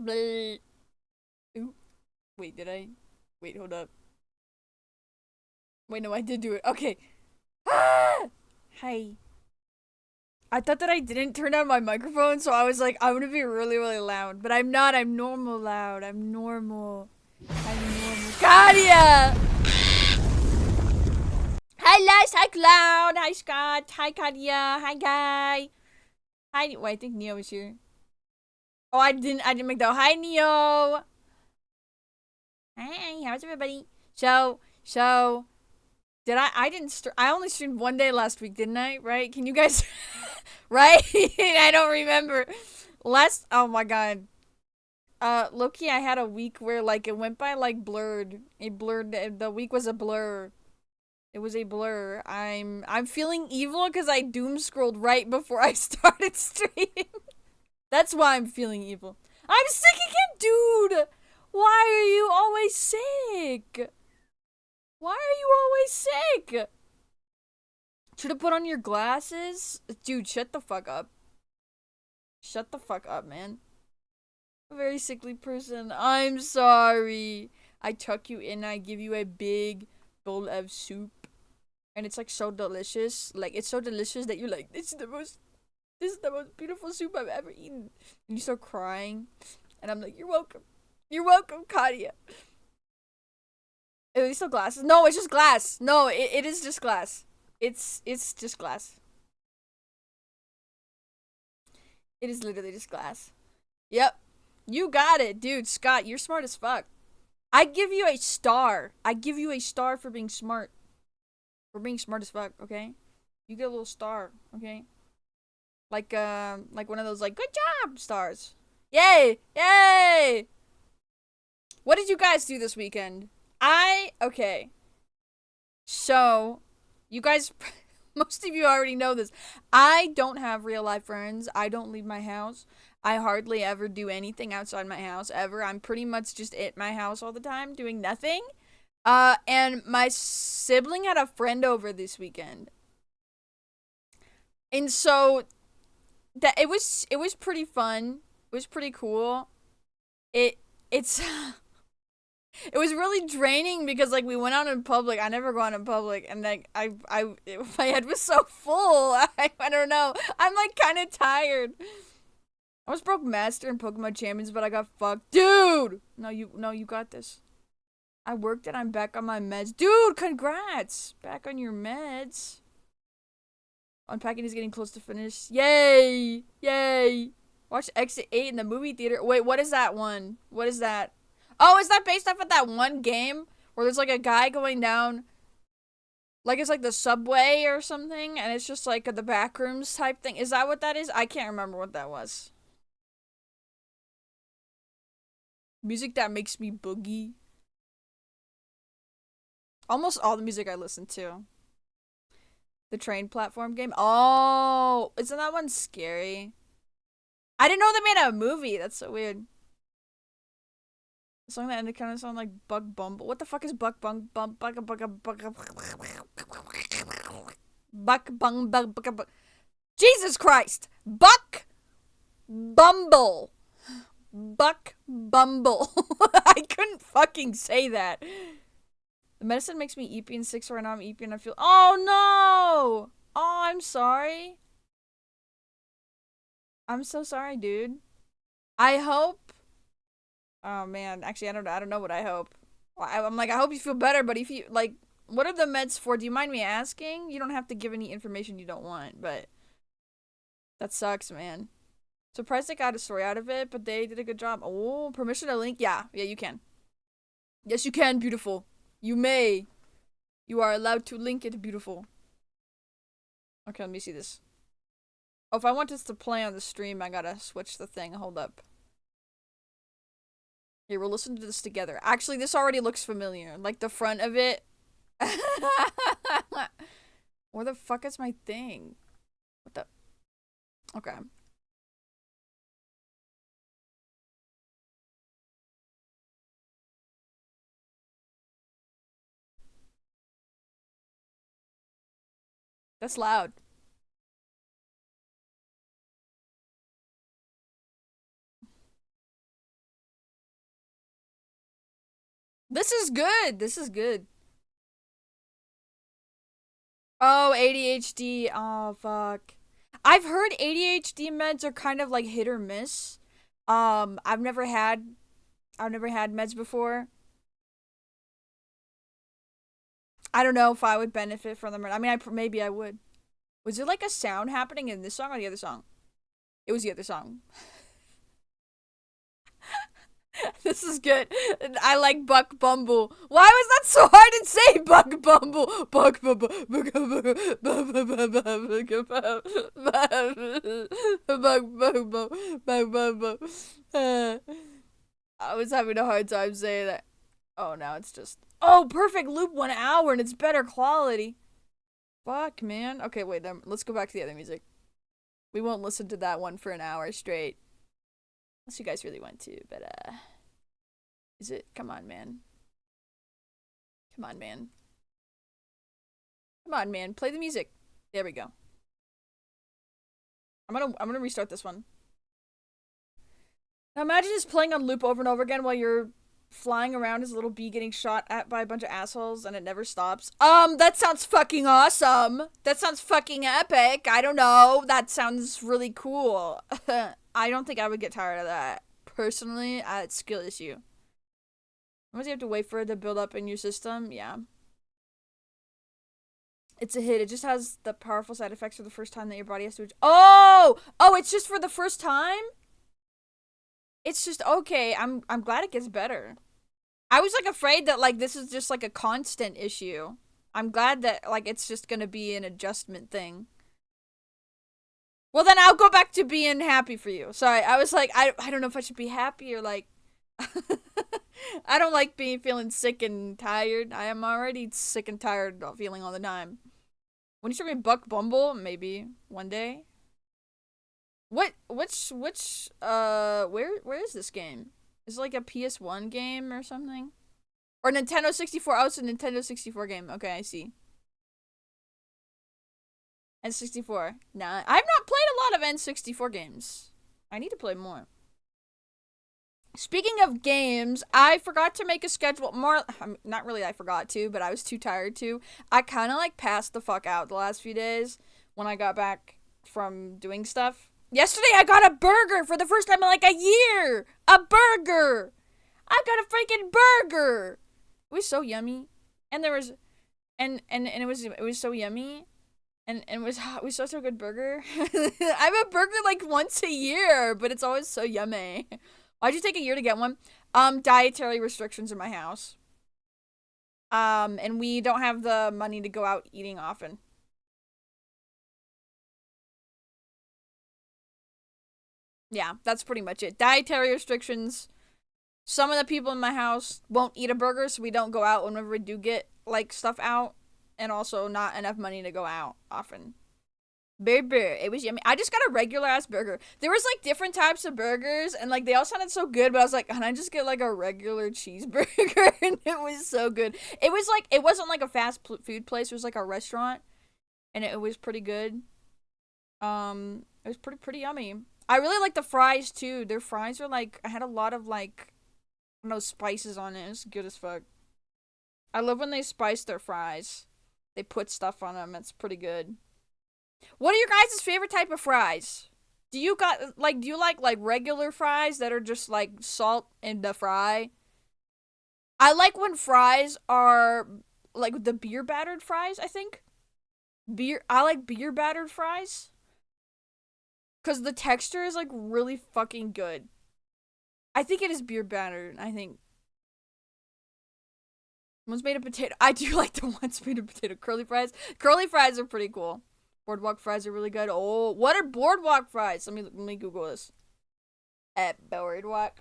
Blah. Ooh. Wait, did I? Wait, hold up. Wait, no, I did do it. Okay. Hi. I thought that I didn't turn on my microphone, so I was like, I'm gonna be really, really loud. But I'm not. I'm normal loud. I'm normal. I'm normal. Kadia! Hi, Liz. Hi, Cloud. Hi, Scott. Hi, Kadia. Hi, Guy. Hi. Wait, I think Neo is here. Oh, I didn't make that. Hi, Neo. Hi, how's everybody? So, did I didn't, I only streamed one day last week, didn't I? Right? Can you guys, right? I don't remember. Oh my god. Loki, I had a week where, like, it went by, like, blurred. It blurred, the week was a blur. It was a blur. I'm feeling evil because I doom scrolled right before I started streaming. That's why I'm feeling evil. I'm sick again, dude! Why are you always sick? Why are you always sick? Should have put on your glasses? Dude, shut the fuck up. Shut the fuck up, man. A very sickly person. I'm sorry. I tuck you in, I give you a big bowl of soup. And it's like so delicious. Like, it's so delicious that you're like, this is the most beautiful soup I've ever eaten. And you start crying. And I'm like, you're welcome. You're welcome, Kadia. Are these still glasses? No, it's just glass. No, it is just glass. It's just glass. It is literally just glass. Yep. You got it, dude. Scott, you're smart as fuck. I give you a star. I give you a star for being smart. For being smart as fuck, okay? You get a little star, okay? Like one of those, like, good job stars. Yay! Yay! What did you guys do this weekend? Okay. So, you guys, most of you already know this. I don't have real life friends. I don't leave my house. I hardly ever do anything outside my house ever. I'm pretty much just at my house all the time doing nothing. And my sibling had a friend over this weekend. And so that it was pretty fun. It was pretty cool. It's it was really draining because, like, we went out in public. I never go out in public, and like my head was so full. I don't know. I'm like kind of tired. I was broke master in Pokemon Champions, but I got fucked, dude. No, you got this. I worked and I'm back on my meds, dude. Congrats, back on your meds. Unpacking is getting close to finish. Yay, yay. Watch Exit 8 in the movie theater. Wait, what is that one? What is that? Oh, is that based off of that one game where there's like a guy going down, like it's like the subway or something, and it's just like the back rooms type thing? Is that what that is? I can't remember what that was. Music that makes me boogie. Almost all the music I listen to. The train platform game. Oh, isn't that one scary? I didn't know they made a movie. That's so weird. A song that ended kind of sound like Buck Bumble. What the fuck is Buck Bung Bum Buck Buck Buck Buck Bung Buck Buck? Jesus Christ! Buck Bumble. Buck Bumble. I couldn't fucking say that. The medicine makes me eepy and sick, so right now I'm eepy and I feel. Oh no! Oh, I'm sorry. I'm so sorry, dude. I hope. Oh man, actually, I don't know what I hope. I'm like, I hope you feel better, but if you like, what are the meds for? Do you mind me asking? You don't have to give any information you don't want, but that sucks, man. Surprised they got a story out of it, but they did a good job. Oh, permission to link? Yeah, you can. Yes, you can, beautiful. You may. You are allowed to link it, beautiful. Okay, let me see this. Oh, if I want this to play on the stream, I gotta switch the thing. Hold up. Here, we'll listen to this together. Actually, this already looks familiar. Like the front of it. Where the fuck is my thing? What the? Okay. That's loud. This is good. This is good. Oh, ADHD. Oh, fuck. I've heard ADHD meds are kind of like hit or miss. I've never had meds before. I don't know if I would benefit from them. I mean, maybe I would. Was there like a sound happening in this song or the other song? It was the other song. This is good. I like Buck Bumble. Why was that so hard to say? Buck Bumble. Buck Bumble. Buck Bumble. Buck Bumble. I was having a hard time saying that. Oh, now it's just. Oh, perfect loop 1 hour and it's better quality. Fuck, man. Okay, wait. Let's go back to the other music. We won't listen to that one for an hour straight. Unless you guys really want to, but is it? Come on, man. Come on, man. Come on, man. Play the music. There we go. I'm gonna restart this one. Now imagine just playing on loop over and over again while you're flying around as a little bee getting shot at by a bunch of assholes and it never stops. That sounds fucking awesome. That sounds fucking epic. I don't know. That sounds really cool. I don't think I would get tired of that. Personally, it's skill issue. Once you have to wait for it to build up in your system, yeah. It's a hit. It just has the powerful side effects for the first time that your body has to. Oh, it's just for the first time. It's just okay. I'm glad it gets better. I was like afraid that like this is just like a constant issue. I'm glad that like it's just gonna be an adjustment thing. Well, then I'll go back to being happy for you. Sorry, I was like I don't know if I should be happy or like. I don't like feeling sick and tired. I am already sick and tired of feeling all the time. When you show me Buck Bumble, maybe one day. Where is this game? Is it like a PS1 game or something? Or Nintendo 64? Oh, it's a Nintendo 64 game. Okay, I see. N64. Nah, I've not played a lot of N64 games. I need to play more. Speaking of games, I forgot to make a schedule. Not really I forgot to, but I was too tired to. I kind of like passed the fuck out the last few days when I got back from doing stuff. Yesterday I got a burger for the first time in like a year. A burger. I got a freaking burger. It was so yummy. And there was it was so yummy. And it was such a good burger. I have a burger like once a year, but it's always so yummy. Why'd you take a year to get one? Dietary restrictions in my house. And we don't have the money to go out eating often. Yeah, that's pretty much it. Dietary restrictions. Some of the people in my house won't eat a burger, so we don't go out whenever we do get like stuff out, and also not enough money to go out often. Burger, it was yummy. I just got a regular ass burger. There was like different types of burgers, and like they all sounded so good. But I was like, can I just get like a regular cheeseburger? And it was so good. It was like it wasn't like a fast food place. It was like a restaurant, and it was pretty good. It was pretty yummy. I really like the fries too. Their fries are like I had a lot of like I don't know spices on it. It's good as fuck. I love when they spice their fries. They put stuff on them. It's pretty good. What are your guys' favorite type of fries? Do you like regular fries that are just like salt in the fry? I like when fries are like the beer battered fries, I think. I like beer battered fries. Cause the texture is like really fucking good. I think it is beer battered, I think. One's made of potato. I do like the ones made of potato. Curly fries. Curly fries are pretty cool. Boardwalk fries are really good. Oh, what are boardwalk fries? Let me Google this. At boardwalk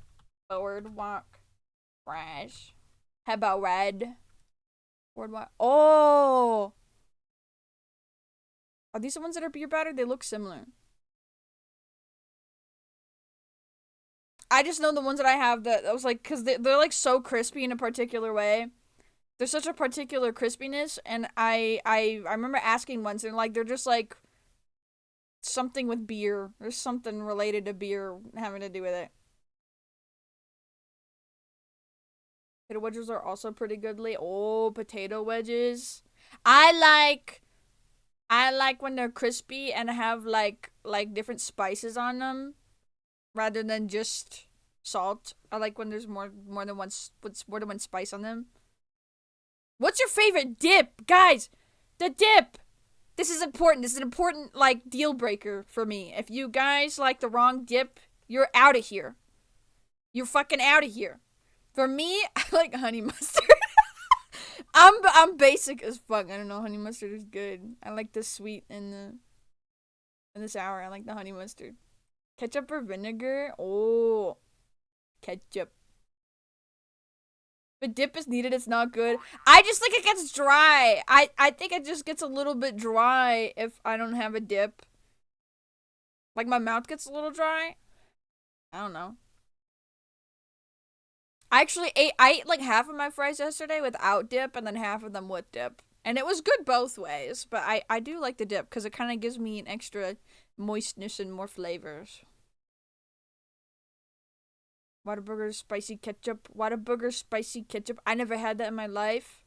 fries. How about red? Boardwalk. Oh, are these the ones that are beer battered? They look similar. I just know the ones that I have that I was like, cause they're like so crispy in a particular way. There's such a particular crispiness, and I remember asking once, and like they're just like something with beer. There's something related to beer having to do with it. Potato wedges are also pretty goodly. Oh, potato wedges. I like I like when they're crispy and have like different spices on them rather than just salt. I like when there's more than one spice on them. What's your favorite dip? Guys, the dip. This is important. This is an important like deal breaker for me. If you guys like the wrong dip, you're out of here. You're fucking out of here. For me, I like honey mustard. I'm basic as fuck. I don't know. Honey mustard is good. I like the sweet and the sour. I like the honey mustard. Ketchup or vinegar? Oh, ketchup. If dip is needed, it's not good. I just think it gets dry. I think it just gets a little bit dry if I don't have a dip. Like my mouth gets a little dry. I don't know. I ate like half of my fries yesterday without dip and then half of them with dip. And it was good both ways, but I do like the dip because it kind of gives me an extra moistness and more flavors. Whataburger spicy ketchup. Whataburger spicy ketchup. I never had that in my life.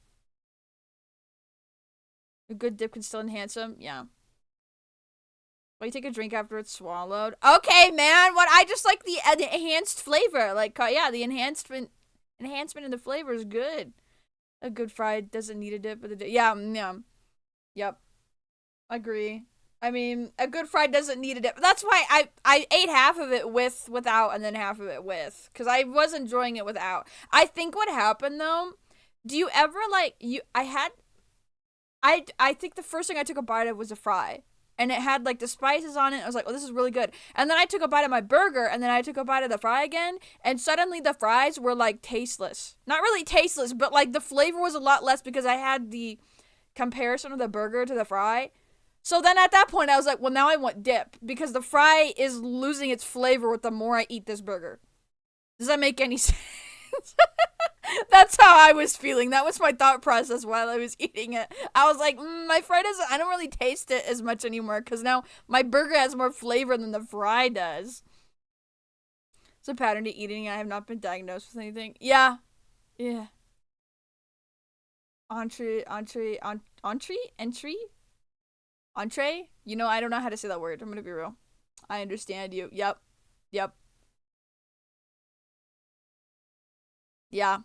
A good dip can still enhance them. Yeah. Well, you take a drink after it's swallowed. Okay, man. What? I just like the enhanced flavor. Like, yeah, the enhancement in the flavor is good. A good fry doesn't need a dip, but yeah, yeah, yep. Agree. I mean, a good fry doesn't need a dip. That's why I ate half of it without and then half of it with, because I was enjoying it without. I think what happened though, do you ever like I think the first thing I took a bite of was a fry. And it had like the spices on it. I was like, oh, this is really good. And then I took a bite of my burger and then I took a bite of the fry again. And suddenly the fries were like tasteless. Not really tasteless, but like the flavor was a lot less because I had the comparison of the burger to the fry. So then at that point I was like, well, now I want dip because the fry is losing its flavor with the more I eat this burger. Does that make any sense? That's how I was feeling. That was my thought process while I was eating it. I was like, my fry doesn't, I don't really taste it as much anymore because now my burger has more flavor than the fry does. It's a pattern to eating. I have not been diagnosed with anything. Yeah. Yeah. Entree? You know, I don't know how to say that word. I'm gonna be real. I understand you. Yep. Yep. Yeah.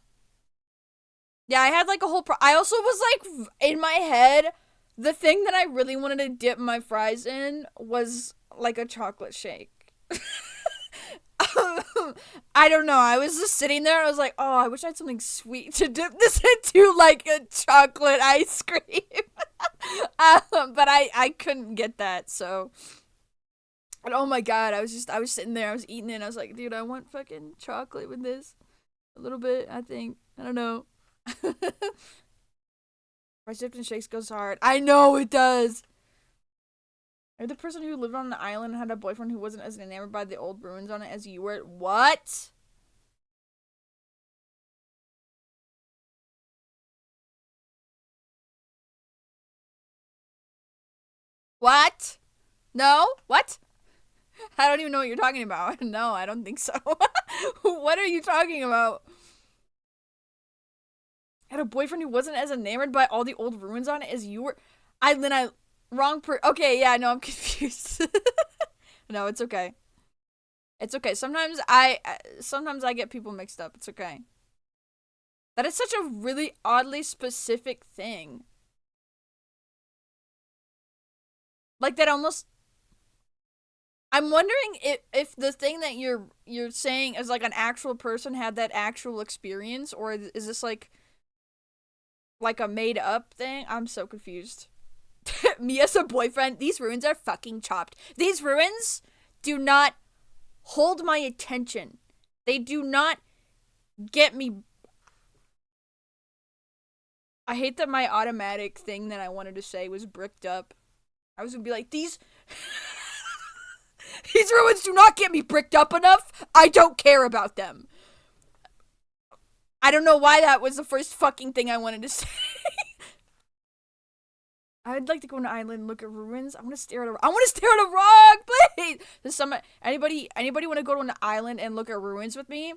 Yeah, I had like a whole I also was like in my head, the thing that I really wanted to dip my fries in was like a chocolate shake. I don't know. I was just sitting there. I was like, oh, I wish I had something sweet to dip this into, like a chocolate ice cream. But I couldn't get that. So, and oh my god, I was sitting there. I was eating it. And I was like, dude, I want fucking chocolate with this. A little bit, I think. I don't know. Rice dipped in shakes goes hard. I know it does. Are the person who lived on the island and had a boyfriend who wasn't as enamored by the old ruins on it as you were? What? What? No? What? I don't even know what you're talking about. No, I don't think so. What are you talking about? Had a boyfriend who wasn't as enamored by all the old ruins on it as you were. I wrong okay, yeah, no, I'm confused. No, it's okay. It's okay. Sometimes I get people mixed up. It's okay. That is such a really oddly specific thing. Like that almost I'm wondering if the thing that you're saying is like an actual person had that actual experience or is this like a made up thing? I'm so confused. Me as a boyfriend, these ruins are fucking chopped. These ruins do not hold my attention. They do not get me. I hate that my automatic thing that I wanted to say was bricked up. I was gonna be like, these these ruins do not get me bricked up enough. I don't care about them. I don't know why that was the first fucking thing I wanted to say. I'd like to go on an island and look at ruins. I want to stare at a rock, please. Does anybody want to go to an island and look at ruins with me?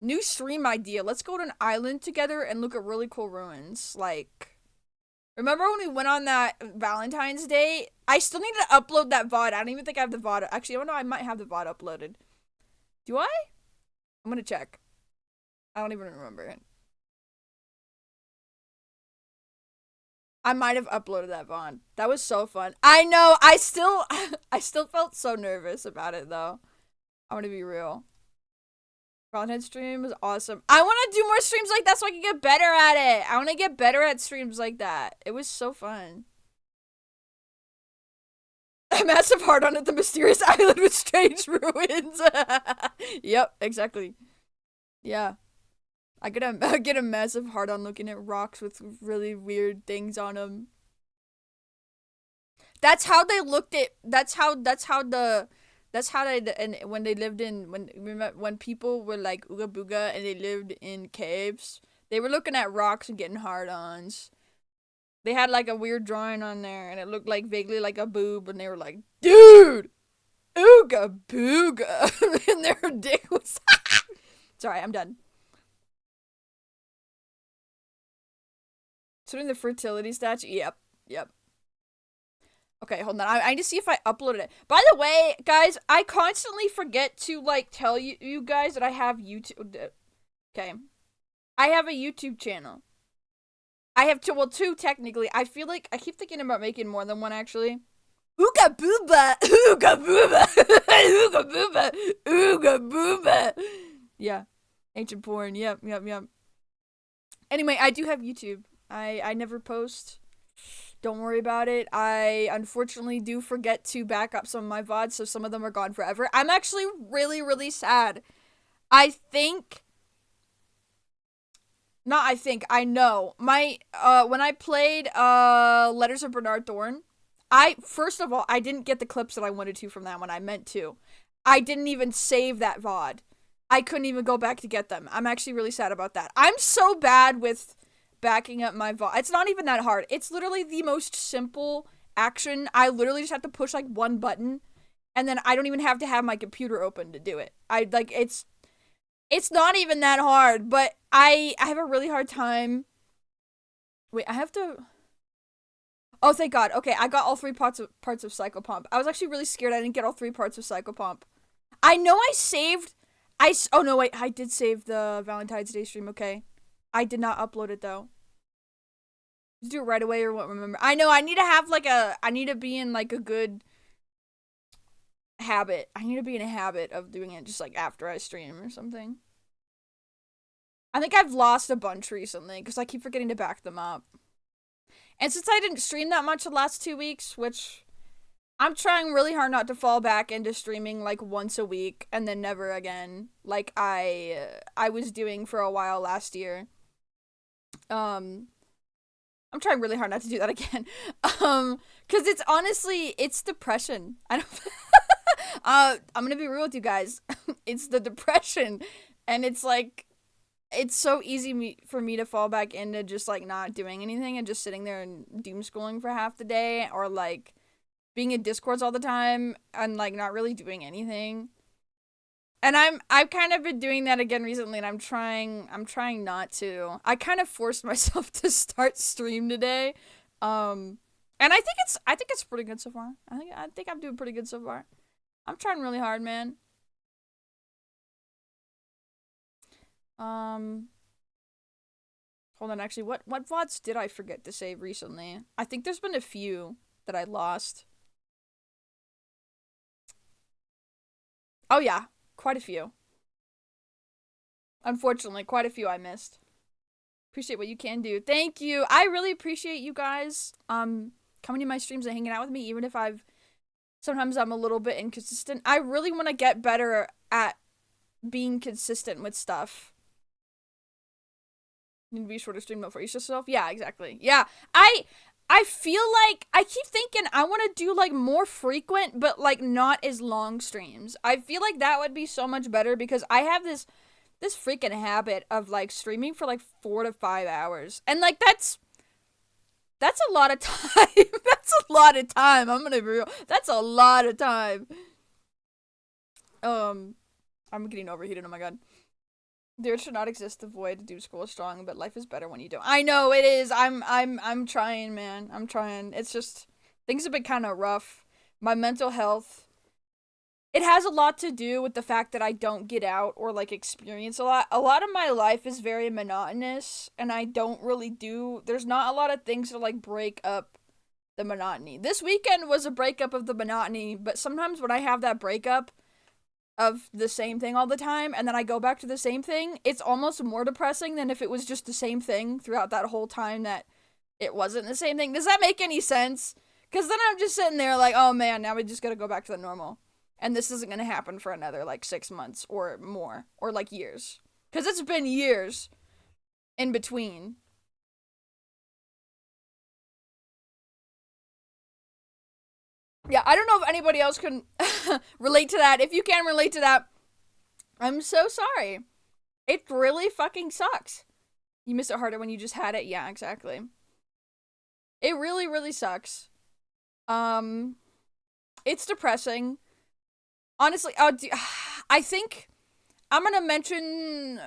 New stream idea. Let's go to an island together and look at really cool ruins. Like, remember when we went on that Valentine's Day? I still need to upload that VOD. I don't even think I have the VOD. Actually, I don't know. I might have the VOD uploaded. Do I? I'm gonna check. I don't even remember it. I might have uploaded that VOD. That was so fun. I know. I still felt so nervous about it though. I want to be real. Valentine's stream was awesome. I want to do more streams like that so I can get better at it. I want to get better at streams like that. It was so fun. A massive heart on it, the mysterious island with strange ruins. Yep, exactly. Yeah. I get a massive heart on looking at rocks with really weird things on them. That's how they looked at. That's how they and when they lived in when people were like Ooga Booga and they lived in caves, they were looking at rocks and getting hard-ons. They had like a weird drawing on there and it looked like vaguely like a boob and they were like, dude, Ooga Booga, and their dick was. Sorry, I'm done. Putting the fertility statue. Yep. Okay, hold on. I need to see if I uploaded it. By the way, guys, I constantly forget to like tell you guys that I have YouTube. Okay, I have a YouTube channel. I have two technically. I feel like I keep thinking about making more than one actually. Ooga booba, ooga booba, ooga booba, ooga booba. Yeah, ancient porn. Yep. Anyway, I do have YouTube. I never post. Don't worry about it. I unfortunately do forget to back up some of my VODs, so some of them are gone forever. I'm actually really, really sad. I know. My, when I played, Letters of Bernard Thorn, first of all, I didn't get the clips that I wanted to from that one. I meant to. I didn't even save that VOD. I couldn't even go back to get them. I'm actually really sad about that. I'm so bad with backing up my VOD. It's not even that hard. It's literally the most simple action. I literally just have to push like one button and then I don't even have to have my computer open to do it. It's not even that hard, but I have a really hard time. Wait, I have to. Oh, thank God. Okay, I got all three parts of Psychopomp. I was actually really scared I didn't get all three parts of Psychopomp. I know I saved. Oh no, wait. I did save the Valentine's Day stream. Okay, I did not upload it though. Just do it right away or what? Remember? I know I need to have like I need to be in like a good habit. I need to be in a habit of doing it just like after I stream or something. I think I've lost a bunch recently because I keep forgetting to back them up. And since I didn't stream that much the last 2 weeks, which I'm trying really hard not to fall back into streaming like once a week and then never again, like I was doing for a while last year. I'm trying really hard not to do that again. Cause it's honestly, it's depression. I don't, I'm gonna be real with you guys. It's the depression. And it's like, it's so easy for me to fall back into just like not doing anything and just sitting there and doom scrolling for half the day or like being in Discords all the time and like not really doing anything. And I've kind of been doing that again recently and I'm trying not to. I kind of forced myself to start stream today. And I think it's pretty good so far. I think I'm doing pretty good so far. I'm trying really hard, man. Hold on, actually, what VODs did I forget to save recently? I think there's been a few that I lost. Oh yeah, quite a few. Unfortunately, quite a few I missed. Appreciate what you can do. Thank you. I really appreciate you guys coming to my streams and hanging out with me, even if sometimes I'm a little bit inconsistent. I really want to get better at being consistent with stuff. Need to be shorter stream note for each yourself. Yeah, exactly. Yeah, I feel like I keep thinking I want to do like more frequent, but like not as long streams. I feel like that would be so much better because I have this freaking habit of like streaming for like 4 to 5 hours, and like that's a lot of time. That's a lot of time. I'm gonna be real. That's a lot of time. I'm getting overheated. Oh my God. There should not exist the void. Dude, school is strong, but life is better when you don't. I know it is. I'm trying, man. I'm trying. It's just things have been kind of rough. My mental health. It has a lot to do with the fact that I don't get out or like experience a lot. A lot of my life is very monotonous, and I don't really do. There's not a lot of things to like break up the monotony. This weekend was a breakup of the monotony, but sometimes when I have that breakup of the same thing all the time and then I go back to the same thing, it's almost more depressing than if it was just the same thing throughout that whole time that it wasn't the same thing. Does that make any sense? Because then I'm just sitting there like, oh man, now we just gotta go back to the normal. And this isn't gonna happen for another like 6 months or more, or like years. Because it's been years in between. Yeah, I don't know if anybody else can relate to that. If you can relate to that, I'm so sorry. It really fucking sucks. You miss it harder when you just had it. Yeah, exactly. It really, really sucks. Um, it's depressing. Honestly, I think I'm gonna mention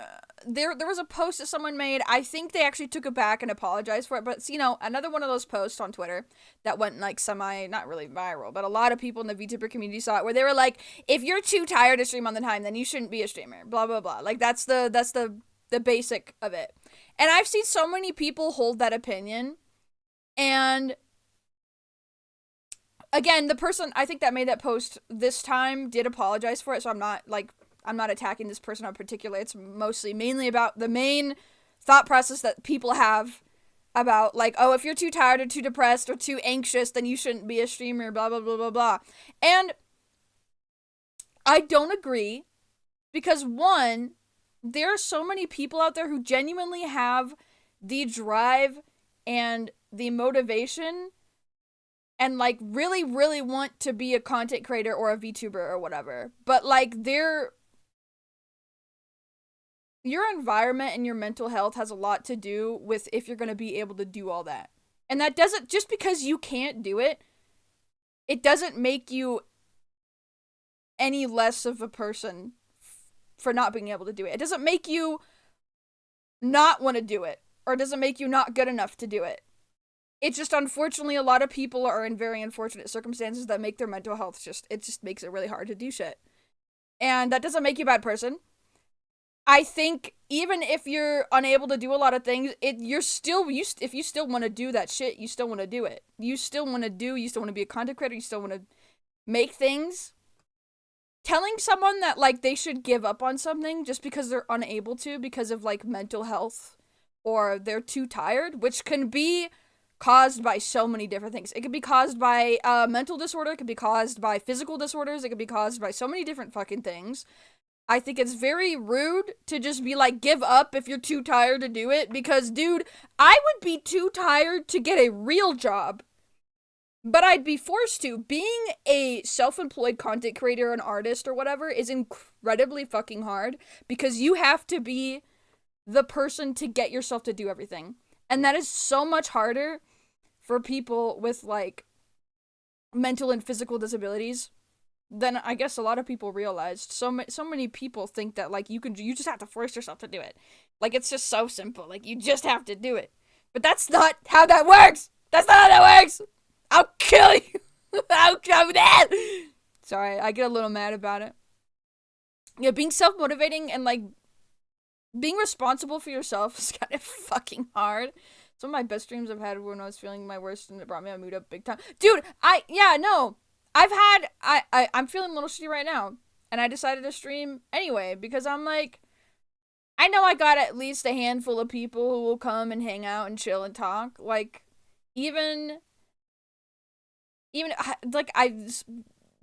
there was a post that someone made. I think they actually took it back and apologized for it. But another one of those posts on Twitter that went like semi, not really viral, but a lot of people in the VTuber community saw it, where they were like, "If you're too tired to stream on the time, then you shouldn't be a streamer." Blah blah blah. Like that's the basic of it. And I've seen so many people hold that opinion, and again, the person I think that made that post this time did apologize for it, so I'm not attacking this person in particular. It's mainly about the main thought process that people have about like, oh, if you're too tired or too depressed or too anxious, then you shouldn't be a streamer, blah blah blah blah blah. And I don't agree, because one, there are so many people out there who genuinely have the drive and the motivation and like really really want to be a content creator or a VTuber or whatever. But like your environment and your mental health has a lot to do with if you're going to be able to do all that. And that doesn't, just because you can't do it, it doesn't make you any less of a person for not being able to do it. It doesn't make you not want to do it, or it doesn't make you not good enough to do it. It's just, unfortunately, a lot of people are in very unfortunate circumstances that make their mental health it just makes it really hard to do shit. And that doesn't make you a bad person. I think even if you're unable to do a lot of things, if you still want to do that shit, you still want to do it. You still want to be a content creator, you still want to make things. Telling someone that like they should give up on something just because they're unable to because of like mental health or they're too tired, which can be caused by so many different things. It could be caused by mental disorder, it could be caused by physical disorders, it could be caused by so many different fucking things. I think it's very rude to just be like, give up if you're too tired to do it, because, dude, I would be too tired to get a real job, but I'd be forced to. Being a self-employed content creator, an artist, or whatever is incredibly fucking hard, because you have to be the person to get yourself to do everything. And that is so much harder for people with, like, mental and physical disabilities than I guess a lot of people realized. So many people think that like you just have to force yourself to do it. Like it's just so simple. Like you just have to do it. But that's not how that works. That's not how that works. I'll kill you. I'll kill that. Sorry, I get a little mad about it. Yeah, being self-motivating and like being responsible for yourself is kind of fucking hard. Some of my best dreams I've had when I was feeling my worst, and it brought my mood up big time. Dude, I'm feeling a little shitty right now, and I decided to stream anyway, because I'm like, I know I got at least a handful of people who will come and hang out and chill and talk, like, even, like,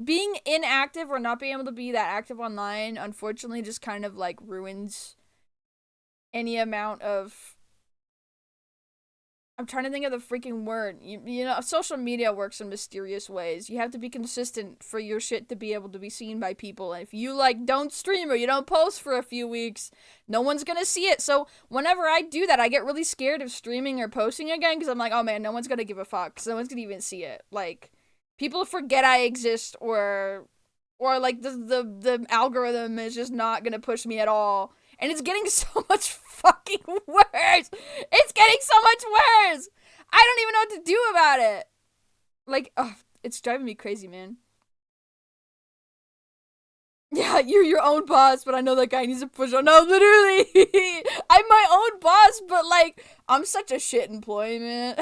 being inactive or not being able to be that active online, unfortunately, just kind of, like, ruins any amount of, I'm trying to think of the freaking word. You know, social media works in mysterious ways. You have to be consistent for your shit to be able to be seen by people. And if you, like, don't stream or you don't post for a few weeks, no one's gonna see it. So whenever I do that, I get really scared of streaming or posting again, because I'm like, oh man, no one's gonna give a fuck, because no one's gonna even see it. Like, people forget I exist, or like, the algorithm is just not gonna push me at all. And it's getting so much fucking worse. It's getting so much worse. I don't even know what to do about it. Like, ugh, it's driving me crazy, man. Yeah, you're your own boss, but I know that guy needs a push on. No, literally. I'm my own boss, but like, I'm such a shit employee, man.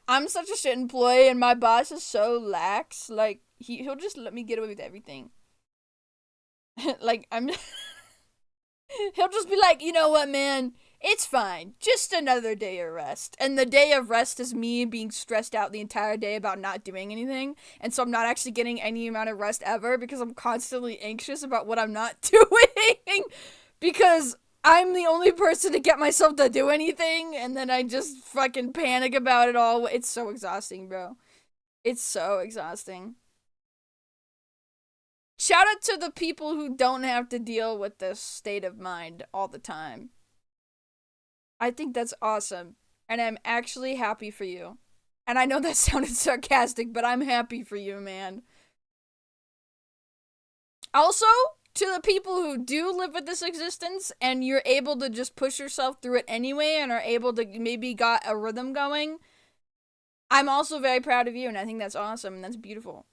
I'm such a shit employee, and my boss is so lax. Like, he'll just let me get away with everything. Like, he'll just be like, you know what, man? It's fine. Just another day of rest. And the day of rest is me being stressed out the entire day about not doing anything. And so I'm not actually getting any amount of rest ever because I'm constantly anxious about what I'm not doing. Because I'm the only person to get myself to do anything. And then I just fucking panic about it all. It's so exhausting, bro. It's so exhausting. Shout out to the people who don't have to deal with this state of mind all the time. I think that's awesome. And I'm actually happy for you. And I know that sounded sarcastic, but I'm happy for you, man. Also, to the people who do live with this existence and you're able to just push yourself through it anyway and are able to maybe got a rhythm going, I'm also very proud of you, and I think that's awesome and that's beautiful.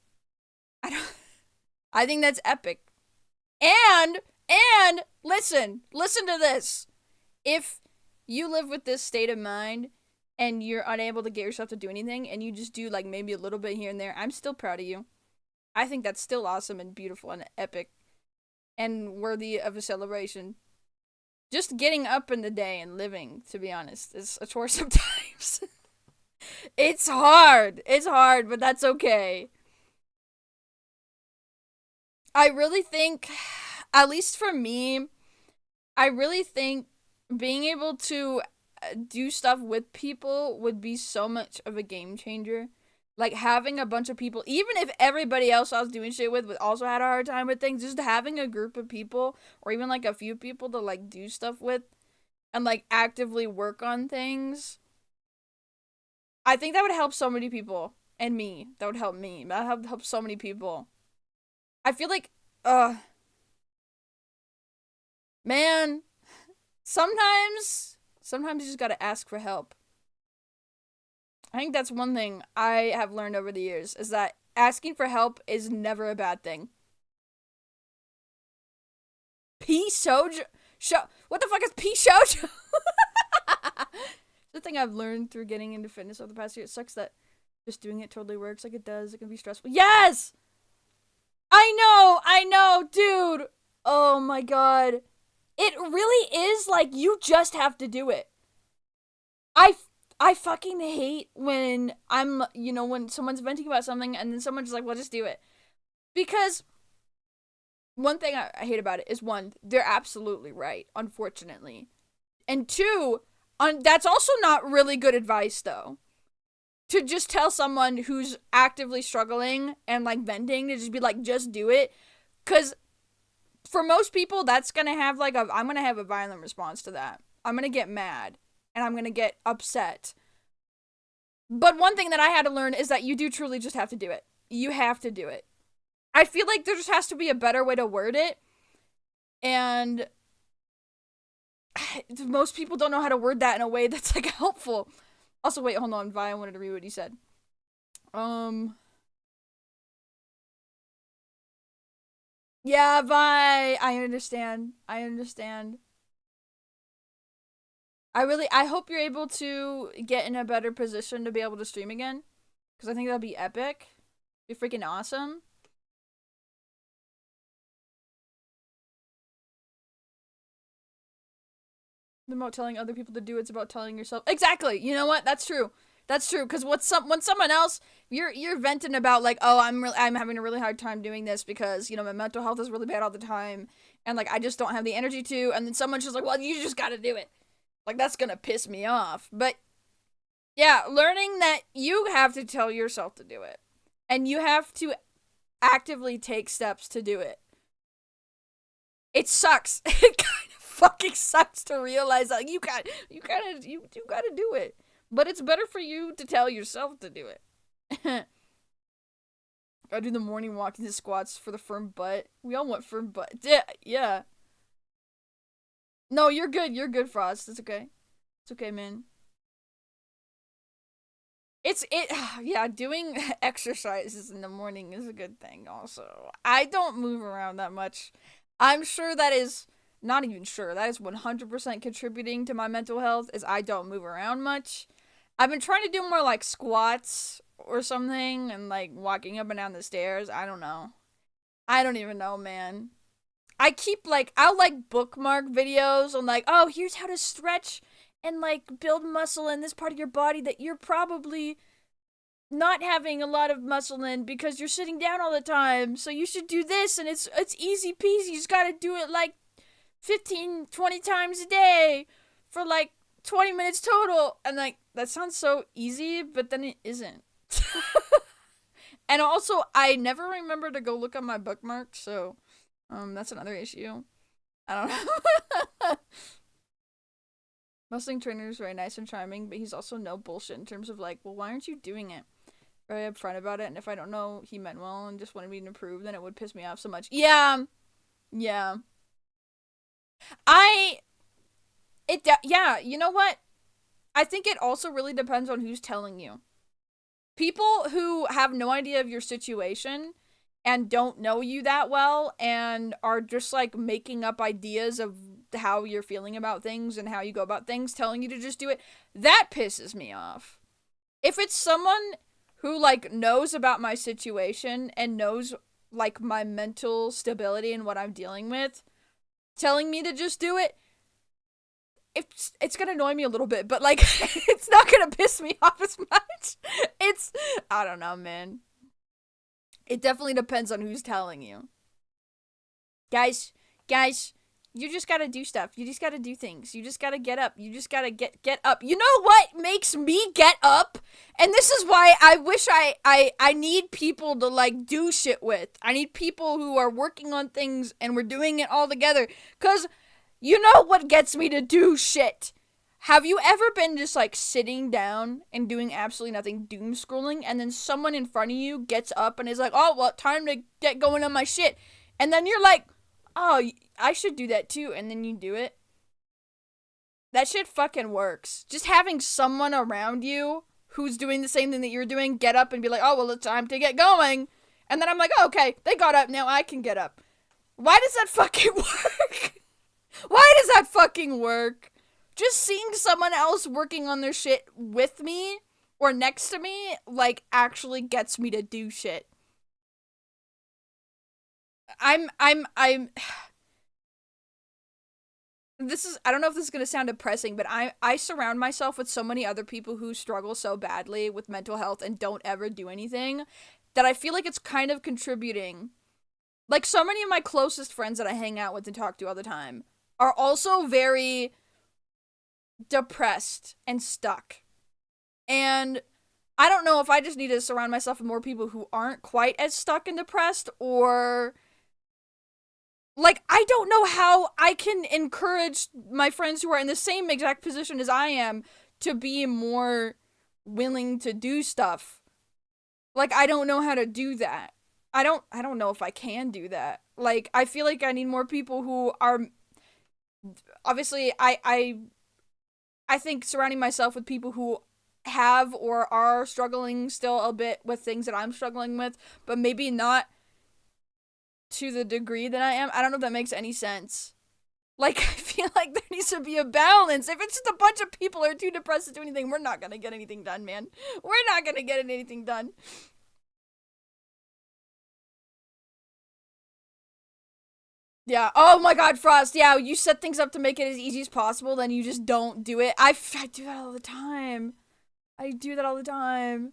I think that's epic. And listen to this. If you live with this state of mind and you're unable to get yourself to do anything and you just do like maybe a little bit here and there, I'm still proud of you. I think that's still awesome and beautiful and epic and worthy of a celebration. Just getting up in the day and living, to be honest, is a chore sometimes. It's hard, but that's okay. I really think, at least for me, I really think being able to do stuff with people would be so much of a game changer. Like, having a bunch of people, even if everybody else I was doing shit with also had a hard time with things, just having a group of people, or even, like, a few people to, like, do stuff with, and, like, actively work on things, I think that would help so many people. And me. That would help me. That would help so many people. I feel like, man, sometimes you just gotta ask for help. I think that's one thing I have learned over the years, is that asking for help is never a bad thing. P Sojo? What the fuck is P Shoujo? The thing I've learned through getting into fitness over the past year. It sucks that just doing it totally works like it does. It can be stressful. Yes! I know, dude! Oh my god. It really is like you just have to do it. I fucking hate when when someone's venting about something and then someone's just like, well, just do it. Because one thing I hate about it is, one, they're absolutely right, unfortunately. And two, that's also not really good advice, though. To just tell someone who's actively struggling and, like, venting, to just be like, just do it. Because for most people, that's gonna have, like, I'm gonna have a violent response to that. I'm gonna get mad. And I'm gonna get upset. But one thing that I had to learn is that you do truly just have to do it. You have to do it. I feel like there just has to be a better way to word it. And most people don't know how to word that in a way that's, like, helpful. Also, wait, hold on. Vi, I wanted to read what he said. Yeah, Vi, I understand. I hope you're able to get in a better position to be able to stream again. Because I think that'd be epic. Be freaking awesome. It's about telling other people to do, it's about telling yourself. Exactly. You know what? That's true. Because when someone else, you're venting about, like, oh, I'm having a really hard time doing this because, my mental health is really bad all the time, and, like, I just don't have the energy to. And then someone's just like, well, you just gotta do it. Like, that's gonna piss me off. But yeah, learning that you have to tell yourself to do it, and you have to actively take steps to do it. It sucks. It kind of fucking sucks to realize that you gotta do it. But it's better for you to tell yourself to do it. I do the morning walk into squats for the firm butt. We all want firm butt. Yeah. No, you're good. You're good, Frost. It's okay. It's okay, man. Yeah, doing exercises in the morning is a good thing also. I don't move around that much. I'm sure that is not even sure. That is 100% contributing to my mental health is I don't move around much. I've been trying to do more like squats or something and like walking up and down the stairs. I don't know. I don't even know, man. I keep like I'll like bookmark videos on like, oh, here's how to stretch and like build muscle in this part of your body that you're probably not having a lot of muscle in because you're sitting down all the time. So you should do this and it's easy peasy. You just got to do it like 15, 20 times a day for like 20 minutes total. And like that sounds so easy, but then it isn't. And also I never remember to go look at my bookmarks, so that's another issue. I don't know. Muscling trainer is very nice and charming, but he's also no bullshit in terms of like, well, why aren't you doing it? Very upfront about it, and if I don't know he meant well and just wanted me to improve, then it would piss me off so much. Yeah. Yeah. I yeah, you know what? I think it also really depends on who's telling you. People who have no idea of your situation and don't know you that well and are just like making up ideas of how you're feeling about things and how you go about things, telling you to just do it, that pisses me off. If it's someone who like knows about my situation and knows like my mental stability and what I'm dealing with, telling me to just do it, it's gonna annoy me a little bit, but like it's not gonna piss me off as much. I don't know, man. It definitely depends on who's telling you. Guys, you just gotta do stuff. You just gotta do things. You just gotta get up. You just gotta get up. You know what makes me get up? And this is why I wish I need people to like do shit with. I need people who are working on things and we're doing it all together. 'Cause you know what gets me to do shit? Have you ever been just like sitting down and doing absolutely nothing, doom scrolling, and then someone in front of you gets up and is like, oh, well, time to get going on my shit. And then you're like, oh, I should do that too. And then you do it. That shit fucking works. Just having someone around you who's doing the same thing that you're doing, get up and be like, oh, well, it's time to get going. And then I'm like, oh, okay, they got up, now I can get up. Why does that fucking work? Why does that fucking work? Just seeing someone else working on their shit with me or next to me, like, actually gets me to do shit. I'm this is, I don't know if this is going to sound depressing, but I surround myself with so many other people who struggle so badly with mental health and don't ever do anything that I feel like it's kind of contributing. Like, so many of my closest friends that I hang out with and talk to all the time are also very depressed and stuck. And I don't know if I just need to surround myself with more people who aren't quite as stuck and depressed, or like, I don't know how I can encourage my friends who are in the same exact position as I am to be more willing to do stuff. Like, I don't know how to do that. I don't know if I can do that. Like, I feel like I need more people who are obviously I think surrounding myself with people who have or are struggling still a bit with things that I'm struggling with, but maybe not to the degree that I am. I don't know if that makes any sense. Like, I feel like there needs to be a balance. If it's just a bunch of people who are too depressed to do anything, we're not gonna get anything done, man. We're not gonna get anything done. Yeah. Oh my god, Frost. Yeah, you set things up to make it as easy as possible, then you just don't do it. I do that all the time. I do that all the time.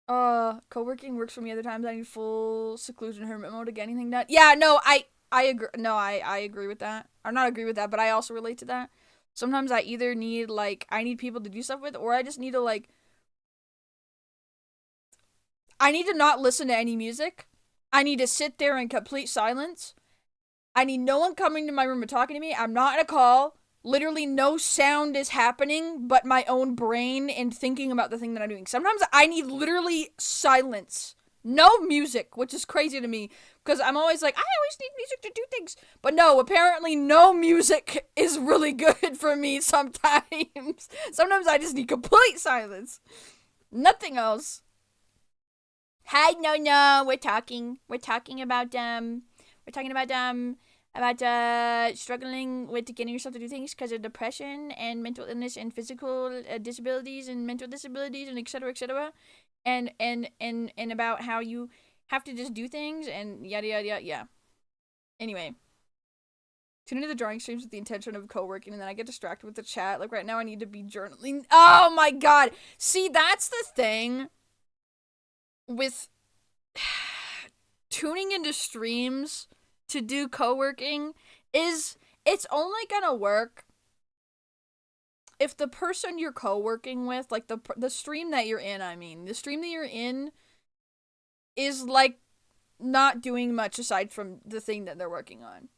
Co-working works for me other times. I need full seclusion hermit mode to get anything done. Yeah, no, I agree. No, I agree with that. Or not agree with that, but I also relate to that. Sometimes I either need, like, I need people to do stuff with, or I just need to, like, I need to not listen to any music. I need to sit there in complete silence. I need no one coming to my room and talking to me. I'm not in a call. Literally no sound is happening but my own brain and thinking about the thing that I'm doing. Sometimes I need literally silence No music, which is crazy to me because I'm always like, I always need music to do things. But no, apparently no music is really good for me sometimes. Sometimes I just need complete silence. Nothing else. Hi, no, we're talking. We're talking about struggling with getting yourself to do things because of depression and mental illness and physical disabilities and mental disabilities and etc. And about how you have to just do things and yada yada yada. Yeah. Anyway, tune into the drawing streams with the intention of co-working, and then I get distracted with the chat. Like right now, I need to be journaling. Oh my god! See, that's the thing with tuning into streams to do co-working is it's only gonna work if the person you're co-working with, like the stream that you're in, the stream that you're in is like not doing much aside from the thing that they're working on.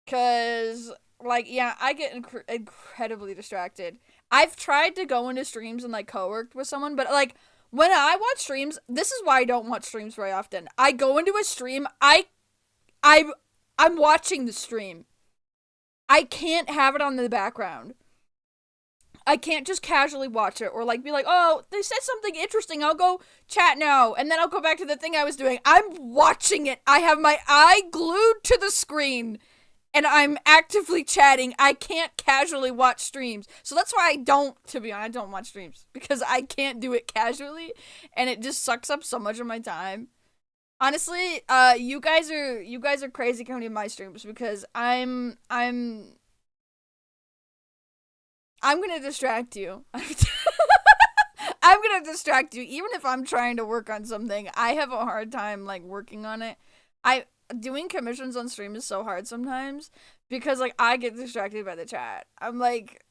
Cause like yeah, I get incredibly distracted. I've tried to go into streams and like co-worked with someone, but like when I watch streams, this is why I don't watch streams very often. I go into a stream, I'm watching the stream. I can't have it on the background. I can't just casually watch it or like be like, oh, they said something interesting. I'll go chat now. And then I'll go back to the thing I was doing. I'm watching it. I have my eye glued to the screen and I'm actively chatting. I can't casually watch streams. So that's why to be honest, I don't watch streams because I can't do it casually and it just sucks up so much of my time. Honestly, you guys are crazy coming to my streams because I'm gonna distract you. I'm gonna distract you, even if I'm trying to work on something. I have a hard time like working on it. Doing commissions on stream is so hard sometimes because like I get distracted by the chat. I'm like,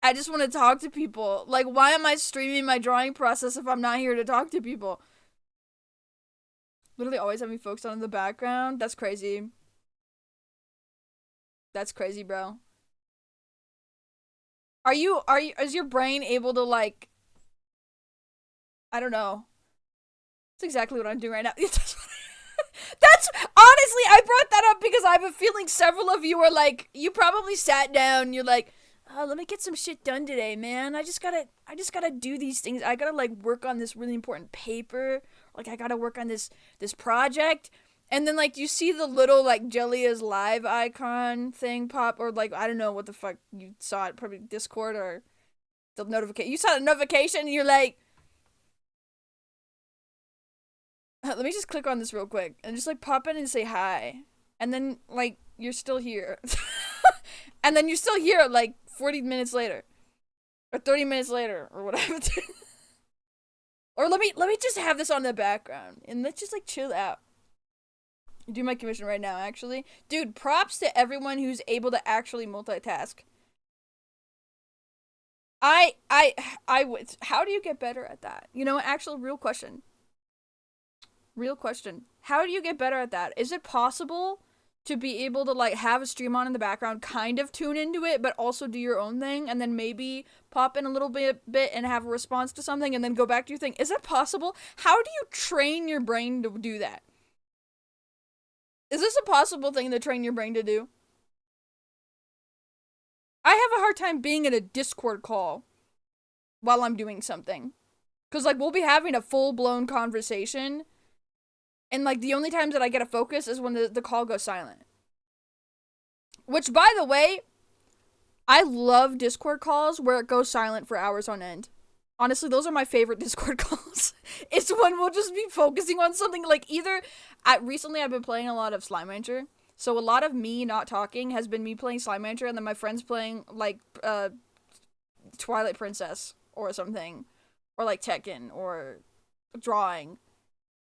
I just want to talk to people. Like, why am I streaming my drawing process if I'm not here to talk to people? Literally always have me focused on in the background. That's crazy. That's crazy, bro. Is your brain able to like, I don't know. That's exactly what I'm doing right now. That's honestly, I brought that up because I have a feeling several of you are like, you probably sat down, you're like, oh, let me get some shit done today, man. I just gotta do these things. I gotta like work on this really important paper. Like I gotta work on this project. And then like you see the little like Jelly is live icon thing pop, or like I don't know what the fuck you saw it, probably Discord or the notification. You saw the notification and you're like, let me just click on this real quick and just like pop in and say hi. And then like you're still here. And then you're still here like 40 minutes later. Or 30 minutes later or whatever. Or let me just have this on the background and let's just like chill out. Do my commission right now, actually. Dude, props to everyone who's able to actually multitask. How do you get better at that? You know, actual real question. Real question. How do you get better at that? Is it possible to be able to like have a stream on in the background, kind of tune into it, but also do your own thing, and then maybe pop in a little bit and have a response to something, and then go back to your thing? Is that possible? How do you train your brain to do that? Is this a possible thing to train your brain to do? I have a hard time being in a Discord call while I'm doing something. Because, like, we'll be having a full-blown conversation, and, like, the only times that I get a focus is when the call goes silent. Which, by the way, I love Discord calls where it goes silent for hours on end. Honestly, those are my favorite Discord calls. It's when we'll just be focusing on something, like, either... recently, I've been playing a lot of Slime Rancher, so a lot of me not talking has been me playing Slime Rancher, and then my friends playing, like, Twilight Princess, or something. Or, like, Tekken, or drawing.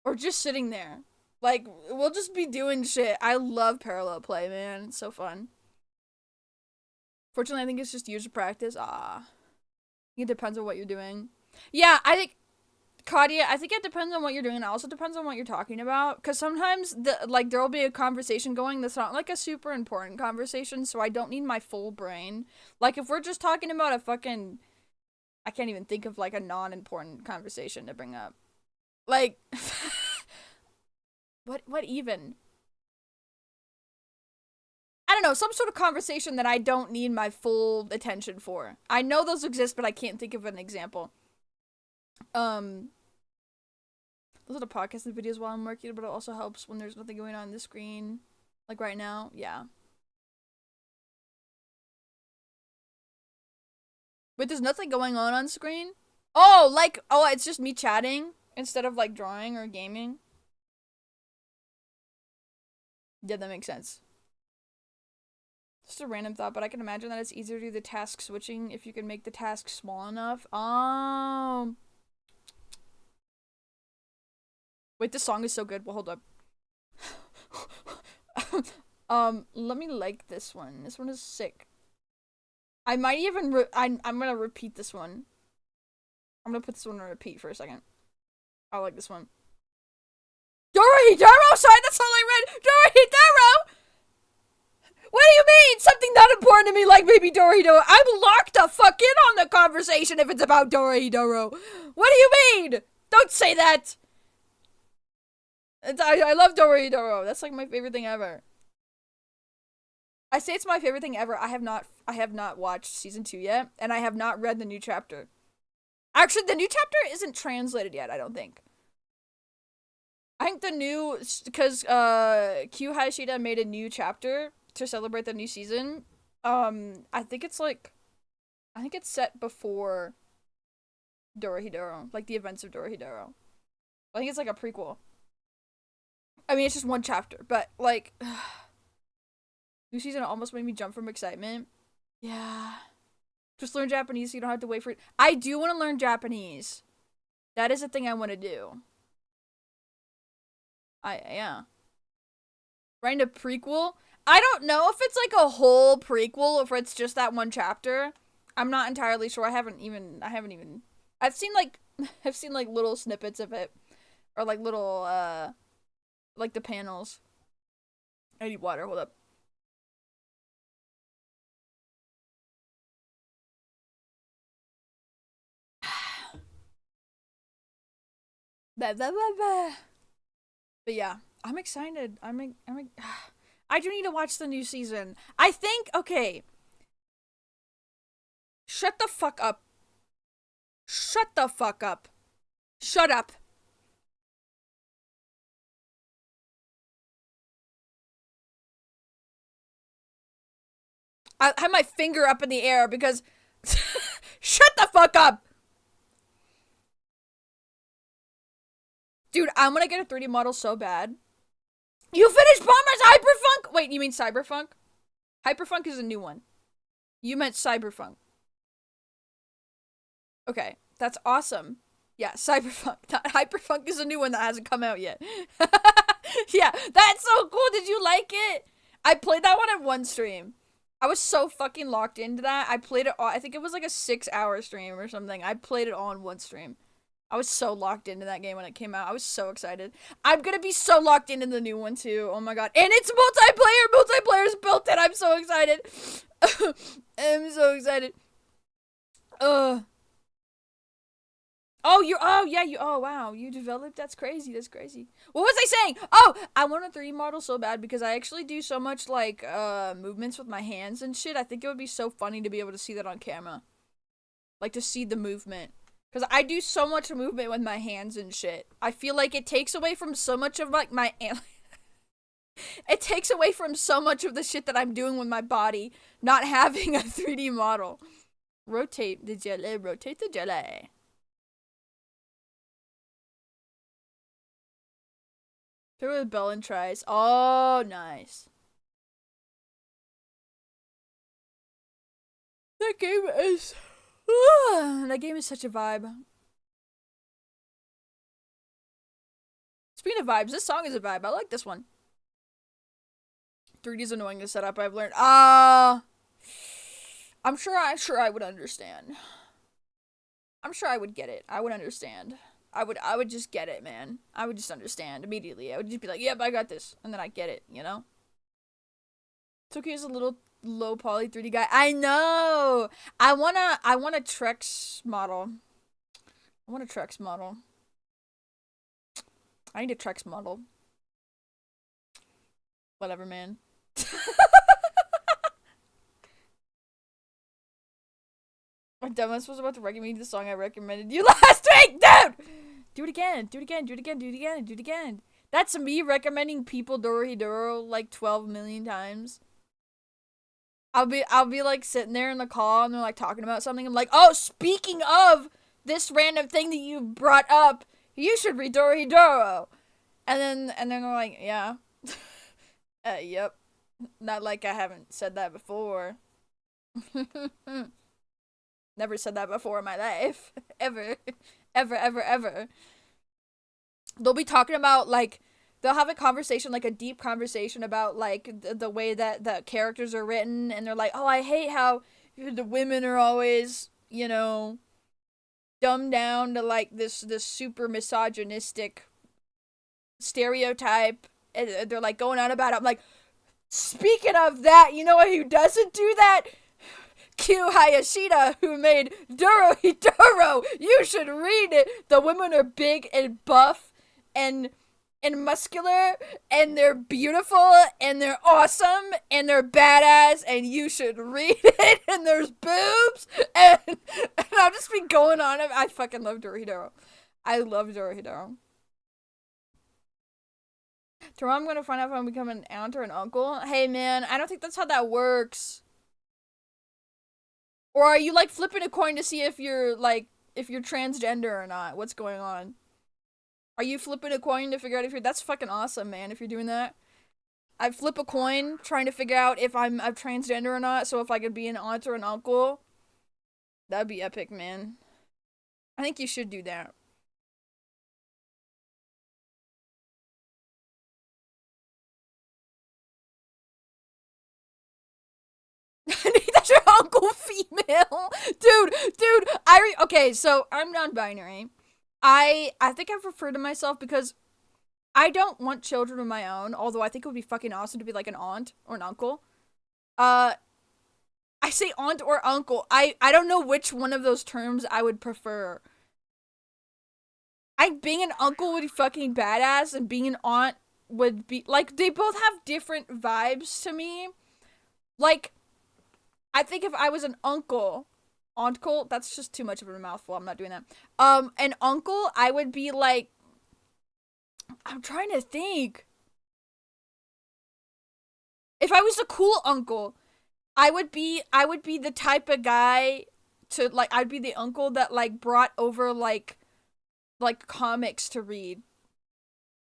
Or just sitting there. Like, we'll just be doing shit. I love parallel play, man. It's so fun. Fortunately, I think it's just years of practice. It depends on what you're doing. Yeah, I think... Claudia, I think it depends on what you're doing, and it also depends on what you're talking about, because sometimes, there'll be a conversation going that's not, like, a super important conversation, so I don't need my full brain. Like, if we're just talking about a fucking... I can't even think of, like, a non-important conversation to bring up. Like, what even? I don't know, some sort of conversation that I don't need my full attention for. I know those exist, but I can't think of an example. Um, those are the podcasts and videos while I'm working, but it also helps when there's nothing going on the screen. Like right now, yeah. But there's nothing going on screen? Oh, like, oh, it's just me chatting instead of like drawing or gaming. Yeah, that makes sense. Just a random thought, but I can imagine that it's easier to do the task switching if you can make the task small enough. Wait, this song is so good. Well, hold up. Let me like this one. This one is sick. I might even I'm gonna repeat this one. I'm gonna put this one on repeat for a second. I like this one. Dorohedoro? Sorry, that's all I read. Dorohedoro? What do you mean? Something not important to me like Baby Dorohedoro. I'm locked the fuck in on the conversation if it's about Dorohedoro. What do you mean? Don't say that. I love Dorohedoro. That's like my favorite thing ever. I say it's my favorite thing ever. I have not watched season 2 yet, and I have not read the new chapter. Actually, the new chapter isn't translated yet, I don't think. I think the new, because Q Hayashida made a new chapter to celebrate the new season. I think it's set before Dorohedoro, like the events of Dorohedoro. I think it's like a prequel. I mean, it's just one chapter, but like, new season almost made me jump from excitement. Yeah. Just learn Japanese so you don't have to wait for it. I do want to learn Japanese. That is a thing I want to do. Yeah. Writing a prequel? I don't know if it's like a whole prequel or if it's just that one chapter. I'm not entirely sure. I haven't even I've seen like little snippets of it. Or like little like the panels. I need water, hold up. But yeah, I'm excited. I do need to watch the new season. I think, okay. Shut the fuck up. Shut the fuck up. Shut up. I have my finger up in the air because shut the fuck up. Dude, I'm gonna get a 3D model so bad. You finished Bomber's Hyperfunk? Wait, you mean Cyberfunk? Hyperfunk is a new one. You meant Cyberfunk. Okay, that's awesome. Yeah, Cyberfunk. Hyperfunk is a new one that hasn't come out yet. Yeah, that's so cool. Did you like it? I played that one in one stream. I was so fucking locked into that. I played it all. I think it was like a 6-hour stream or something. I played it all in one stream. I was so locked into that game when it came out. I was so excited. I'm gonna be so locked into the new one too. Oh my god. And it's multiplayer! Multiplayer's built in! I'm so excited. I'm so excited. Oh wow, you developed, that's crazy, What was I saying? Oh, I want a 3D model so bad because I actually do so much like movements with my hands and shit. I think it would be so funny to be able to see that on camera. Like to see the movement. Because I do so much movement with my hands and shit. I feel like it takes away from so much of like my it takes away from so much of the shit that I'm doing with my body not having a 3D model. Rotate the jelly, rotate the jelly. Through with Bell and tries. Oh, nice. That game is that game is such a vibe. Speaking of vibes, this song is a vibe. I like this one. 3D is annoying to set up. I've learned. I'm sure I would understand. I'm sure I would get it. I would understand. I would just get it, man. I would just understand immediately. I would just be like, yep, I got this. And then I get it, you know? Tokyo's a little low poly 3D guy. I know! I want a Trex model. I need a Trex model. Whatever, man. My dumbass was about to recommend the song I recommended you last week, dude! Do it again, do it again, do it again, do it again, do it again. That's me recommending people Dorohedoro like 12 million times. I'll be like sitting there in the call and they're like talking about something. I'm like, oh, speaking of this random thing that you brought up, you should read Dorohedoro. And then they're like, yeah. Yep. Not like I haven't said that before. Never said that before in my life. Ever. Ever, ever, ever. They'll be talking about, like, they'll have a conversation, like a deep conversation about, like, the way that the characters are written, and they're like, oh, I hate how the women are always, you know, dumbed down to, like, this super misogynistic stereotype, and they're, like, going on about it. I'm like, speaking of that, you know who doesn't do that? Q Hayashida, who made Dorohedoro. You should read it. The women are big and buff and muscular, and they're beautiful, and they're awesome, and they're badass, and you should read it. And there's boobs, and I'll just be going on. I fucking love Dorohedoro. I love Dorohedoro. Tomorrow I'm gonna find out if I'm becoming an aunt or an uncle. Hey man, I don't think that's how that works. Or are you, like, flipping a coin to see if you're, like, if you're transgender or not? What's going on? Are you flipping a coin to figure out if you're... That's fucking awesome, man, if you're doing that. I flip a coin trying to figure out if I'm transgender or not, so if I could be an aunt or an uncle. That'd be epic, man. I think you should do that. That's your uncle female. Dude, okay, so I'm non-binary. I think I've referred to myself because I don't want children of my own, although I think it would be fucking awesome to be like an aunt or an uncle. I say aunt or uncle. I don't know which one of those terms I would prefer. Being an uncle would be fucking badass, and being an aunt would be, like, they both have different vibes to me. Like, I think if I was an uncle, that's just too much of a mouthful. I'm not doing that. An uncle, I would be like, I'm trying to think. If I was a cool uncle, I would be the type of guy to, like, I'd be the uncle that, like, brought over, like comics to read.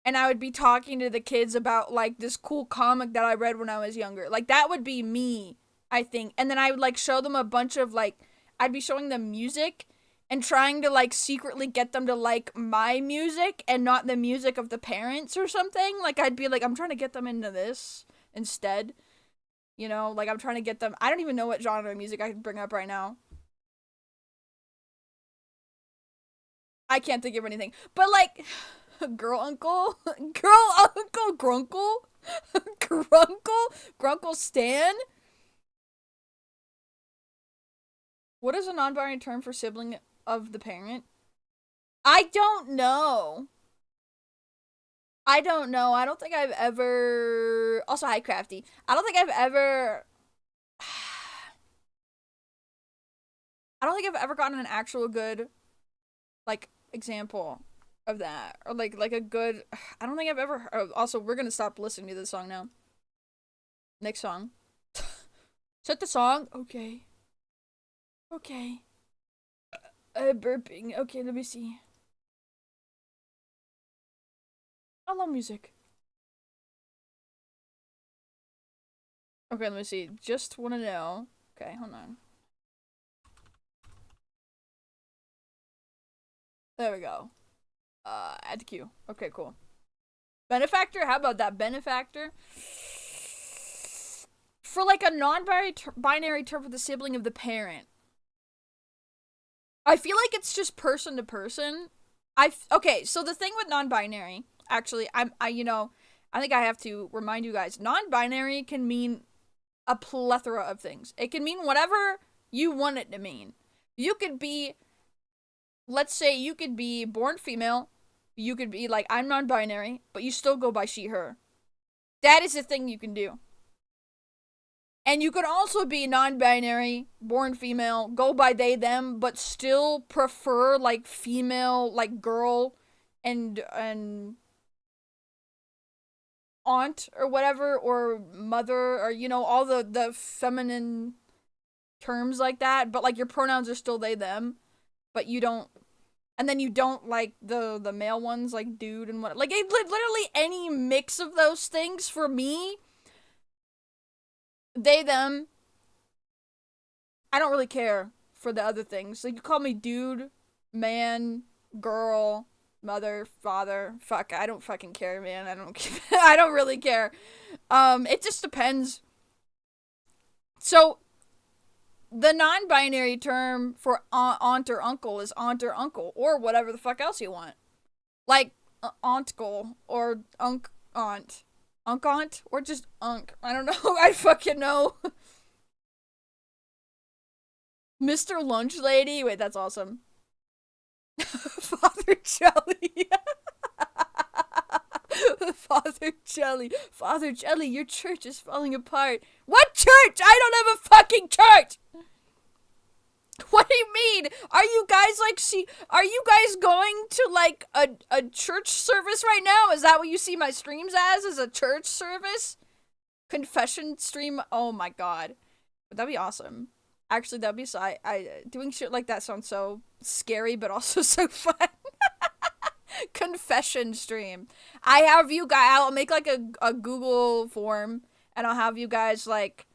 And I would be talking to the kids about, like, this cool comic that I read when I was younger. Like, that would be me, I think. And then I would, like, show them a bunch of, like, I'd be showing them music and trying to, like, secretly get them to like my music and not the music of the parents or something. Like, I'd be like, I'm trying to get them into this instead. You know, like, I'm trying to get them. I don't even know what genre of music I could bring up right now. I can't think of anything. But, like, girl uncle? Girl uncle? Grunkle? Grunkle Stan? What is a non-binary term for sibling of the parent? I don't know. I don't think I've ever... Also, hi, Crafty. I don't think I've ever... I don't think I've ever gotten an actual good, like, example of that. Or, like a good... I don't think I've ever... Also, we're gonna stop listening to this song now. Next song. Set the song? Okay. Okay. Burping. Okay, let me see. I love music. Okay, let me see. Just want to know. Okay, hold on. There we go. Add to queue. Okay, cool. Benefactor? How about that? Benefactor? For, like, a non-binary term for the sibling of the parent. I feel like it's just person to person. Okay, so the thing with non-binary, actually, I think I have to remind you guys, non-binary can mean a plethora of things. It can mean whatever you want it to mean. You could be, let's say you could be born female, You could be like, I'm non-binary, but you still go by she, her. That is a thing you can do. And you could also be non-binary, born female, go by they, them, but still prefer like female, like girl and aunt or whatever, or mother, or all the feminine terms like that, but like your pronouns are still they, them, but you don't, and then you don't like the male ones like dude and what, like literally any mix of those things for me, they, them, I don't really care for the other things. Like, you call me dude, man, girl, mother, father, fuck, I don't fucking care, man. I don't I don't really care. It just depends. So the non-binary term for aunt or uncle is aunt or uncle, or whatever the fuck else you want. Like auntcle or aunt. Aunt? Or just unk. I don't know. I fucking know. Mr. Lunch Lady. Wait, that's awesome. Father Jelly. Father Jelly. Father Jelly, your church is falling apart. What church? I don't have a fucking church! What do you mean? Are you guys are you guys going to like a church service right now? Is that what you see my streams as? Is a church service? Confession stream? Oh my god. That'd be awesome. Actually, that'd be so I doing shit like that sounds so scary but also so fun. Confession stream. I have you guys, I'll make like a Google form and I'll have you guys like,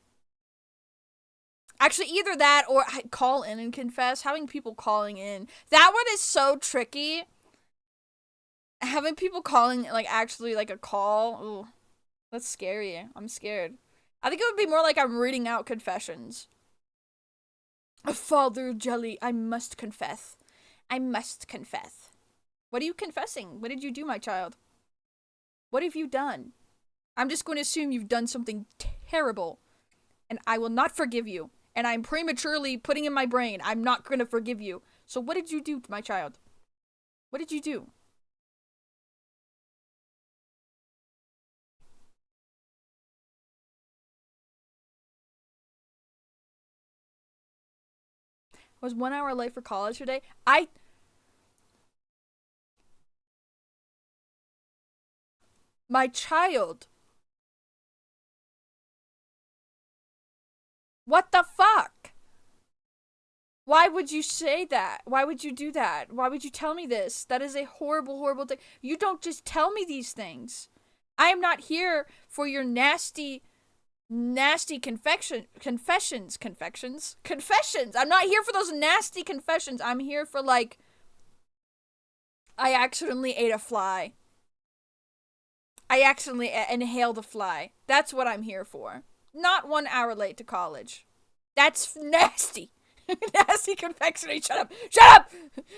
actually either that or call in and confess. Having people calling in, that one is so tricky. Having people calling like actually like a call, ooh, that's scary. I'm scared. I think it would be more like I'm reading out confessions. Father Jelly, I must confess. I must confess. What are you confessing? What did you do, my child? What have you done? I'm just going to assume you've done something terrible, and I will not forgive you. And I'm prematurely putting in my brain, I'm not going to forgive you. So what did you do, my child? What did you do? I was 1 hour late for college today. My child. What the fuck? Why would you say that? Why would you do that? Why would you tell me this? That is a horrible, horrible thing. You don't just tell me these things. I am not here for your nasty confessions. I'm not here for those nasty confessions. I'm here for like, I accidentally ate a fly. I accidentally inhaled a fly. That's what I'm here for. Not 1 hour late to college. That's nasty. Nasty confectionery. Shut up. Shut up!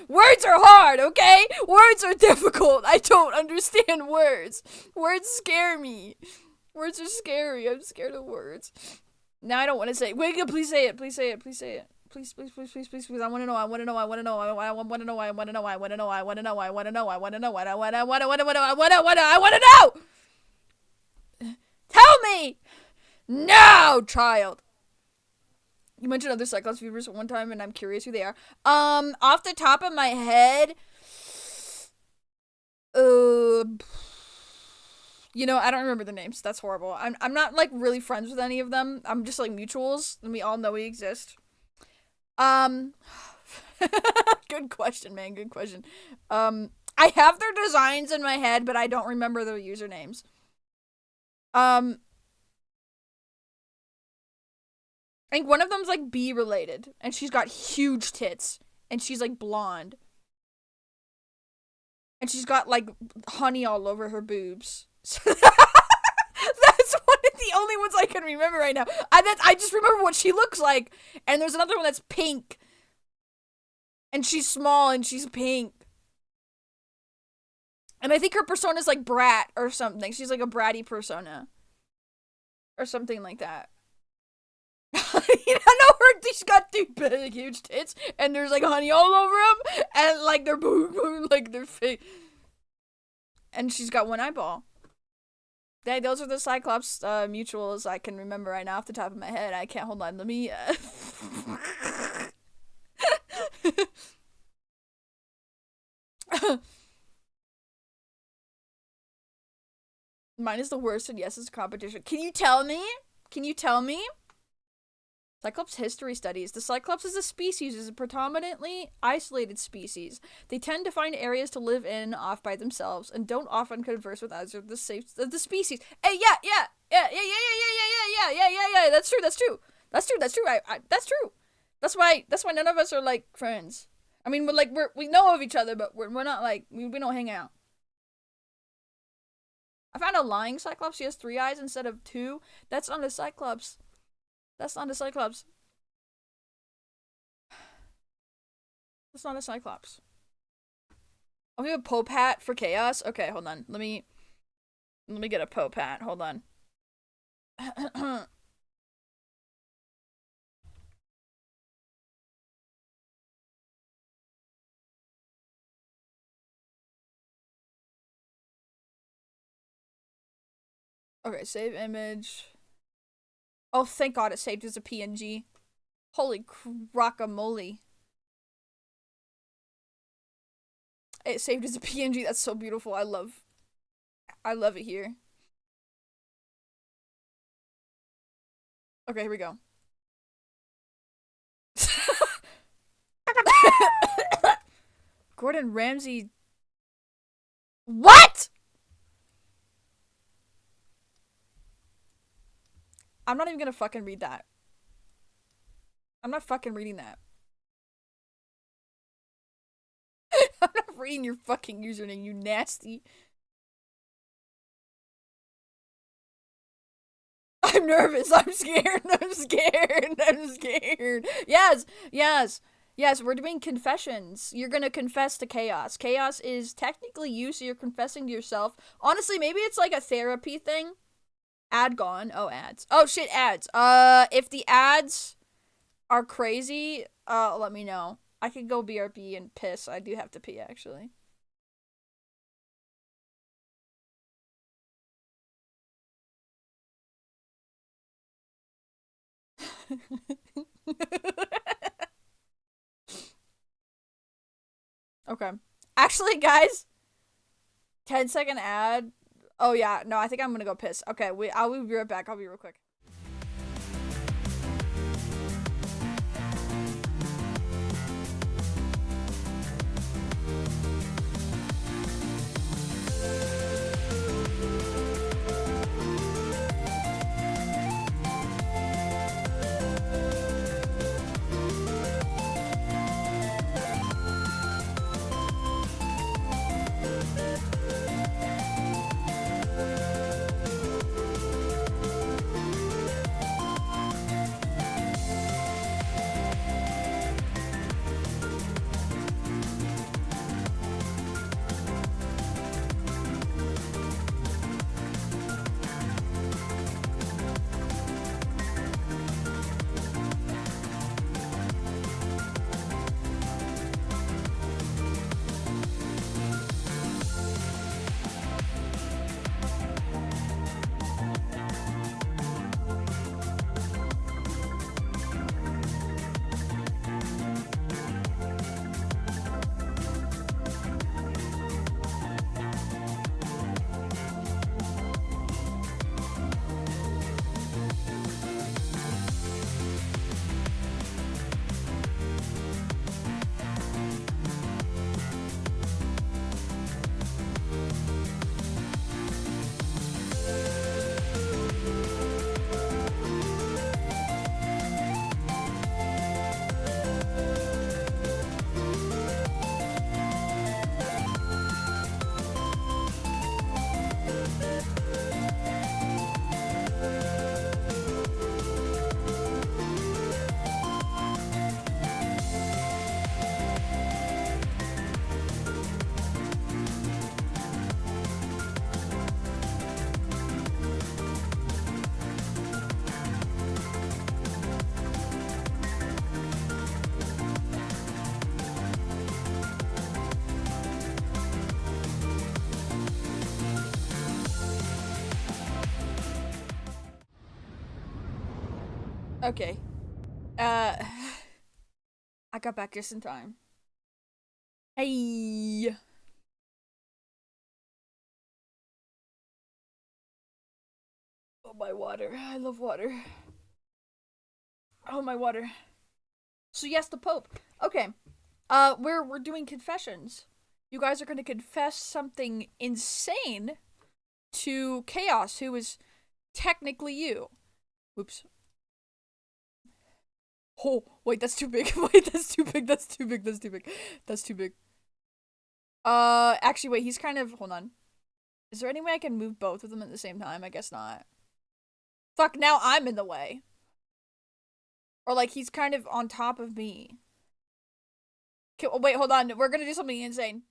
Words are hard, okay? Words are difficult. I don't understand words. Words scare me. Words are scary. I'm scared of words. Now I don't want to say it. Wait, please say it. Please say it. Please say it. Please, please, please, please, please, please. I want to know. I want to know. I want to know. I want to know. I want to know. I want to know. I want to know. I want to know. I want to know. I want to. I want to. I want to. I want to. I want to know. Tell me! No, child! You mentioned other Cyclops viewers one time, and I'm curious who they are. Off the top of my head, I don't remember the names. That's horrible. I'm not, like, really friends with any of them. I'm just, like, mutuals, and we all know we exist. Good question, man. Good question. I have their designs in my head, but I don't remember their usernames. I think one of them's like B related, and she's got huge tits, and she's like blonde, and she's got like honey all over her boobs. So that's one of the only ones I can remember right now. I just remember what she looks like, and there's another one that's pink, and she's small and she's pink. And I think her persona is like brat or something. She's like a bratty persona. Or something like that. She's got two big, huge tits, and there's like honey all over them, and like their boob, like their face. And she's got one eyeball. Those are the Cyclops mutuals I can remember right now off the top of my head. I can't, hold on, let me Mine is the worst, and yes, it's a competition. Can you tell me? Can you tell me? Cyclops history studies. The Cyclops as a species is a predominantly isolated species. They tend to find areas to live in off by themselves and don't often converse with others of the species. Hey, yeah. That's true. That's true. That's true. That's true. That's true. That's why none of us are like friends. I mean, we know of each other, but we're not like we don't hang out. I found a lying Cyclops. She has 3 eyes instead of 2. That's not a Cyclops. That's not a Cyclops. That's not a Cyclops. I'll do a Pope hat for chaos. Okay, hold on. Let me get a Pope hat. Hold on. Okay, save image. Oh, thank God it saved as a PNG. Holy guacamole. It saved as a PNG. That's so beautiful. I love it here. Okay, here we go. Gordon Ramsay. What? I'm not even gonna fucking read that. I'm not fucking reading that. I'm not reading your fucking username, you nasty. I'm nervous. I'm scared. I'm scared. I'm scared. Yes. Yes. Yes, we're doing confessions. You're gonna confess to chaos. Chaos is technically you, so you're confessing to yourself. Honestly, maybe it's like a therapy thing. Ad gone. Oh, ads. Oh, shit, ads. If the ads are crazy, let me know. I could go BRB and piss. I do have to pee, actually. Okay. Actually, guys, 10-second ad. Oh, yeah. No, I think I'm gonna go piss. Okay, I'll be right back. I'll be real quick. Okay. Uh, I got back just in time. Hey. Oh, my water. I love water. Oh, my water. So yes, the Pope. Okay. We're doing confessions. You guys are gonna confess something insane to Chaos, who is technically you. Whoops. Oh, wait, that's too big. Wait, that's too big. That's too big. That's too big. That's too big. Actually, wait, he's kind of. Hold on. Is there any way I can move both of them at the same time? I guess not. Fuck, now I'm in the way. Or, like, he's kind of on top of me. Okay, wait, hold on. We're gonna do something insane.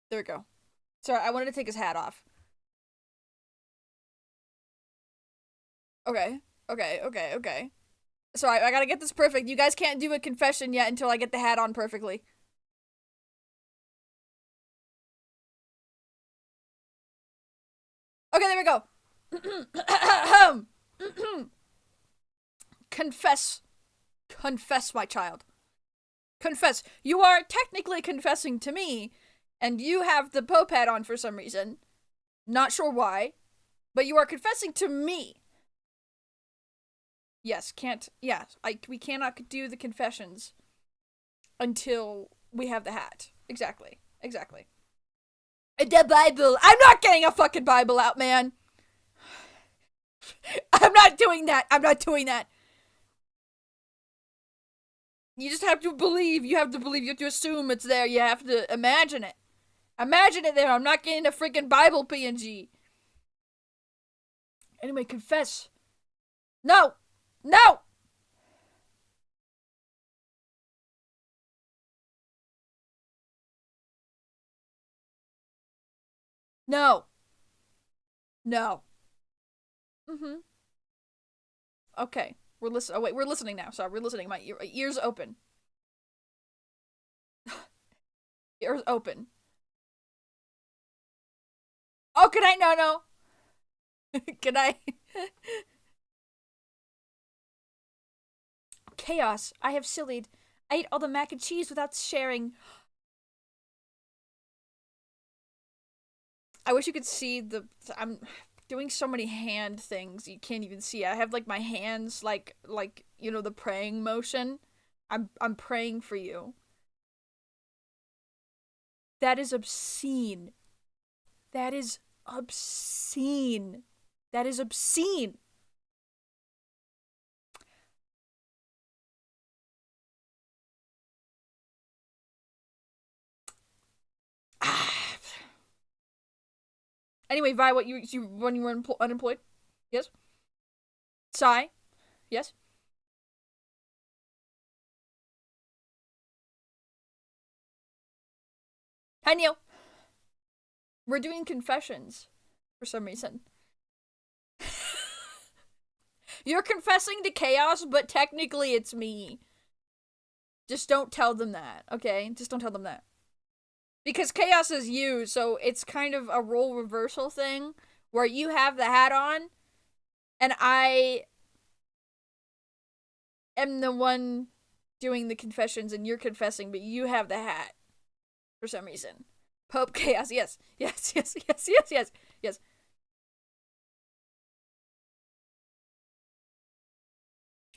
There we go. Sorry, I wanted to take his hat off. Okay. Okay. Sorry, I gotta get this perfect. You guys can't do a confession yet until I get the hat on perfectly. Okay, there we go. Confess. Confess, my child. Confess. You are technically confessing to me, and you have the Pope hat on for some reason. Not sure why, but you are confessing to me. Yes, can't. Yeah, we cannot do the confessions until we have the hat. Exactly. The Bible. I'm not getting a fucking Bible out, man. I'm not doing that. You just have to believe. You have to assume it's there. You have to imagine it. Imagine it there. I'm not getting a freaking Bible PNG. Anyway, confess. No! No! No. No. Mm-hmm. Okay. We're listening. Oh, wait, we're listening now. Sorry, we're listening. My ears open. Ears open. Oh, good night, no. Good night. Chaos. I have sillied. I ate all the mac and cheese without sharing. I wish you could see the. I'm doing so many hand things you can't even see. I have like my hands like you know the praying motion. I'm praying for you. That is obscene. That is obscene. That is obscene. Anyway, Vi, what you when you were unemployed? Yes. Sigh. Yes. Hi, Neil. We're doing confessions for some reason. You're confessing to Chaos, but technically it's me. Just don't tell them that, okay? Just don't tell them that. Because Chaos is you, so it's kind of a role reversal thing where you have the hat on and I am the one doing the confessions and you're confessing, but you have the hat for some reason. Pope Chaos, yes.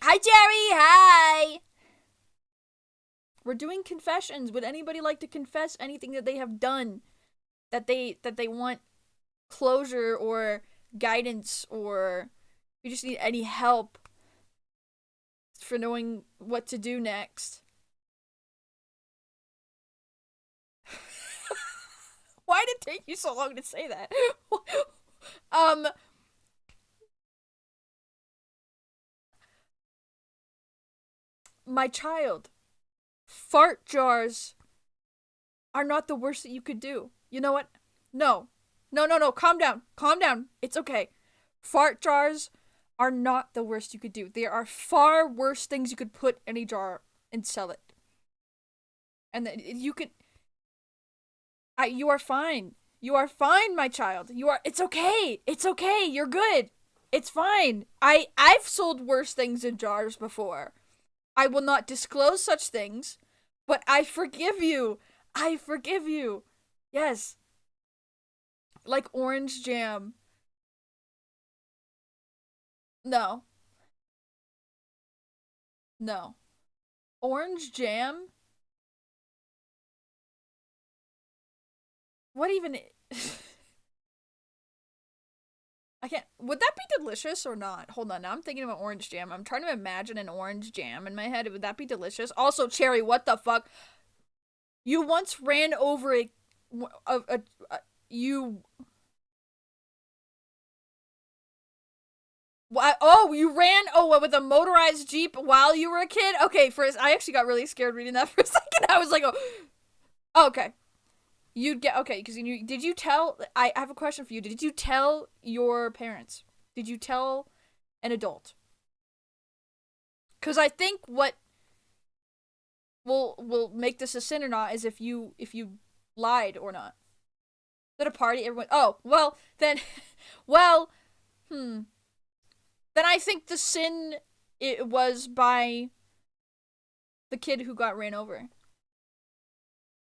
Hi, Jerry, hi! We're doing confessions. Would anybody like to confess anything that they have done that they want closure or guidance, or you just need any help for knowing what to do next? Why did it take you so long to say that? My child, fart jars are not the worst that you could do. You know what? No. Calm down. It's okay. Fart jars are not the worst you could do. There are far worse things you could put in a jar and sell it. And then you can. You are fine. You are fine, my child. It's okay. It's okay. You're good. It's fine. I've sold worse things in jars before. I will not disclose such things, but I forgive you. I forgive you. Yes. Like orange jam. No. No. Orange jam? What even? I can't. Would that be delicious or not? Hold on. Now I'm thinking about orange jam. I'm trying to imagine an orange jam in my head. Would that be delicious? Also, cherry. What the fuck? You once ran over you. Oh, you ran. Oh, what, with a motorized jeep while you were a kid? Okay, first I actually got really scared reading that for a second. I was like, oh okay. You'd get okay because did you tell? I have a question for you. Did you tell your parents? Did you tell an adult? Because I think what will make this a sin or not is if you lied or not. At a party, everyone. Oh well, then, well, then I think the sin it was by the kid who got ran over.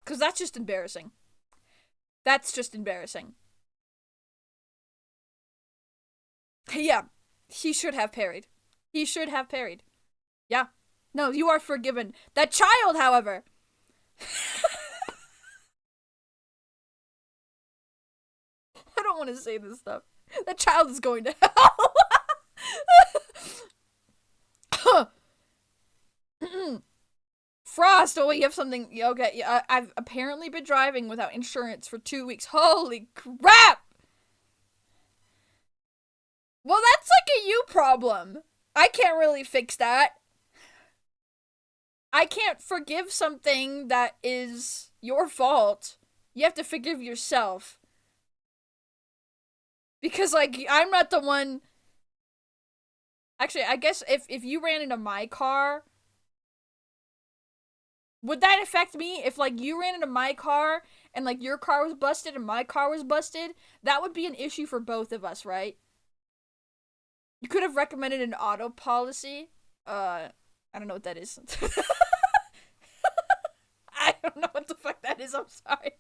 Because that's just embarrassing. That's just embarrassing. Yeah, he should have parried. He should have parried. Yeah. No, you are forgiven. That child, however. I don't want to say this stuff. That child is going to hell. Frost, oh, you have something. Okay, I've apparently been driving without insurance for 2 weeks. Holy crap! Well, that's like a you problem. I can't really fix that. I can't forgive something that is your fault. You have to forgive yourself. Because, like, I'm not the one... Actually, I guess if you ran into my car... Would that affect me? If, like, you ran into my car and, like, your car was busted and my car was busted, that would be an issue for both of us, right? You could have recommended an auto policy. I don't know what that is. I don't know what the fuck that is. I'm sorry.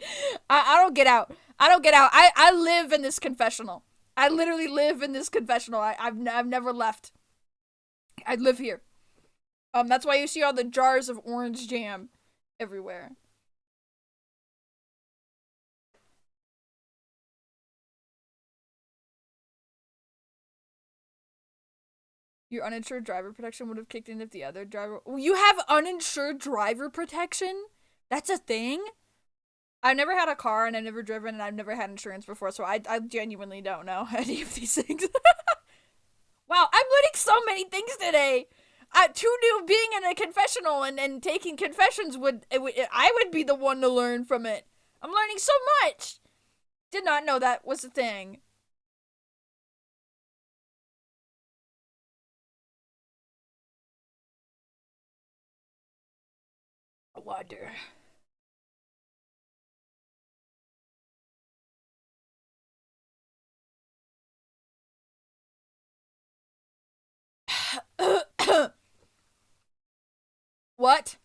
I don't get out. I don't get out. I live in this confessional. I literally live in this confessional. I've never left. I live here. That's why you see all the jars of orange jam everywhere. Your uninsured driver protection would have kicked in if the other driver... You have uninsured driver protection? That's a thing? I've never had a car, and I've never driven, and I've never had insurance before, so I genuinely don't know any of these things. Wow, I'm learning so many things today! Who knew being in a confessional and taking confessions I would be the one to learn from it. I'm learning so much! Did not know that was a thing. I wonder. What?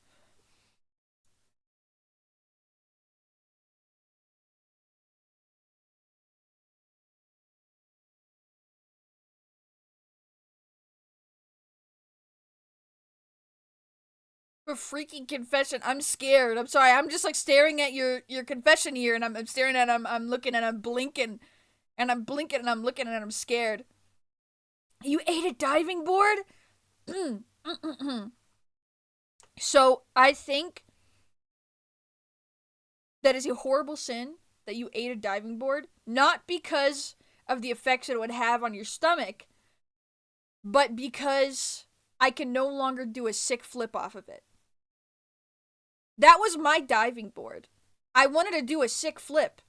For freaking confession. I'm scared. I'm sorry. I'm just like staring at your confession here and I'm staring at I'm looking and I'm blinking. And I'm blinking and I'm looking and I'm scared. You ate a diving board? So, I think that is a horrible sin that you ate a diving board. Not because of the effects it would have on your stomach, but because I can no longer do a sick flip off of it. That was my diving board. I wanted to do a sick flip.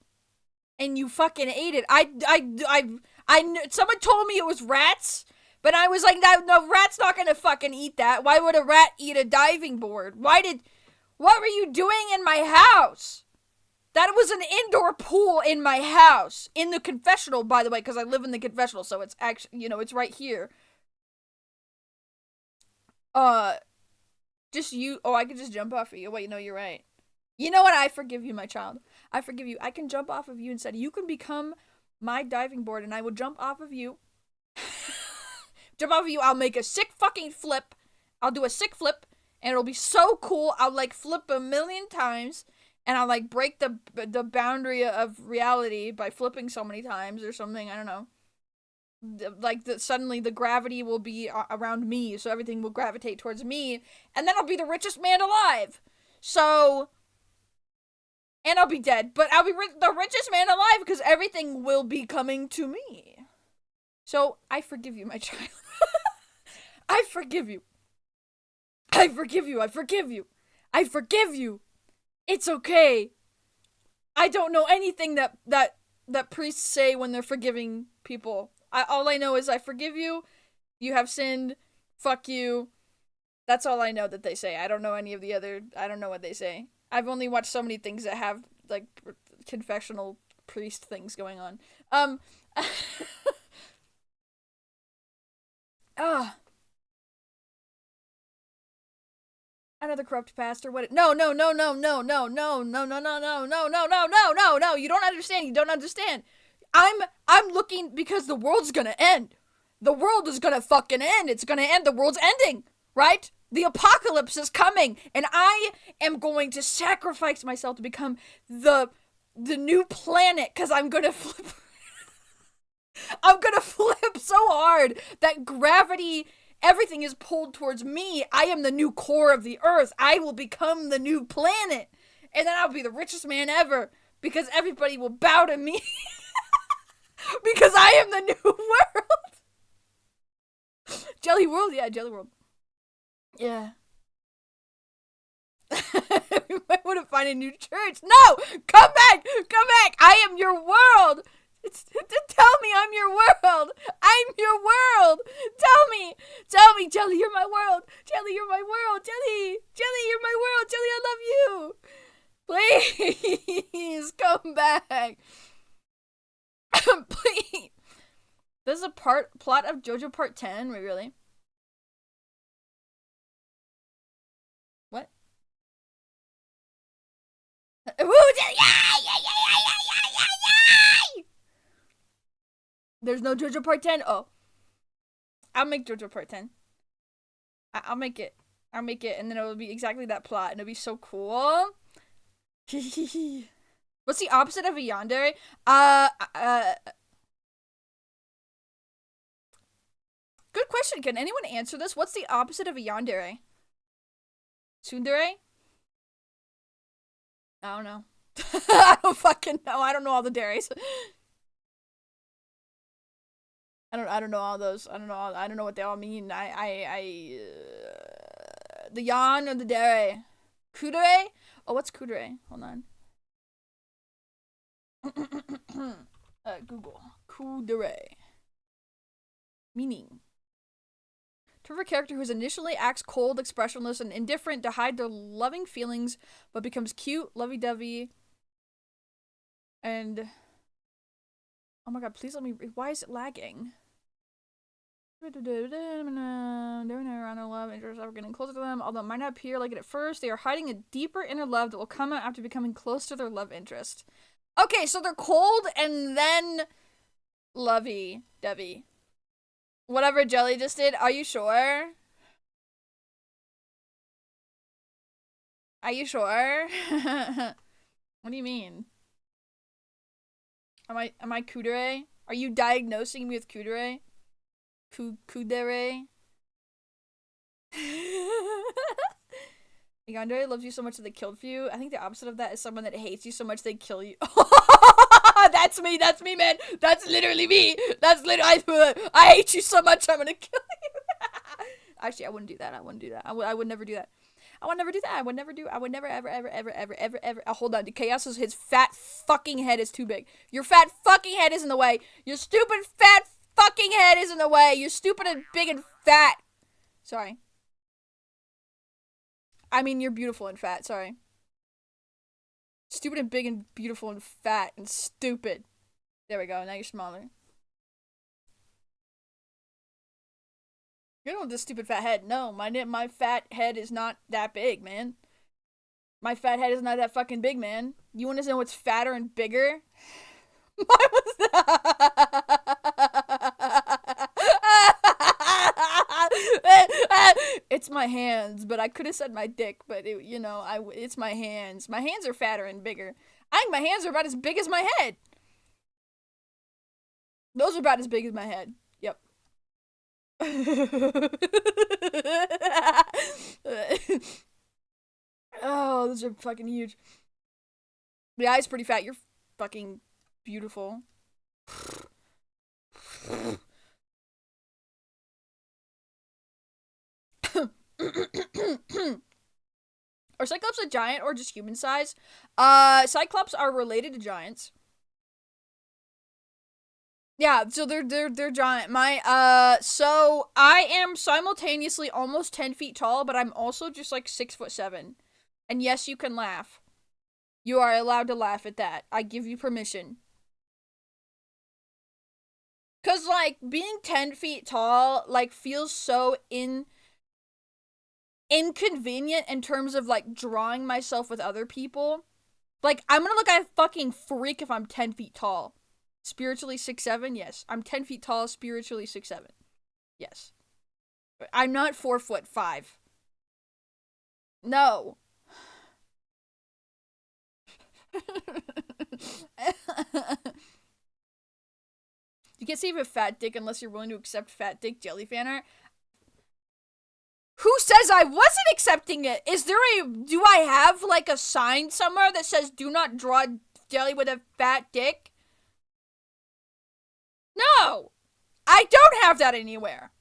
And you fucking ate it. Someone told me it was rats, but I was like, no, rat's not gonna fucking eat that. Why would a rat eat a diving board? Why What were you doing in my house? That was an indoor pool in my house. In the confessional, by the way, because I live in the confessional, so it's actually, you know, it's right here. Just you. Oh, I could just jump off of you. Wait, no, you're right. You know what? I forgive you, my child. I forgive you. I can jump off of you instead. You can become my diving board, and I will jump off of you. Jump off of you. I'll make a sick fucking flip. I'll do a sick flip, and it'll be so cool. I'll, like, flip a million times, and I'll, like, break the boundary of reality by flipping so many times or something. I don't know. Like, suddenly the gravity will be around me, so everything will gravitate towards me, and then I'll be the richest man alive. So, and I'll be dead, but I'll be the richest man alive because everything will be coming to me. So, I forgive you, my child. I forgive you. I forgive you. I forgive you. I forgive you. It's okay. I don't know anything that priests say when they're forgiving people. All I know is I forgive you. You have sinned. Fuck you. That's all I know that they say. I don't know any of the other. I don't know what they say. I've only watched so many things that have, like, confessional priest things going on. Another corrupt pastor. What? No. You don't understand. You don't understand. I'm looking because the world's gonna end. The world is gonna fucking end. It's gonna end. The world's ending, right? The apocalypse is coming, and I am going to sacrifice myself to become the new planet because I'm gonna flip. I'm gonna flip so hard that gravity, everything is pulled towards me. I am the new core of the earth. I will become the new planet, and then I'll be the richest man ever because everybody will bow to me. Because I am the new world. Jelly World? Yeah, Jelly World. Yeah. We might want to find a new church. No! Come back! Come back! I am your world! Tell me I'm your world! I'm your world! Tell me! Tell me, Jelly, you're my world! Jelly, you're my world! Jelly! Jelly, you're my world! Jelly, I love you! Please, come back! Please. This is a plot of JoJo Part 10? Wait, really? What? Woo! Yay! There's no JoJo Part 10? Oh. I'll make JoJo Part 10. I'll make it. I'll make it, and then it'll be exactly that plot, and it'll be so cool. What's the opposite of a yandere? Good question. Can anyone answer this? What's the opposite of a yandere? Tsundere? I don't know. I don't fucking know. I don't know all the deres. I don't know all those. I don't know what they all mean. The yan or the dere? Kudere? Oh, what's kudere? Hold on. Google. Kudere. Meaning. Term for a character who initially acts cold, expressionless, and indifferent to hide their loving feelings, but becomes cute, lovey-dovey, and... Oh my god, please let me... Why is it lagging? Around their love, interest are getting closer to them, although it might not appear like it at first. They are hiding a deeper inner love that will come out after becoming close to their love interest. Okay, so they're cold and then lovey-dovey. Whatever Jelly just did, are you sure? Are you sure? What do you mean? Am I kudere? Are you diagnosing me with kudere? Kudere? Yandere loves you so much that they killed for you. I think the opposite of that is someone that hates you so much they kill you. That's me, man. That's literally me. That's literally, I hate you so much, I'm gonna kill you. Actually, I wouldn't do that. I would never do that. I would never do that. I would never, ever. Hold on. Chaos' his fat fucking head is too big. Your fat fucking head is in the way. Your stupid fat fucking head is in the way. You're stupid and big and fat. Sorry. I mean, you're beautiful and fat, sorry. Stupid and big and beautiful and fat and stupid. There we go, now you're smaller. You don't have this stupid fat head. No, my fat head is not that big, man. My fat head is not that fucking big, man. You want to know what's fatter and bigger? Mine was It's my hands, but I could have said my dick, but it's my hands. My hands are fatter and bigger. I think my hands are about as big as my head. Those are about as big as my head. Yep. Oh, those are fucking huge. The eye's pretty fat. You're fucking beautiful. Are Cyclops a giant or just human size? Cyclops are related to giants. Yeah, so they're giant. So I am simultaneously almost 10 feet tall, but I'm also just like 6'7". And yes, you can laugh. You are allowed to laugh at that. I give you permission. Cause like being 10 feet tall like feels so inconvenient in terms of like drawing myself with other people. Like I'm gonna look like a fucking freak if I'm 10 feet tall. Spiritually 6'7", yes. I'm 10 feet tall, spiritually 6'7". Yes. I'm not 4'5". No. You can't save a fat dick unless you're willing to accept fat dick jelly fan art. Who says I wasn't accepting it? Do I have like a sign somewhere that says do not draw jelly with a fat dick? No! I don't have that anywhere.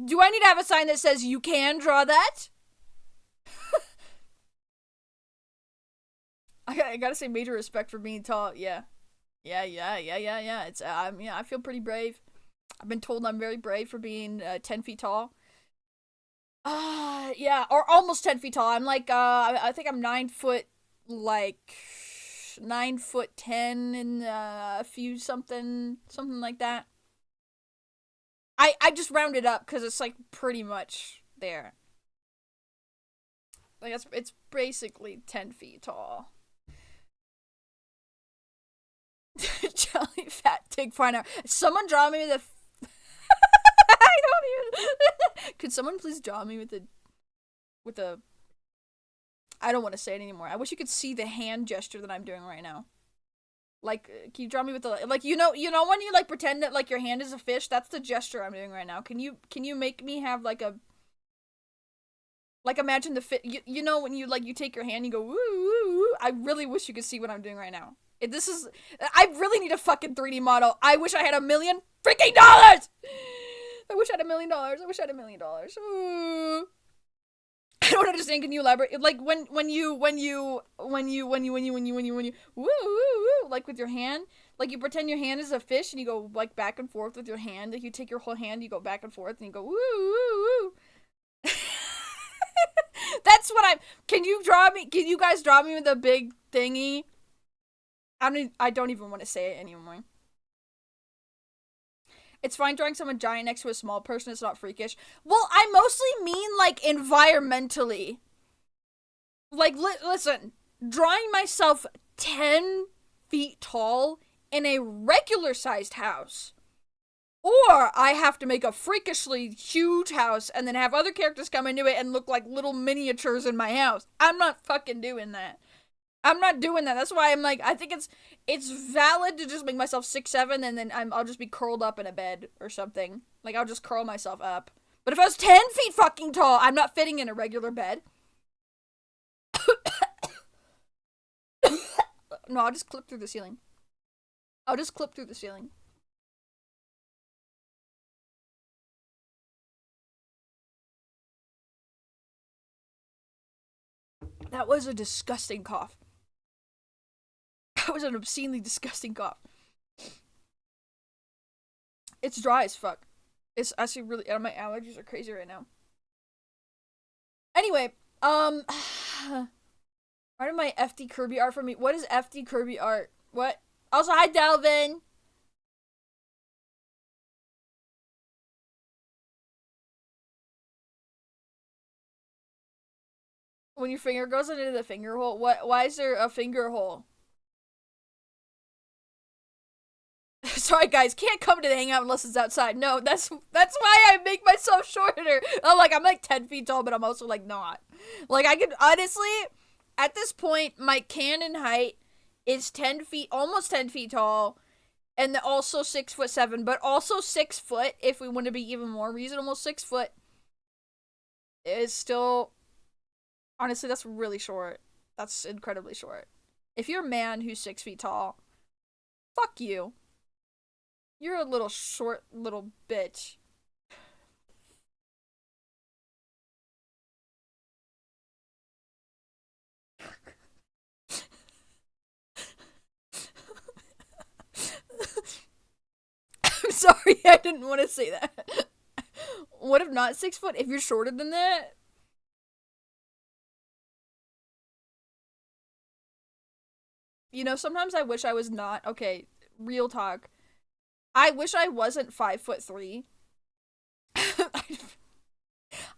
Do I need to have a sign that says you can draw that? I gotta say major respect for being tall. Yeah. Yeah. It's, I feel pretty brave. I've been told I'm very brave for being 10 feet tall. Yeah, or almost 10 feet tall. I'm like, I think I'm 9 foot, like, 9'10" and a few something like that. I just rounded up because it's like pretty much there. Like it's basically 10 feet tall. Jelly fat dick porno. Someone draw me with a. I don't even. Could someone please draw me with a. I don't want to say it anymore. I wish you could see the hand gesture that I'm doing right now. Like, can you draw me with the like you know when you like pretend that like your hand is a fish? That's the gesture I'm doing right now. Can you make me have like a like imagine the fit you know when you like you take your hand and you go woo woo woo. I really wish you could see what I'm doing right now. I really need a fucking 3D model. I wish I had $1 million freaking dollars. I wish I had $1 million. I wish I had $1 million. Ooh. I don't understand. Can you elaborate? Like when you woo woo woo like with your hand, like you pretend your hand is a fish and you go like back and forth with your hand. Like you take your whole hand, you go back and forth, and you go woo woo woo. That's what I'm. Can you draw me? Can you guys draw me with a big thingy? I don't even want to say it anymore. It's fine drawing someone giant next to a small person. It's not freakish. Well, I mostly mean, like, environmentally. Like, listen. Drawing myself 10 feet tall in a regular-sized house. Or I have to make a freakishly huge house and then have other characters come into it and look like little miniatures in my house. I'm not fucking doing that. I'm not doing that. That's why I'm like, I think it's valid to just make myself 6'7" and then I'll just be curled up in a bed or something. Like, I'll just curl myself up. But if I was 10 feet fucking tall, I'm not fitting in a regular bed. No, I'll just clip through the ceiling. That was a disgusting cough. That was an obscenely disgusting cough. It's dry as fuck. It's actually really, my allergies are crazy right now. Anyway, why did my FD Kirby art from me? What is FD Kirby art? What? Also, hi Delvin. When your finger goes into the finger hole, what? Why is there a finger hole? Sorry guys, can't come to the hangout unless it's outside. No, that's why I make myself shorter. I'm like 10 feet tall, but I'm also like not. Like I could honestly, at this point, my canon height is 10 feet, almost 10 feet tall, and also 6'7", but also 6 foot. If we want to be even more reasonable, 6 foot is still, honestly, that's really short. That's incredibly short. If you're a man who's 6 feet tall, fuck you. You're a little short little bitch. I'm sorry, I didn't want to say that. What if not 6 foot? If you're shorter than that? You know, sometimes I wish I was not. Okay, real talk. I wish I wasn't 5'3".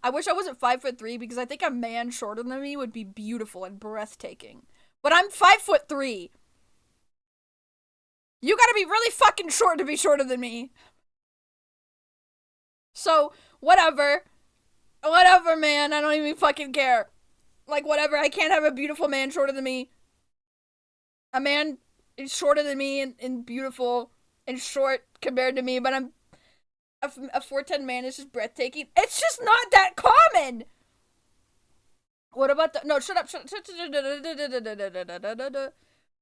I wish I wasn't 5'3" because I think a man shorter than me would be beautiful and breathtaking. But I'm 5'3". You gotta be really fucking short to be shorter than me. So, whatever. Whatever, man. I don't even fucking care. Like, whatever. I can't have a beautiful man shorter than me. A man is shorter than me and beautiful and short compared to me, but I'm a 4'10" man is just breathtaking. It's just not that common. What about the no? Shut up!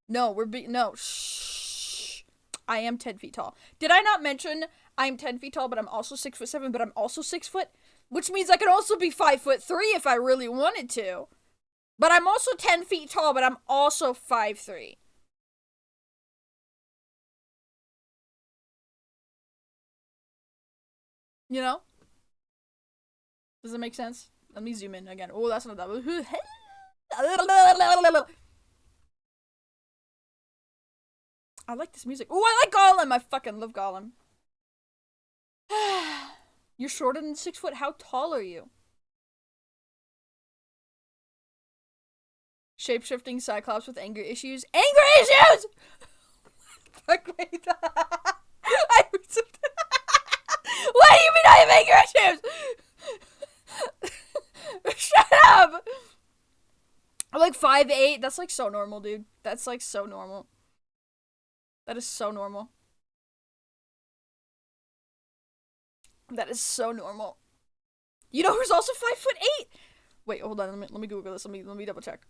No, no. Shh. I am 10 feet tall. Did I not mention I'm 10 feet tall, but I'm also 6'7", but I'm also 6 foot, which means I could also be 5'3" if I really wanted to. But I'm also 10 feet tall, but I'm also 5'3". You know? Does it make sense? Let me zoom in again. Oh, that's not that. I like this music. Oh, I like Gollum. I fucking love Gollum. You're shorter than 6 foot. How tall are you? Shape-shifting Cyclops with anger issues. Anger issues! Fuck me. What do you mean I have anger issues? Shut up! I'm like 5'8". That's like so normal, dude. That's like so normal. That is so normal. That is so normal. You know who's also 5'8"? Wait, hold on. Let me Google this. Let me double check.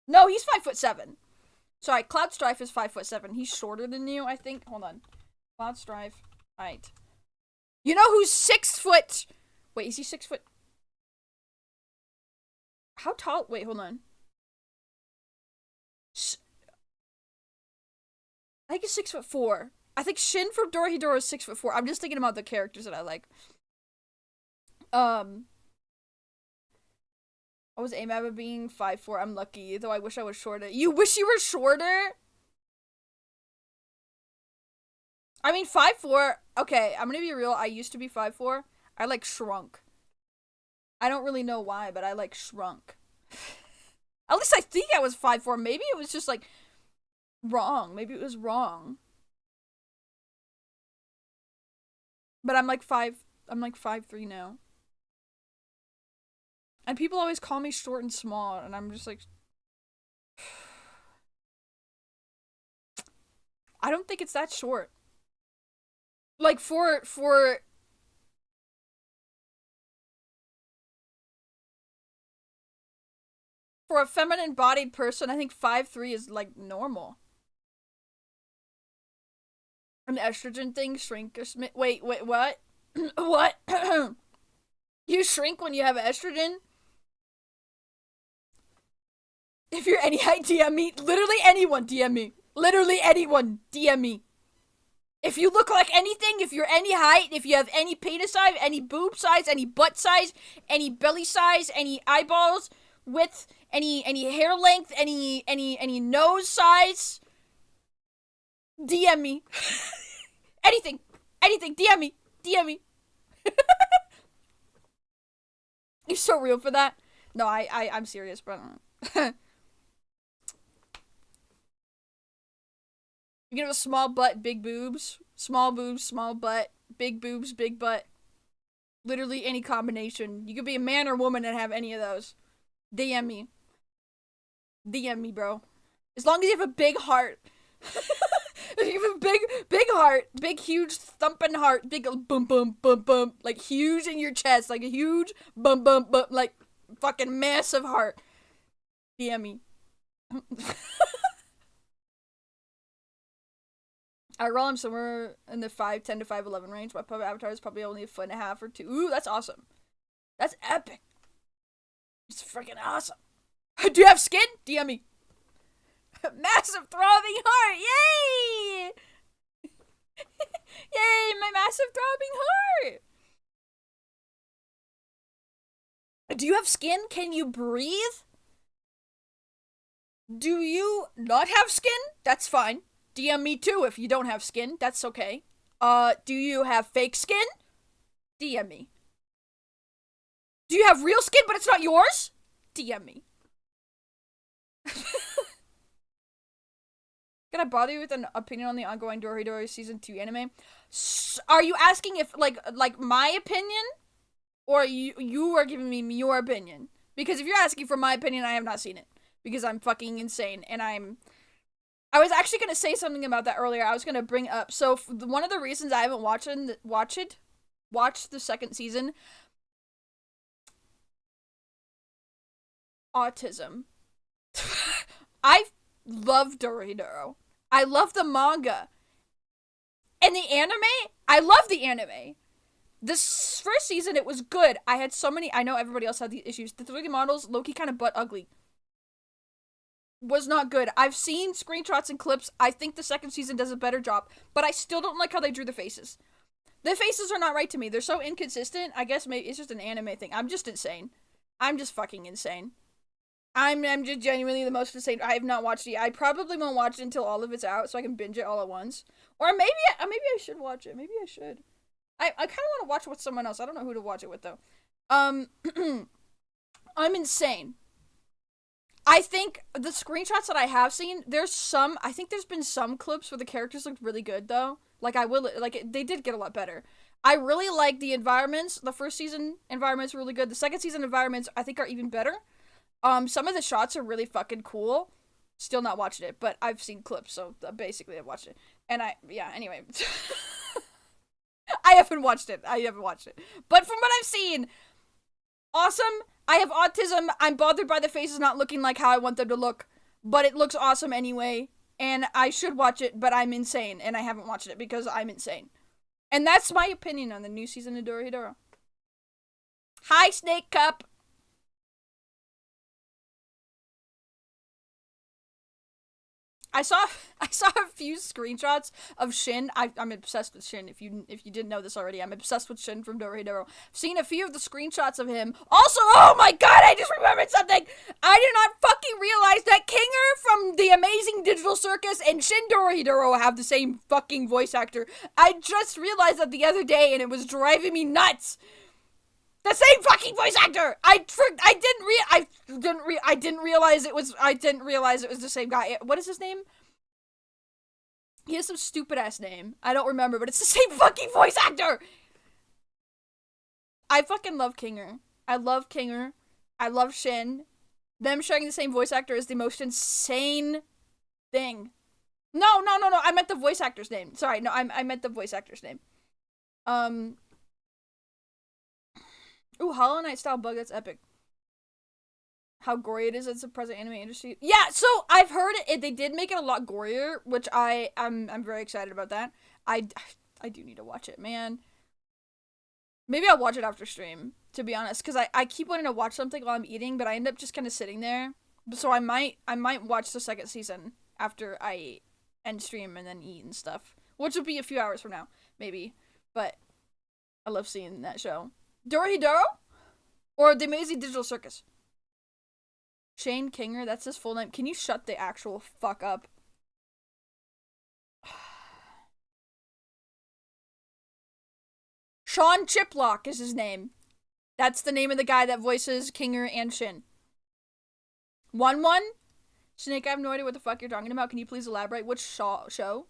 No, he's 5'7". Sorry, Cloud Strife is 5'7". He's shorter than you, I think. Hold on. Cloud Strife height. You know who's 6 foot? Wait, is he 6 foot? How tall? Wait, hold on. I think he's 6'4". I think Shin from Dorohedoro is 6'4". I'm just thinking about the characters that I like. I was aim at being 5'4". I'm lucky, though I wish I was shorter. You wish you were shorter? I mean, 5'4". Okay, I'm gonna be real. I used to be 5'4". I like shrunk. I don't really know why, but I like shrunk. At least I think I was 5'4". Maybe it was just like wrong. Maybe it was wrong. But I'm like 5'3" now. And people always call me short and small, and I'm just like, I don't think it's that short. Like for a feminine bodied person, I think 5'3" is like normal. An estrogen thing, shrink or wait, what? What? You shrink when you have estrogen? If you're any height, DM me. Literally anyone, DM me. Literally anyone, DM me. If you look like anything, if you're any height, if you have any penis size, any boob size, any butt size, any belly size, any eyeballs width, any hair length, any nose size, DM me. anything, DM me, DM me. You're so real for that. No, I'm serious, bro. You can have a small butt, big boobs, small butt, big boobs, big butt. Literally any combination. You could be a man or woman and have any of those. DM me. DM me, bro. As long as you have a big heart. If you have a big heart, big huge thumping heart, big boom boom boom boom, like huge in your chest, like a huge boom boom boom, like fucking massive heart. DM me. I roll him somewhere in the 5'10" to 5'11" range. My puppet avatar is probably only 1.5 or 2. Ooh, that's awesome. That's epic. It's freaking awesome. Do you have skin? DM me. Massive throbbing heart. Yay! Yay, my massive throbbing heart. Do you have skin? Can you breathe? Do you not have skin? That's fine. DM me too if you don't have skin. That's okay. Do you have fake skin? DM me. Do you have real skin but it's not yours? DM me. Can I bother you with an opinion on the ongoing Dorohedoro Season 2 anime? Are you asking if, like my opinion? Or you are giving me your opinion? Because if you're asking for my opinion, I have not seen it. Because I'm fucking insane. And I was actually going to say something about that earlier. I was going to bring up. So, one of the reasons I haven't watched the second season. Autism. I love Dorohedoro. I love the manga. And the anime? I love the anime. This first season, it was good. I had so many. I know everybody else had these issues. The 3D models, low-key kind of butt ugly. Was not good. I've seen screenshots and clips. I think the second season does a better job. But I still don't like how they drew the faces. The faces are not right to me. They're so inconsistent. I guess maybe it's just an anime thing. I'm just insane. I'm just fucking insane. I'm just genuinely the most insane. I have not watched it. I probably won't watch it until all of it's out so I can binge it all at once. Or maybe I should watch it. Maybe I should. I kind of want to watch it with someone else. I don't know who to watch it with, though. I'm insane. I think the screenshots that I have seen, I think there's been some clips where the characters looked really good, though. They did get a lot better. I really like the environments. The first season environments were really good. The second season environments, I think, are even better. Some of the shots are really fucking cool. Still not watching it, but I've seen clips, so basically I've watched it. And anyway. I haven't watched it. But from what I've seen, awesome. I have autism. I'm bothered by the faces not looking like how I want them to look. But it looks awesome anyway. And I should watch it, but I'm insane. And I haven't watched it because I'm insane. And that's my opinion on the new season of Dorohedoro. Hi, Snake Cup. I saw a few screenshots of Shin. I'm obsessed with Shin. If you didn't know this already, I'm obsessed with Shin from Dorohedoro. I've seen a few of the screenshots of him. Also, oh my god, I just remembered something. I did not fucking realize that Kinger from The Amazing Digital Circus and Shin Dorohedoro have the same fucking voice actor. I just realized that the other day, and it was driving me nuts. The same fucking voice actor. I didn't realize it was the same guy. What is his name? He has some stupid ass name. I don't remember, but it's the same fucking voice actor. I fucking love Kinger. I love Kinger. I love Shin. Them sharing the same voice actor is the most insane thing. No. I meant the voice actor's name. Sorry, no, I meant the voice actor's name. Ooh, Hollow Knight style bug, that's epic. How gory it is, it's a present anime industry. Yeah, so I've heard it, they did make it a lot gorier, which I'm very excited about that. I do need to watch it, man. Maybe I'll watch it after stream, to be honest, because I keep wanting to watch something while I'm eating, but I end up just kind of sitting there. So I might watch the second season after I end stream and then eat and stuff. which will be a few hours from now, maybe. But I love seeing that show. Dorohedoro? Or The Amazing Digital Circus? Shane Kinger, that's his full name. Can you shut the actual fuck up? Sean Chiplock is his name. That's the name of the guy that voices Kinger and Shin. 1-1? Snake, I have no idea what the fuck you're talking about. Can you please elaborate? Which show? Shao?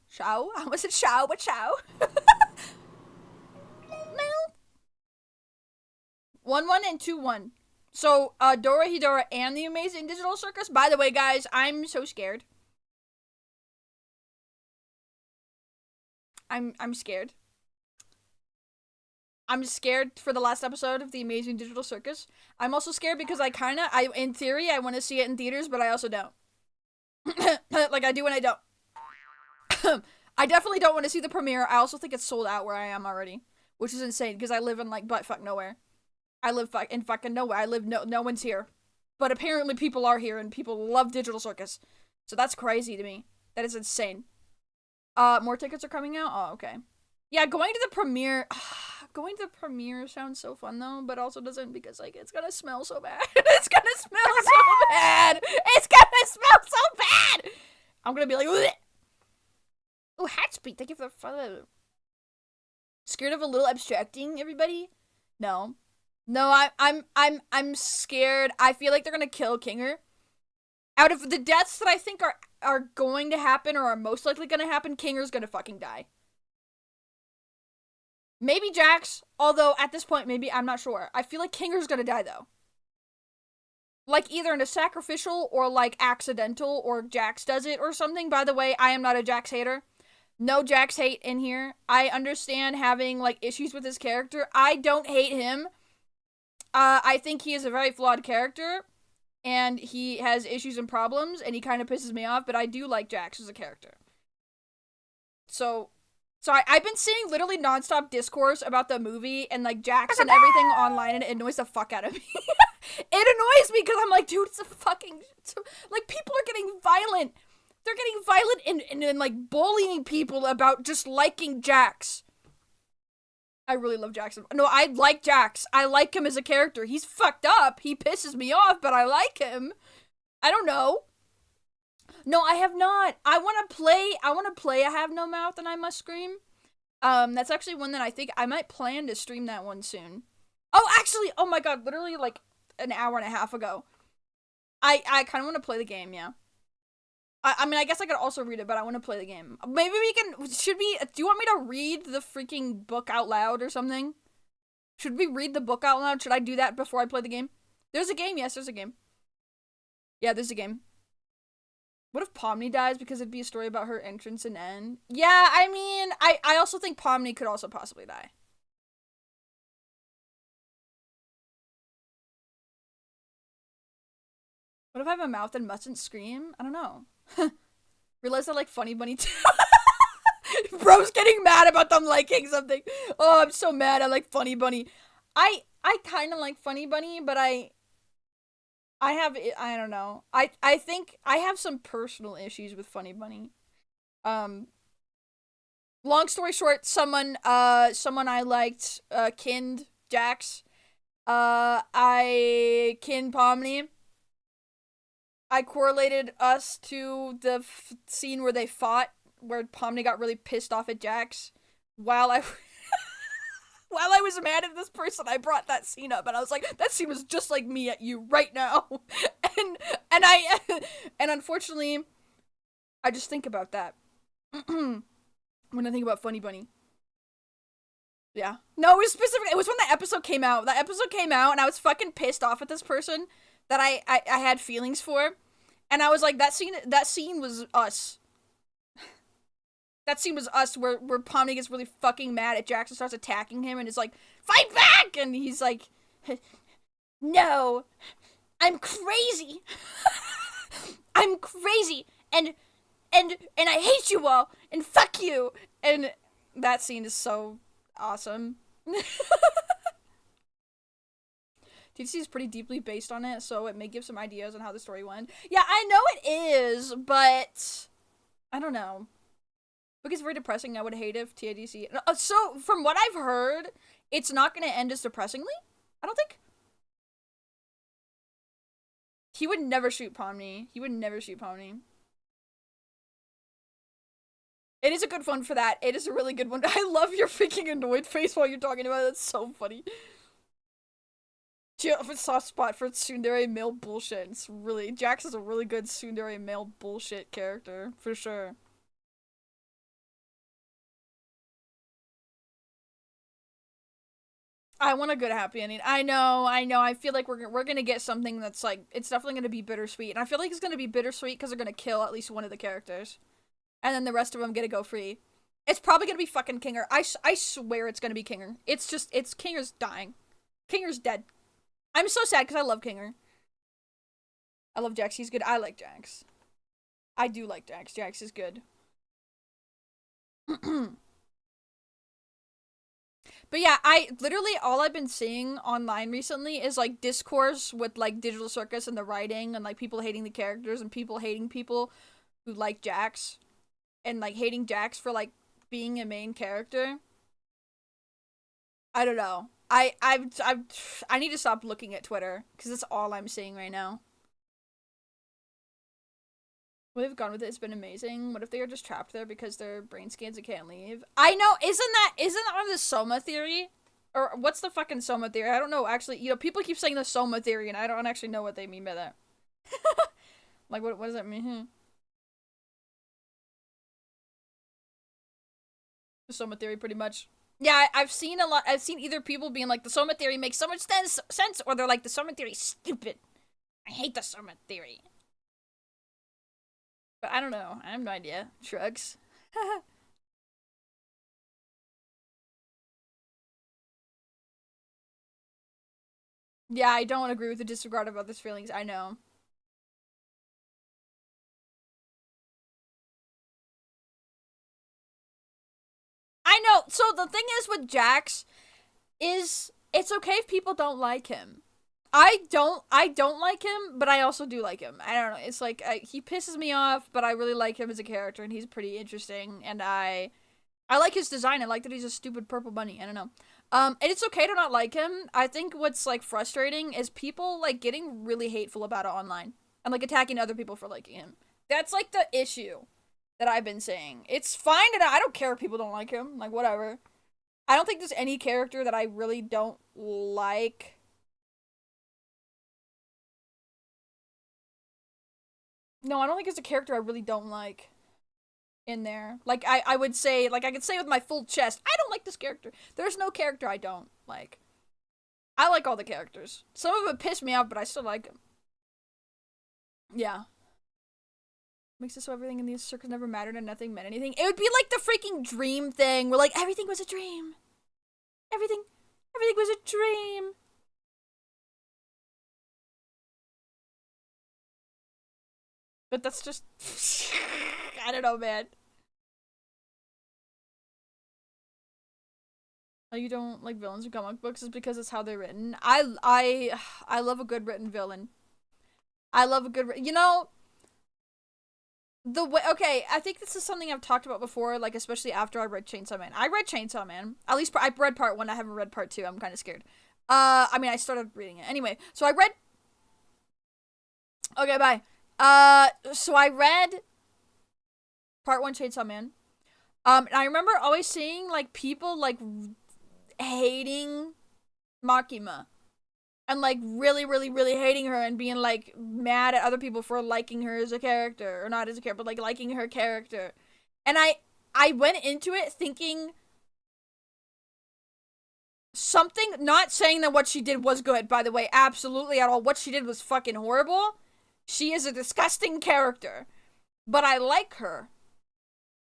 Was it Shao? What Shao? 1-1 and 2-1. So, Dorohedoro and The Amazing Digital Circus. By the way, guys, I'm so scared. I'm scared. I'm scared for the last episode of The Amazing Digital Circus. I'm also scared because in theory, I want to see it in theaters, but I also don't. Like, I do and I don't. I definitely don't want to see the premiere. I also think it's sold out where I am already, which is insane because I live in, like, buttfuck nowhere. I live in fucking nowhere. I live no one's here. But apparently people are here and people love Digital Circus. So that's crazy to me. That is insane. More tickets are coming out? Oh, okay. Yeah, going to the premiere sounds so fun though, but also doesn't because, like, it's gonna smell so bad. It's gonna smell so bad. It's gonna smell so bad. I'm gonna be like, bleh. Oh, Hatspeed, thank you for the follow. Scared of a little abstracting, everybody? No. No, I'm scared. I feel like they're gonna kill Kinger. Out of the deaths that I think are going to happen or are most likely gonna happen, Kinger's gonna fucking die. Maybe Jax, although at this point, maybe, I'm not sure. I feel like Kinger's gonna die, though. Like, either in a sacrificial or, like, accidental, or Jax does it or something. By the way, I am not a Jax hater. No Jax hate in here. I understand having, like, issues with his character. I don't hate him. I think he is a very flawed character, and he has issues and problems, and he kind of pisses me off, but I do like Jax as a character. So I've been seeing literally nonstop discourse about the movie and, like, Jax and everything online, and it annoys the fuck out of me. It annoys me because I'm like, dude, like, people are getting violent. They're getting violent and like, bullying people about just liking Jax. I really love Jax. No, I like Jax. I like him as a character. He's fucked up. He pisses me off, but I like him. I don't know. No, I have not. I want to play I Have No Mouth and I Must Scream. That's actually one that I think I might plan to stream that one soon. Oh, actually, oh my god, literally like an hour and a half ago. I kind of want to play the game, yeah. I mean, I guess I could also read it, but I want to play the game. Maybe do you want me to read the freaking book out loud or something? Should we read the book out loud? Should I do that before I play the game? There's a game, yes, there's a game. Yeah, there's a game. What if Pomni dies because it'd be a story about her entrance and end? Yeah, I mean, I also think Pomni could also possibly die. What if I have a mouth and mustn't scream? I don't know. Realize I like Funny Bunny too. Bro's getting mad about them liking something. Oh, I'm so mad. I like Funny Bunny. I kind of like Funny Bunny, but I don't know. I think I have some personal issues with Funny Bunny. Long story short, someone I liked, kinned Jax. I kinned Pomni. I correlated us to the scene where they fought, where Pomni got really pissed off at Jax. While I was mad at this person, I brought that scene up, and I was like, that scene was just like me at you right now. and unfortunately, I just think about that when I think about Funny Bunny. Yeah. No, it was specific. It was when that episode came out. That episode came out, and I was fucking pissed off at this person that I had feelings for, and I was like, that scene was us. That scene was us, where Pomni gets really fucking mad at Jax and starts attacking him, and is like, fight back! And he's like, no, I'm crazy. I'm crazy, and I hate you all, and fuck you. And that scene is so awesome. TTC is pretty deeply based on it, so it may give some ideas on how the story went. Yeah, I know it is, but I don't know. book is very depressing. I would hate if TADC. So from what I've heard, it's not going to end as depressingly. I don't think. He would never shoot Pomni. He would never shoot Pomni. It is a good one for that. It is a really good one. I love your freaking annoyed face while you're talking about it. That's so funny. Do you have a soft spot for tsundere male bullshit? It's really... Jax is a really good tsundere male bullshit character. For sure. I want a good happy ending. I know. I feel like we're gonna get something that's like... It's definitely gonna be bittersweet. And I feel like it's gonna be bittersweet because they're gonna kill at least one of the characters. And then the rest of them get to go free. It's probably gonna be fucking Kinger. I swear it's gonna be Kinger. It's Kinger's dying. Kinger's dead. I'm so sad because I love Kinger. I love Jax. He's good. I like Jax. I do like Jax. Jax is good. But yeah, all I've been seeing online recently is like discourse with like Digital Circus and the writing and like people hating the characters and people hating people who like Jax and like hating Jax for like being a main character. I don't know. I need to stop looking at Twitter because that's all I'm seeing right now. What they've gone with it has been amazing. What if they are just trapped there because their brain scans and can't leave? I know, isn't that on the Soma theory? Or what's the fucking Soma theory? I don't know, actually. You know, people keep saying the Soma theory and I don't actually know what they mean by that. Like, what does that mean? The Soma theory, pretty much. Yeah, I've seen a lot. I've seen either people being like, the Soma theory makes so much sense, or they're like, the Soma theory is stupid. I hate the Soma theory. But I don't know. I have no idea. Shrugs. Yeah, I don't agree with the disregard of others' feelings. I know. I know. So the thing is with Jax is it's okay if people don't like him. I don't like him, but I also do like him. I don't know. It's like he pisses me off, but I really like him as a character and he's pretty interesting and I like his design. I like that he's a stupid purple bunny. I don't know. And it's okay to not like him. I think what's like frustrating is people like getting really hateful about it online and like attacking other people for liking him. That's like the issue that I've been saying. It's fine and I don't care if people don't like him. Like whatever. I don't think there's any character that I really don't like. No, I don't think there's a character I really don't like in there. Like, I would say, like, I could say with my full chest, I don't like this character. There's no character I don't like. I like all the characters. Some of them piss me off, but I still like them. Yeah. Makes it so everything in these circles never mattered and nothing meant anything. It would be like the freaking dream thing, where, like, everything was a dream. Everything was a dream. But that's just... I don't know, man. You don't like villains in comic books is because it's how they're written. I love a good written villain. I love a good... You know... The way... Okay, I think this is something I've talked about before, like, especially after I read Chainsaw Man. I read Chainsaw Man. At least I've read part 1. I haven't read part 2. I'm kind of scared. I mean, I started reading it. Anyway, so I read... Okay, bye. So I read part 1 Chainsaw Man. And I remember always seeing, like, people, like, hating Makima. And, like, really, really, really hating her and being, like, mad at other people for liking her as a character. Or not as a character, but, like, liking her character. And I went into it thinking something, not saying that what she did was good, by the way, absolutely at all. What she did was fucking horrible. She is a disgusting character. But I like her.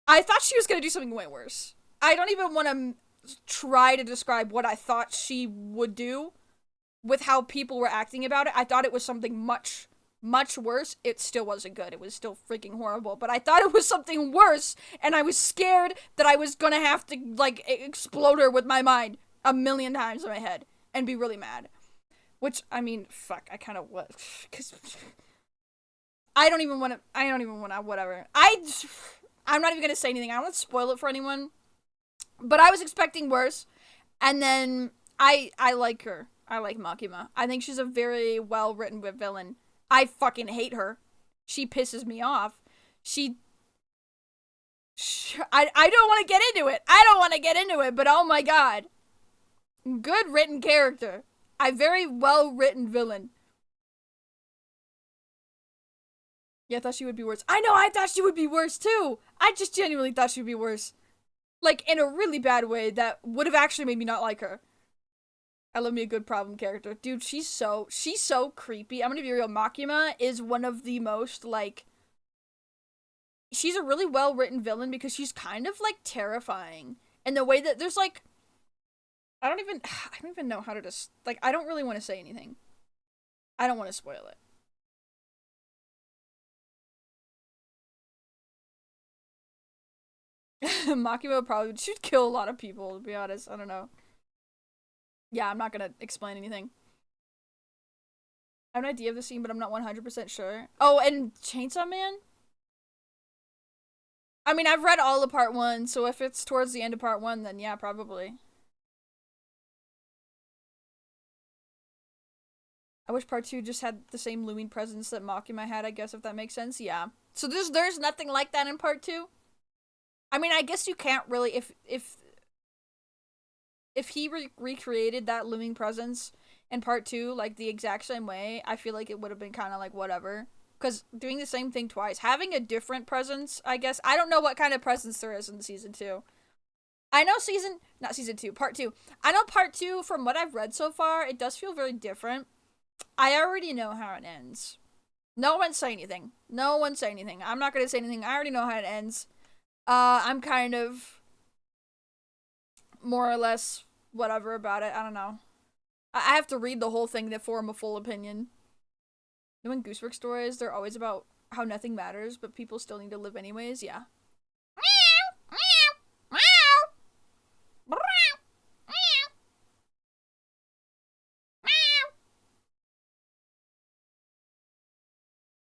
I thought she was gonna do something way worse. I don't even want to try to describe what I thought she would do with how people were acting about it. I thought it was something much, much worse. It still wasn't good. It was still freaking horrible. But I thought it was something worse, and I was scared that I was gonna have to, like, explode her with my mind 1,000,000 times in my head and be really mad. Which, I mean, fuck, I kind of was. Because I don't even want to, whatever. I'm not even gonna say anything. I don't want to spoil it for anyone. But I was expecting worse. And then I like her. I like Makima. I think she's a very well written villain. I fucking hate her. She pisses me off. I don't want to get into it. I don't want to get into it, but oh my god. Good written character. A very well written villain. Yeah, I thought she would be worse. I know, I thought she would be worse too. I just genuinely thought she would be worse. Like, in a really bad way that would have actually made me not like her. I love me a good problem character. Dude, she's so creepy. I'm gonna be real. Makima is one of the most, like... She's a really well-written villain because she's kind of, like, terrifying. And the way that there's, like... I don't even know how to just... Like, I don't really want to say anything. I don't want to spoil it. Makima probably should kill a lot of people, to be honest. I don't know. Yeah, I'm not gonna explain anything. I have an idea of the scene, but I'm not 100% sure. Oh, and Chainsaw Man? I mean, I've read all of part 1, so if it's towards the end of part 1, then yeah, probably. I wish part 2 just had the same looming presence that Makima had, I guess, if that makes sense. Yeah. So there's nothing like that in part 2? I mean, I guess you can't really, if he recreated that looming presence in part 2, like, the exact same way, I feel like it would have been kind of like, whatever. Because doing the same thing twice, having a different presence, I guess, I don't know what kind of presence there is in season 2. I know not season 2, part 2. I know part 2, from what I've read so far, it does feel very different. I already know how it ends. No one say anything. No one say anything. I'm not gonna say anything. I already know how it ends. I'm kind of more or less whatever about it. I don't know. I have to read the whole thing to form a full opinion. You know, in Goosework stories, they're always about how nothing matters, but people still need to live anyways. Yeah.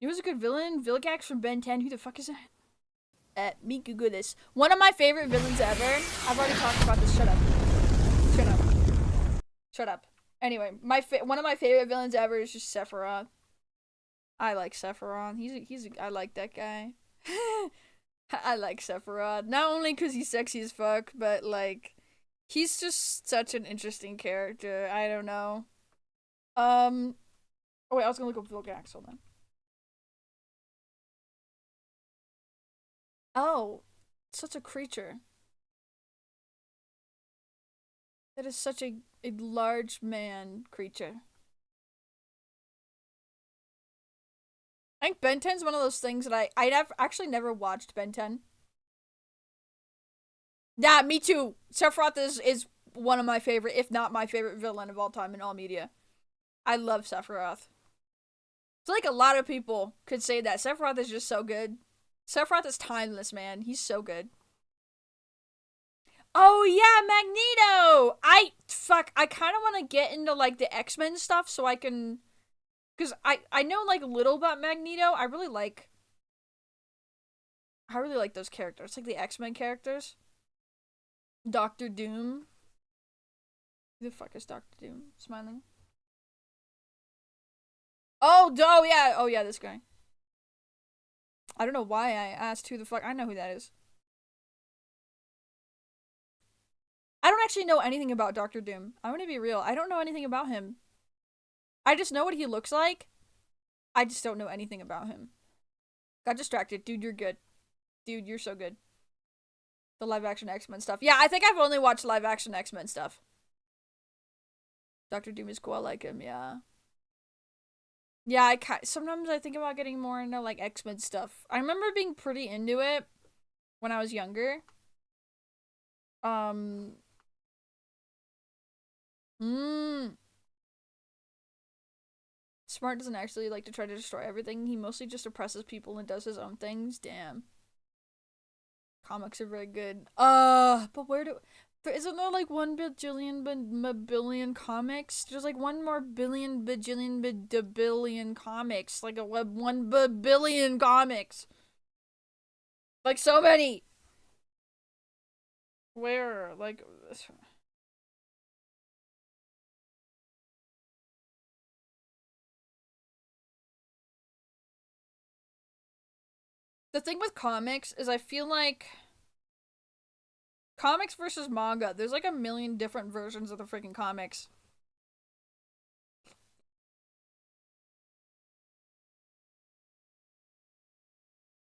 He was a good villain. Vilgax from Ben 10. Who the fuck is that? Me Google this. One of my favorite villains ever. I've already talked about this. Shut up. Shut up. Shut up. Anyway, one of my favorite villains ever is just Sephiroth. I like Sephiroth. I like that guy. I like Sephiroth. Not only because he's sexy as fuck, but, like, he's just such an interesting character. I don't know. Oh wait, I was gonna look up Vilgax. Hold on. Oh, such a creature. That is such a large man creature. I think Ben 10's one of those things that I actually never watched Ben 10. Yeah, me too. Sephiroth is one of my favorite, if not my favorite villain of all time in all media. I love Sephiroth. It's like a lot of people could say that. Sephiroth is just so good. Sephiroth is timeless, man. He's so good. Oh yeah, Magneto! I kind of want to get into, like, the X-Men stuff so I can... Because I know, like, little about Magneto. I really like those characters. Like, the X-Men characters. Doctor Doom. Who the fuck is Doctor Doom? Smiling. Oh yeah, this guy. I don't know why I asked who the fuck. I know who that is. I don't actually know anything about Doctor Doom. I'm gonna be real. I don't know anything about him. I just know what he looks like. I just don't know anything about him. Got distracted. Dude, you're good. Dude, you're so good. The live-action X-Men stuff. Yeah, I think I've only watched live-action X-Men stuff. Doctor Doom is cool. I like him, yeah. Yeah, sometimes I think about getting more into, like, X-Men stuff. I remember being pretty into it when I was younger. Smart doesn't actually like to try to destroy everything. He mostly just oppresses people and does his own things. Damn. Comics are very good. But isn't there like 1 bajillion billion comics? There's like one more billion bajillion billion comics. Like 1 billion comics. Like so many. Where? Like the thing with comics is I feel like comics versus manga, there's like a million different versions of the freaking comics.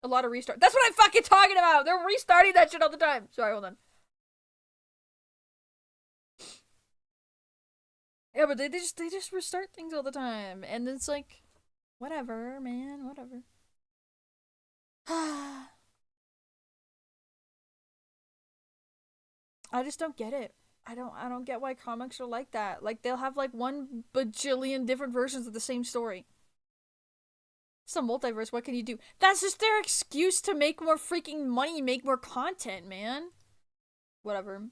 A lot of restart. That's what I'm fucking talking about. They're restarting that shit all the time. Sorry, hold on. Yeah, but they just restart things all the time, and it's like, whatever, man, whatever. I just don't get it. I don't get why comics are like that. Like they'll have like one bajillion different versions of the same story. It's a multiverse. What can you do? That's just their excuse to make more freaking money, make more content, man. Whatever.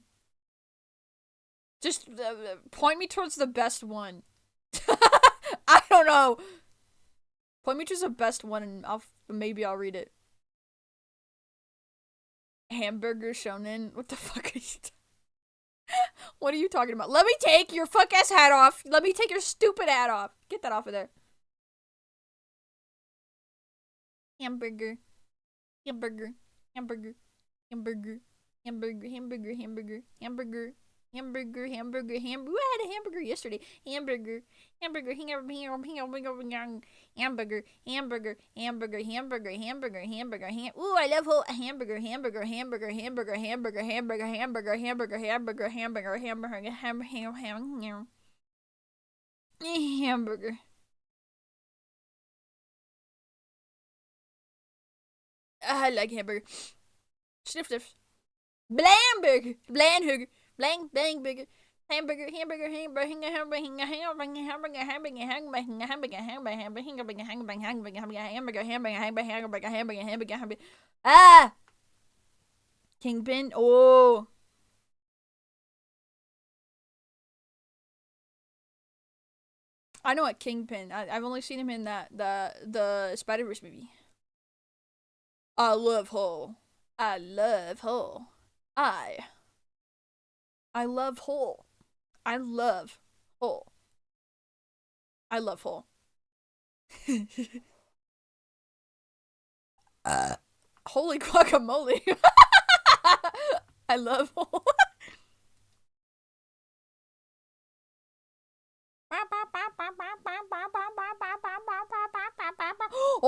Just point me towards the best one. I don't know. Point me towards the best one, and maybe I'll read it. Hamburger Shonen. What the fuck are you? What are you talking about? Let me take your fuck ass hat off. Let me take your stupid hat off. Get that off of there. Hamburger. Hamburger. Hamburger. Hamburger. Hamburger. Hamburger. Hamburger. Hamburger. Hamburger, hamburger, hamburger. I had a hamburger yesterday. Hamburger, hamburger, hamburger, hamburger, hamburger, hamburger, hamburger, hamburger, hamburger, ham. Ooh, I love whole hamburger, hamburger, hamburger, hamburger, hamburger, hamburger, hamburger, hamburger, hamburger, hamburger, hamburger, hamburger, hamburger. I like hamburger. Sniff, sniff. Blamburger, blandburger. Blank, blank, burger, hamburger, hamburger, hamburger, hamburger, hamburger, hamburger, hamburger, hamburger, hamburger, hamburger, hamburger, hamburger, hamburger, hamburger, hamburger, hamburger, hamburger, hamburger. Ah, Kingpin. Oh, I know what Kingpin. I've only seen him in that the Spider-Verse movie. I love Hole. I love Hole. I love Hole. I love Hole. I love Hole. Holy guacamole. I love Hole. Oh,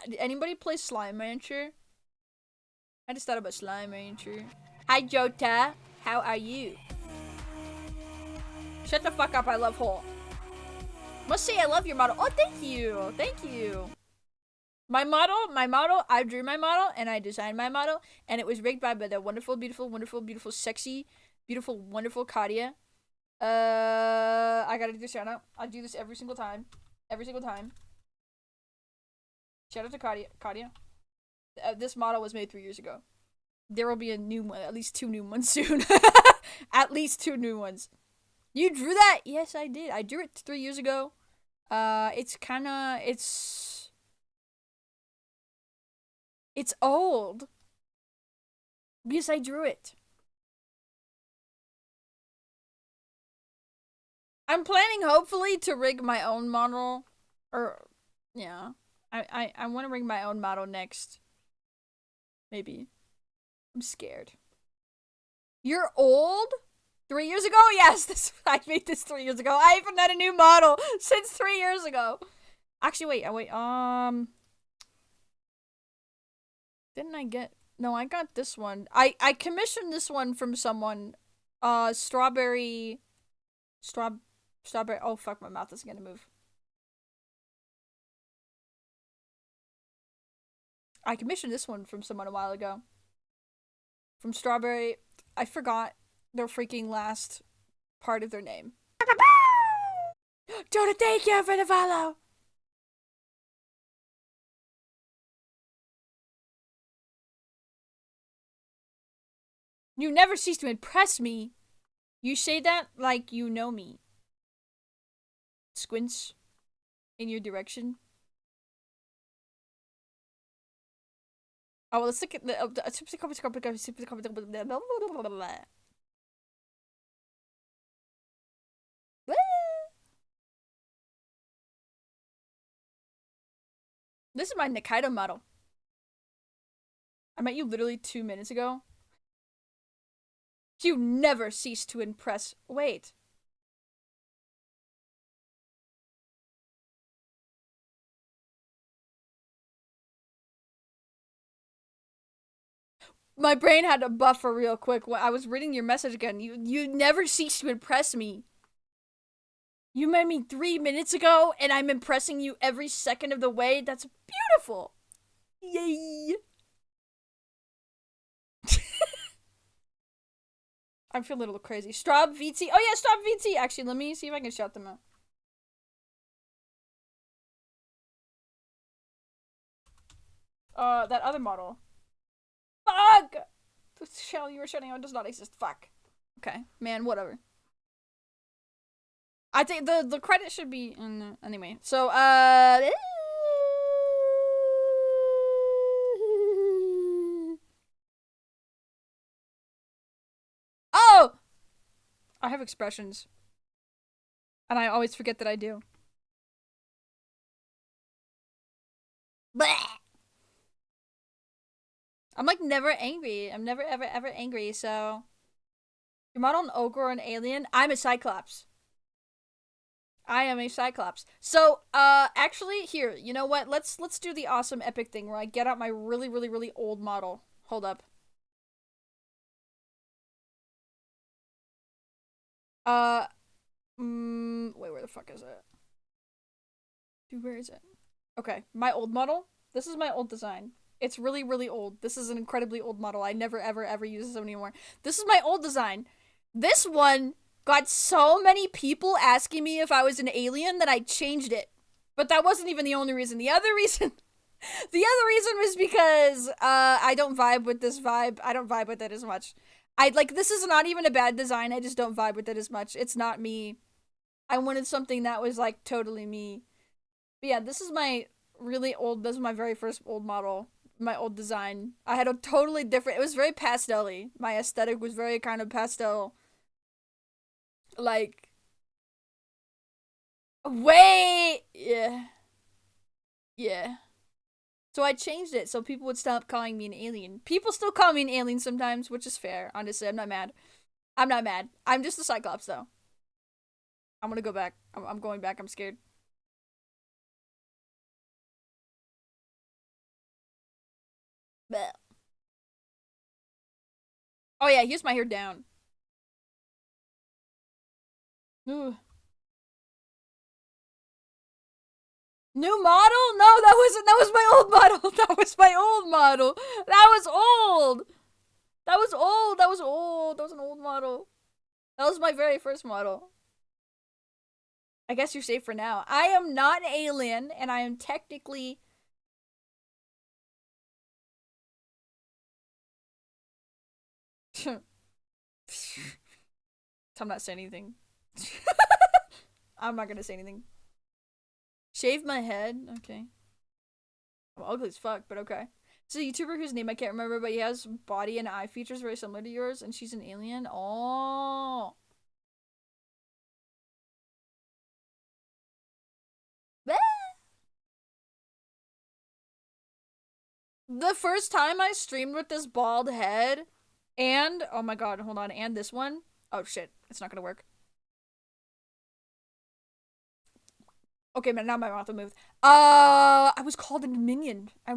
did anybody play Slime Rancher? I just thought about Slime Rancher. Hi, Jota. How are you? Shut the fuck up. I love Hole. Must say I love your model. Oh, thank you. Thank you. My model, I drew my model and I designed my model, and it was rigged by the wonderful, beautiful, wonderful, beautiful, sexy, beautiful, wonderful Katia. I gotta do a shout out. I do this every single time. Every single time. Shout out to Katia. This model was made 3 years ago. There will be a new one, at least 2 new ones soon. At least 2 new ones. You drew that? Yes, I did. I drew it 3 years ago. It's old. Because I drew it. I'm planning, hopefully, to rig my own model. Or, yeah. I want to rig my own model next. Maybe. I'm scared. You're old? 3 years ago? Yes, I made this 3 years ago. I haven't had a new model since 3 years ago. Actually, wait. Didn't I get... No, I got this one. I commissioned this one from someone. Strawberry... Strawberry... Oh, fuck, my mouth is gonna move. I commissioned this one from someone a while ago. From Strawberry... I forgot their freaking last part of their name. Jonah, thank you for the follow! You never cease to impress me. You say that like you know me. Squints in your direction. Oh, well, let's look at the. This is my Nikaido model. I met you literally 2 minutes ago. You never cease to impress. Wait. My brain had to buffer real quick when I was reading your message again. You never cease to impress me. You met me 3 minutes ago, and I'm impressing you every second of the way. That's beautiful. Yay. I'm feeling a little crazy. Straub VT. Oh yeah, Straub VT. Actually, let me see if I can shout them out. That other model. Fuck! The channel you were shouting out does not exist. Fuck. Okay, man, whatever. I think the credit should be in anyway. So oh, I have expressions, and I always forget that I do. Bleh. I'm like never angry. I'm never ever angry. So you're not an ogre or an alien. I'm a cyclops. I am a cyclops. So, actually, here, you know what? Let's do the awesome epic thing where I get out my really old model. Hold up. Wait, where the fuck is it? Dude, where is it? Okay, my old model. This is my old design. It's really old. This is an incredibly old model. I never ever use this anymore. This is my old design. This one got so many people asking me if I was an alien that I changed it. But that wasn't even the only reason. The other reason was because I don't vibe with this vibe. I don't vibe with it as much. This is not even a bad design. I just don't vibe with it as much. It's not me. I wanted something that was like totally me. But yeah, this is my this is my very first old model. My old design. I had a totally different, it was very pastel-y. My aesthetic was very kind of pastel. Like, wait, yeah. So I changed it so people would stop calling me an alien. People still call me an alien sometimes, which is fair. Honestly, I'm not mad. I'm not mad. I'm just a cyclops though. I'm gonna go back. I'm going back. I'm scared. Bleh. Oh yeah, here's my hair down. Ooh. New model? No, that was my old model. That was my old model. That was old. That was old. That was old. That was an old model. That was my very first model. I guess you're safe for now. I am not an alien, and I am technically... I'm not saying anything. I'm not gonna say anything. Shave my head? Okay. I'm ugly as fuck, but okay. It's a YouTuber whose name I can't remember, but he has body and eye features very similar to yours, and she's an alien. Oh. The first time I streamed with this bald head, and oh my god, hold on, and this one. Oh shit, it's not gonna work. Okay, man, now my mouth will move. I was called a minion. I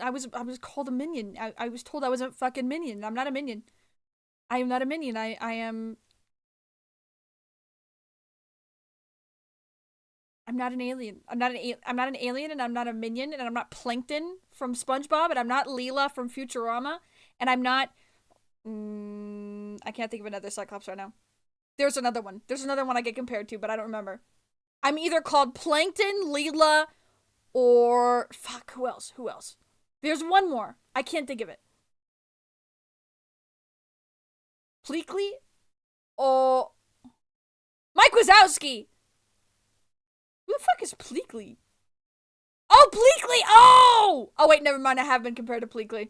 was called a minion. I was told I was a fucking minion. I'm not a minion. I am not a minion. I am. I'm not an alien. I'm not an alien, and I'm not a minion, and I'm not Plankton from SpongeBob, and I'm not Leela from Futurama, and I'm not. I can't think of another Cyclops right now. There's another one. There's another one I get compared to, but I don't remember. I'm either called Plankton, Leela, or fuck, who else? Who else? There's one more. I can't think of it. Pleakley? Oh, Mike Wazowski. Who the fuck is Pleakley? Oh, Pleakley! Oh! Oh wait, never mind. I have been compared to Pleakley.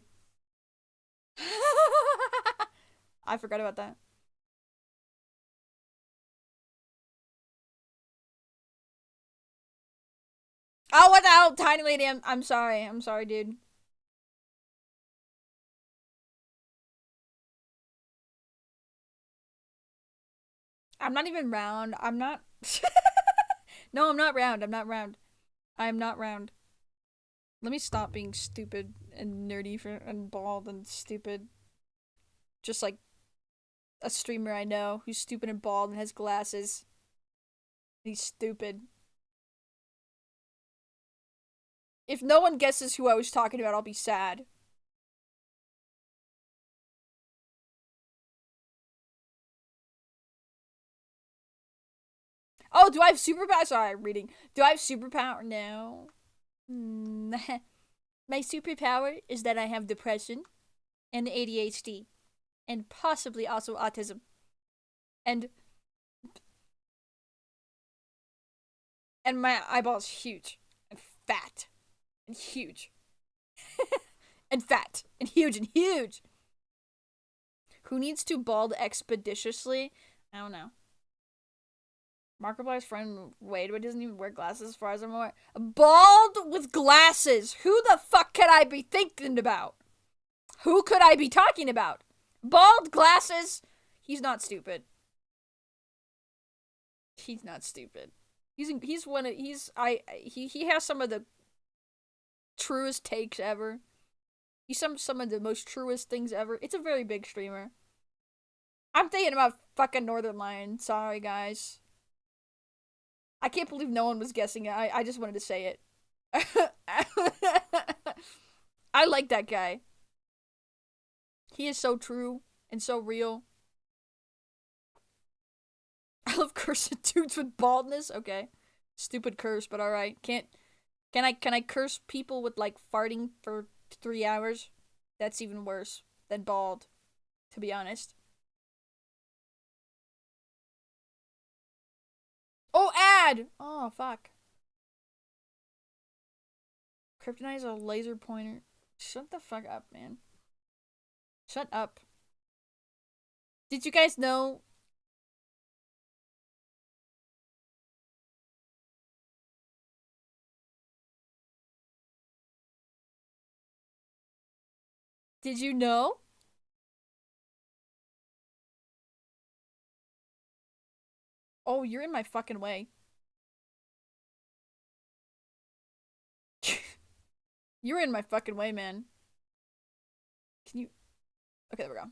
I forgot about that. Oh, what the hell? Tiny lady, I'm sorry. I'm sorry, dude. I'm not even round. I'm not. No, I'm not round. I'm not round. I'm not round. Let me stop being stupid and nerdy and bald and stupid. Just like a streamer I know who's stupid and bald and has glasses. He's stupid. If no one guesses who I was talking about, I'll be sad. Oh, do I have superpower? Sorry, I'm reading. Do I have superpower? No. My superpower is that I have depression and ADHD and possibly also autism. And my eyeball's huge and fat and huge. And fat and huge and huge. Who needs to bald expeditiously? I don't know. Markiplier's friend Wade, but doesn't even wear glasses as far as I'm aware. Bald with glasses. Who the fuck could I be thinking about? Who could I be talking about? Bald glasses. He's not stupid. He's not stupid. He's one of he has some of the truest takes ever. He's some of the most truest things ever. It's a very big streamer. I'm thinking about fucking Northernlion. Sorry, guys. I can't believe no one was guessing it. I just wanted to say it. I like that guy. He is so true and so real. I love cursing dudes with baldness. Okay. Stupid curse, but alright. Can I curse people with like farting for 3 hours? That's even worse than bald, to be honest. Oh, ad! Oh, fuck. Kryptonite is a laser pointer. Shut the fuck up, man. Shut up. Did you guys know? Did you know? Oh, you're in my fucking way. You're in my fucking way, man. Can you... Okay, there we go.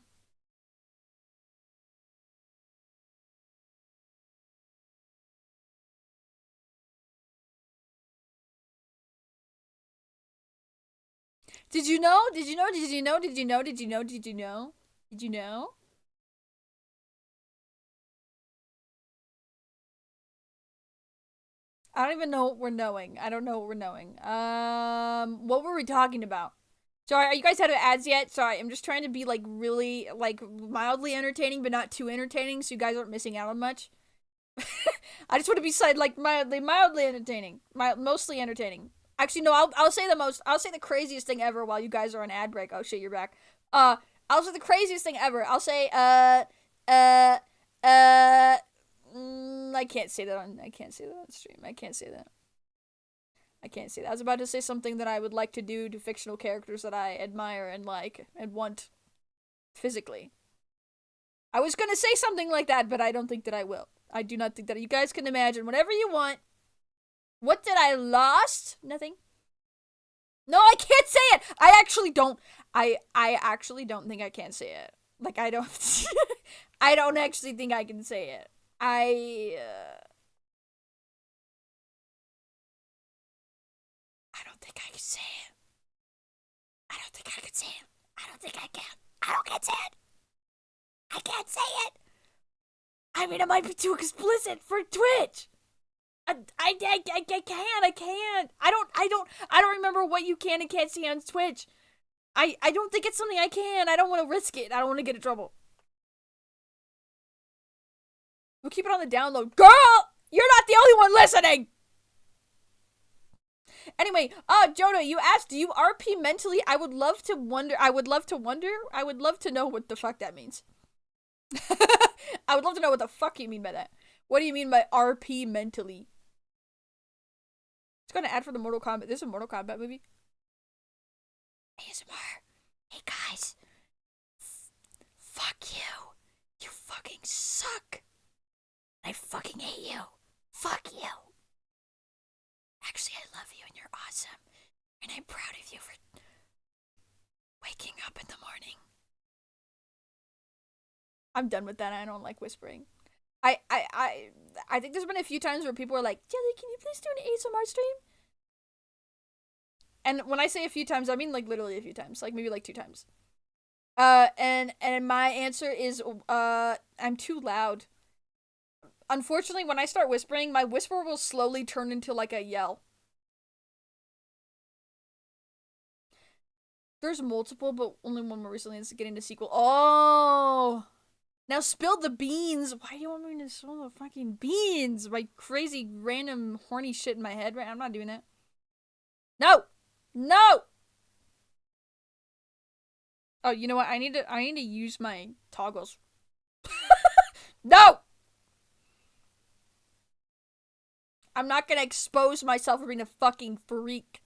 Did you know? Did you know? Did you know? Did you know? Did you know? Did you know? Did you know? I don't even know what we're knowing. I don't know what we're knowing. What were we talking about? Sorry, are you guys out of ads yet? Sorry, I'm just trying to be like really like mildly entertaining, but not too entertaining, so you guys aren't missing out on much. I just want to be like mildly entertaining, mostly entertaining. Actually, no, I'll say I'll say the craziest thing ever while you guys are on ad break. Oh shit, you're back. I'll say the craziest thing ever. I'll say uh, uh. I can't say that on. I can't say that on stream. I can't say that. I can't say that. I was about to say something that I would like to do to fictional characters that I admire and like and want physically. I was gonna say something like that, but I don't think that I will. I do not think that you guys can imagine whatever you want. What did I lost? Nothing. No, I can't say it. I actually don't. I actually don't think I can say it. Like I don't. I don't actually think I can say it. I don't think I can say it. I don't think I can say it. I don't think I can. I don't get it. I can't say it. I mean, it might be too explicit for Twitch. I can't. I can't. I don't remember what you can and can't see on Twitch. I don't think it's something I can. I don't want to risk it. I don't want to get in trouble. We'll keep it on the download. Girl, you're not the only one listening. Anyway, Jonah, you asked, do you RP mentally? I would love to wonder. I would love to know what the fuck that means. I would love to know what the fuck you mean by that. What do you mean by RP mentally? It's gonna add for the Mortal Kombat. This is a Mortal Kombat movie. ASMR. Hey guys. Fuck you. You fucking suck. I fucking hate you. Fuck you. Actually, I love you and you're awesome. And I'm proud of you for waking up in the morning. I'm done with that. I don't like whispering. I think there's been a few times where people are like, Jelly, can you please do an ASMR stream? And when I say a few times, I mean like literally a few times. Like maybe like 2 times. And my answer is I'm too loud. Unfortunately, when I start whispering, my whisper will slowly turn into like a yell. There's multiple, but only one more recently is getting a sequel. Oh! Now spill the beans! Why do you want me to spill the fucking beans? My crazy, random, horny shit in my head, right? I'm not doing that. No! No! Oh, you know what? I need to use my toggles. No! I'm not gonna expose myself for being a fucking freak.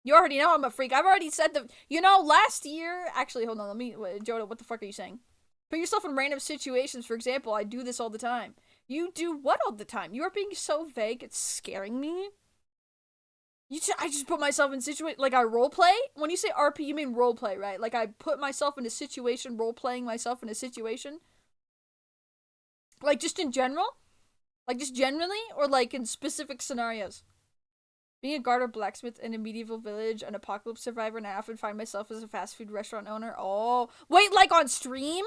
You already know I'm a freak. I've already said the. You know, last year. Actually, hold on. Let me. Joda, what the fuck are you saying? Put yourself in random situations. For example, I do this all the time. You do what all the time? You are being so vague. It's scaring me. I just put myself in situation. Like I roleplay? When you say RP, you mean roleplay, right? Like I put myself in a situation, role-playing myself in a situation? Like just in general? Like just generally? Or like in specific scenarios? Being a guard or blacksmith in a medieval village, an apocalypse survivor, and I often find myself as a fast food restaurant owner. Oh. Wait, like on stream?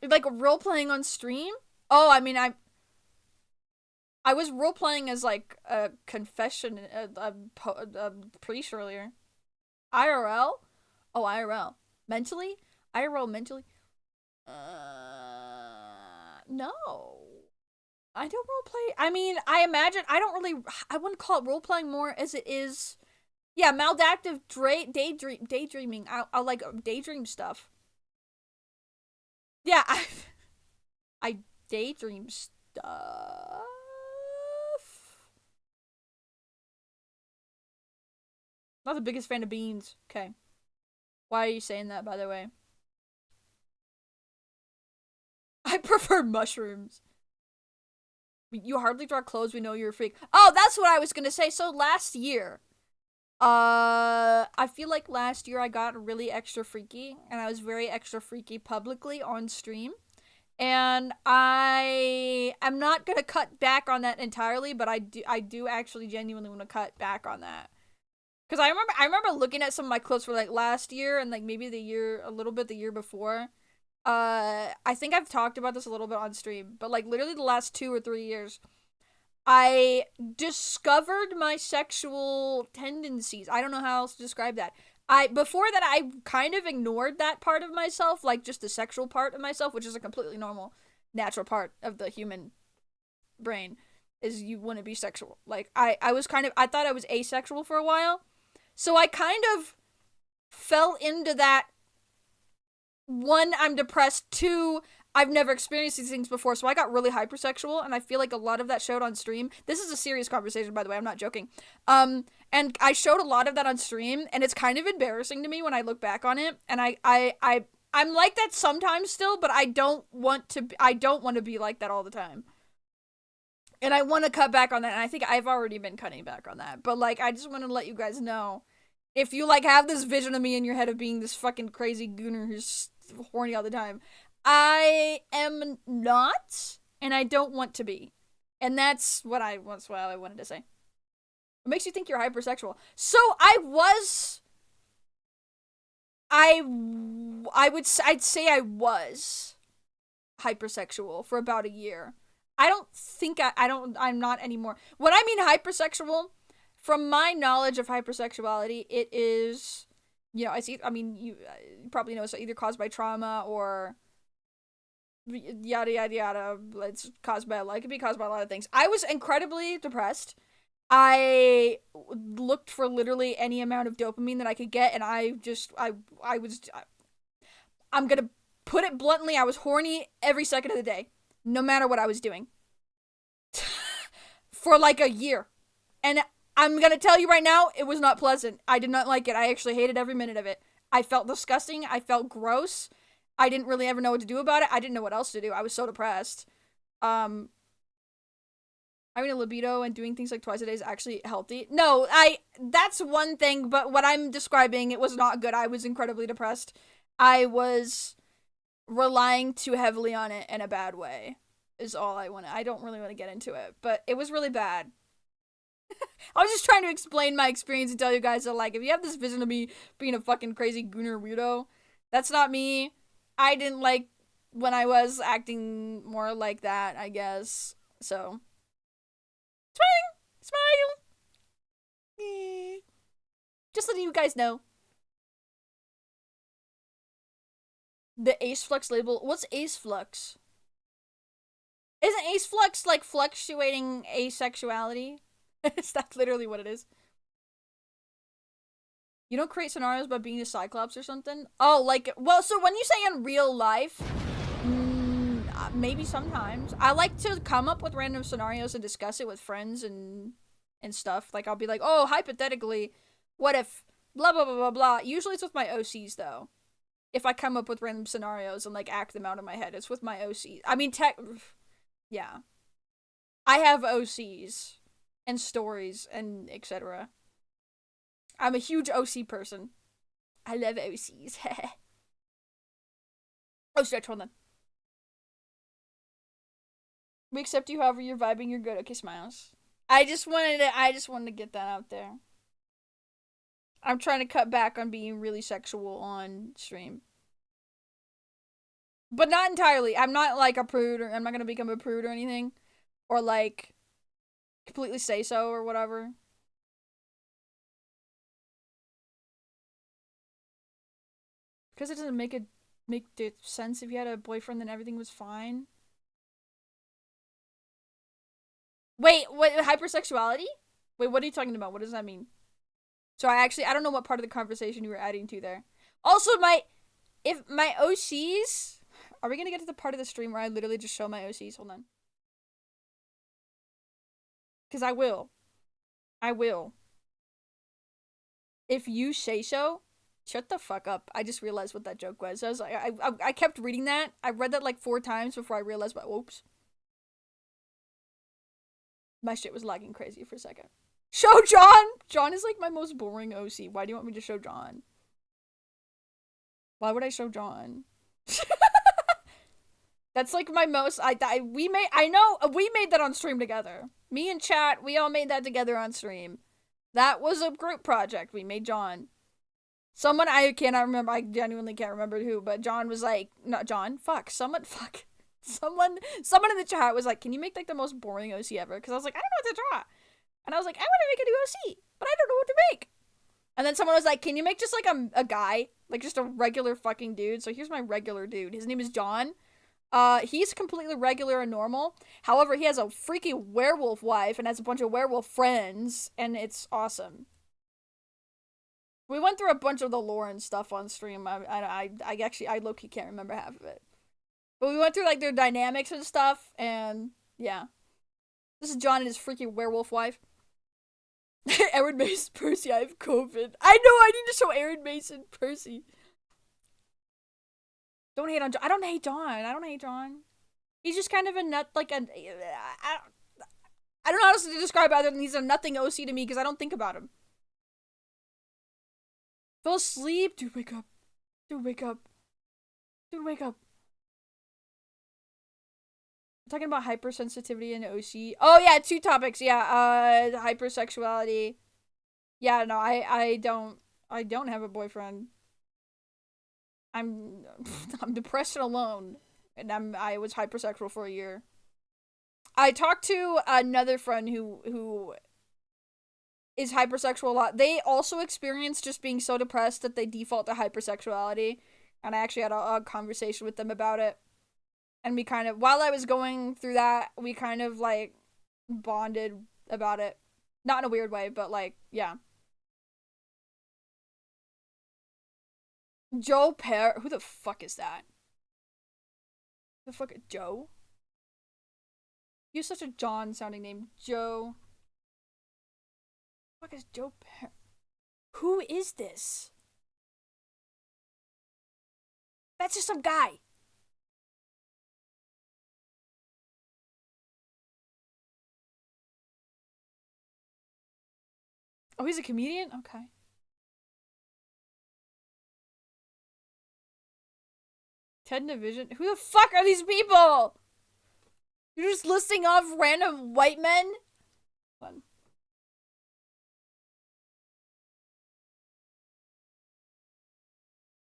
Like role-playing on stream? Oh, I mean, I was role-playing as like a confession, a priest earlier. IRL? Oh, IRL. Mentally? IRL mentally? No. I don't roleplay. I mean, I imagine, I wouldn't call it roleplaying more as it is, yeah, maladaptive daydreaming. I like daydream stuff. Yeah, I daydream stuff. Not the biggest fan of beans. Okay. Why are you saying that, by the way? I prefer mushrooms. You hardly draw clothes, we know you're a freak. Oh, that's what I was gonna say. So last year, I feel like last year I got really extra freaky, and I was very extra freaky publicly on stream. And I am not gonna cut back on that entirely, but I do actually genuinely want to cut back on that. Cause I remember looking at some of my clips for like last year and like maybe a little bit the year before. I think I've talked about this a little bit on stream, but like literally the last 2 or 3 years, I discovered my sexual tendencies. I don't know how else to describe that. Before that I kind of ignored that part of myself, like just the sexual part of myself, which is a completely normal, natural part of the human brain, is you want to be sexual. Like I was kind of, I thought I was asexual for a while. So I kind of fell into that. One, I'm depressed. Two, I've never experienced these things before, so I got really hypersexual, and I feel like a lot of that showed on stream. This is a serious conversation, by the way, I'm not joking. And I showed a lot of that on stream, and it's kind of embarrassing to me when I look back on it, and I'm like that sometimes still, but I don't want to be like that all the time. And I want to cut back on that, and I think I've already been cutting back on that. But, like, I just want to let you guys know, if you, like, have this vision of me in your head of being this fucking crazy gooner who's horny all the time, I am not, and I don't want to be. And that's what I wanted to say. What makes you think you're hypersexual? So, I'd say I was hypersexual for about a year. I don't think I'm not anymore. When I mean hypersexual, from my knowledge of hypersexuality, it is, you know, you probably know it's either caused by trauma or yada yada yada. It's caused by, like, it could be caused by a lot of things. I was incredibly depressed. I looked for literally any amount of dopamine that I could get, and I I'm gonna put it bluntly, I was horny every second of the day, no matter what I was doing. For like a year. And I'm gonna tell you right now, it was not pleasant. I did not like it. I actually hated every minute of it. I felt disgusting. I felt gross. I didn't really ever know what to do about it. I didn't know what else to do. I was so depressed. Having a libido and doing things like twice a day is actually healthy. No, that's one thing, but what I'm describing, it was not good. I was incredibly depressed. I was relying too heavily on it in a bad way, is all I want to. I don't really want to get into it, but it was really bad. I was just trying to explain my experience and tell you guys that, like, if you have this vision of me being a fucking crazy gooner weirdo, that's not me. I didn't like when I was acting more like that, I guess. So. Smile! Just letting you guys know. The Ace Flux label. What's Ace Flux? Isn't Ace Flux like fluctuating asexuality? Is that literally what it is? You don't create scenarios by being a Cyclops or something? Oh, like, well, so when you say in real life, maybe sometimes. I like to come up with random scenarios and discuss it with friends and stuff. Like, I'll be like, oh, hypothetically, what if blah, blah, blah, blah, blah. Usually it's with my OCs, though. If I come up with random scenarios and, like, act them out in my head, it's with my OCs. I mean, yeah. I have OCs and stories and etc. I'm a huge OC person. I love OCs. Oh, stretch, hold on. We accept you however you're vibing, you're good. Okay, smiles. I just wanted to get that out there. I'm trying to cut back on being really sexual on stream. But not entirely. I'm not like a prude, or I'm not gonna become a prude or anything. Or like completely say so or whatever. Because it doesn't make the sense if you had a boyfriend then everything was fine. Wait, what, hypersexuality? Wait, what are you talking about? What does that mean? So I don't know what part of the conversation you were adding to there. Also, if my OCs, are we gonna get to the part of the stream where I literally just show my OCs? Hold on. Because I will. I will. If you say so, shut the fuck up. I just realized what that joke was. I was like, I kept reading that. I read that like 4 times before I realized what, whoops. My shit was lagging crazy for a second. Show John! John is like my most boring OC. Why do you want me to show John? Why would I show John? That's like my most, we made that on stream together. Me and chat, we all made that together on stream. That was a group project. We made John. Someone, I cannot remember, I genuinely can't remember who, but John was like, not John, someone in the chat was like, can you make like the most boring OC ever? Because I was like, I don't know what to draw. And I was like, I want to make a new OC, but I don't know what to make. And then someone was like, can you make just like a guy? Like just a regular fucking dude. So here's my regular dude. His name is John. He's completely regular and normal. However, he has a freaky werewolf wife and has a bunch of werewolf friends, and it's awesome. We went through a bunch of the lore and stuff on stream. I low-key can't remember half of it. But we went through like their dynamics and stuff, and yeah. This is John and his freaky werewolf wife. Aaron Mason, Percy, I have COVID. I know, I need to show Aaron Mason, Percy. Don't hate on John. I don't hate John. He's just kind of a nut, like I don't know how else to describe it other than he's a nothing OC to me because I don't think about him. Fell asleep? Dude, wake up. Dude, wake up. Dude, wake up. I'm talking about hypersensitivity and OC. Oh, yeah, 2 topics. Yeah, hypersexuality. Yeah, no, I don't have a boyfriend. I'm depressed and alone, and I was hypersexual for a year. I talked to another friend who is hypersexual a lot. They also experience just being so depressed that they default to hypersexuality, and I actually had a conversation with them about it. And we kind of, while I was going through that, we kind of like bonded about it. Not in a weird way, but like, yeah. Joe Pear. Who the fuck is that? The fuck is Joe? You have such a John sounding name. Joe. What the fuck is Joe Pear? Who is this? That's just some guy. Oh, he's a comedian? Okay. Ted Division? Who the fuck are these people? You're just listing off random white men? Fun.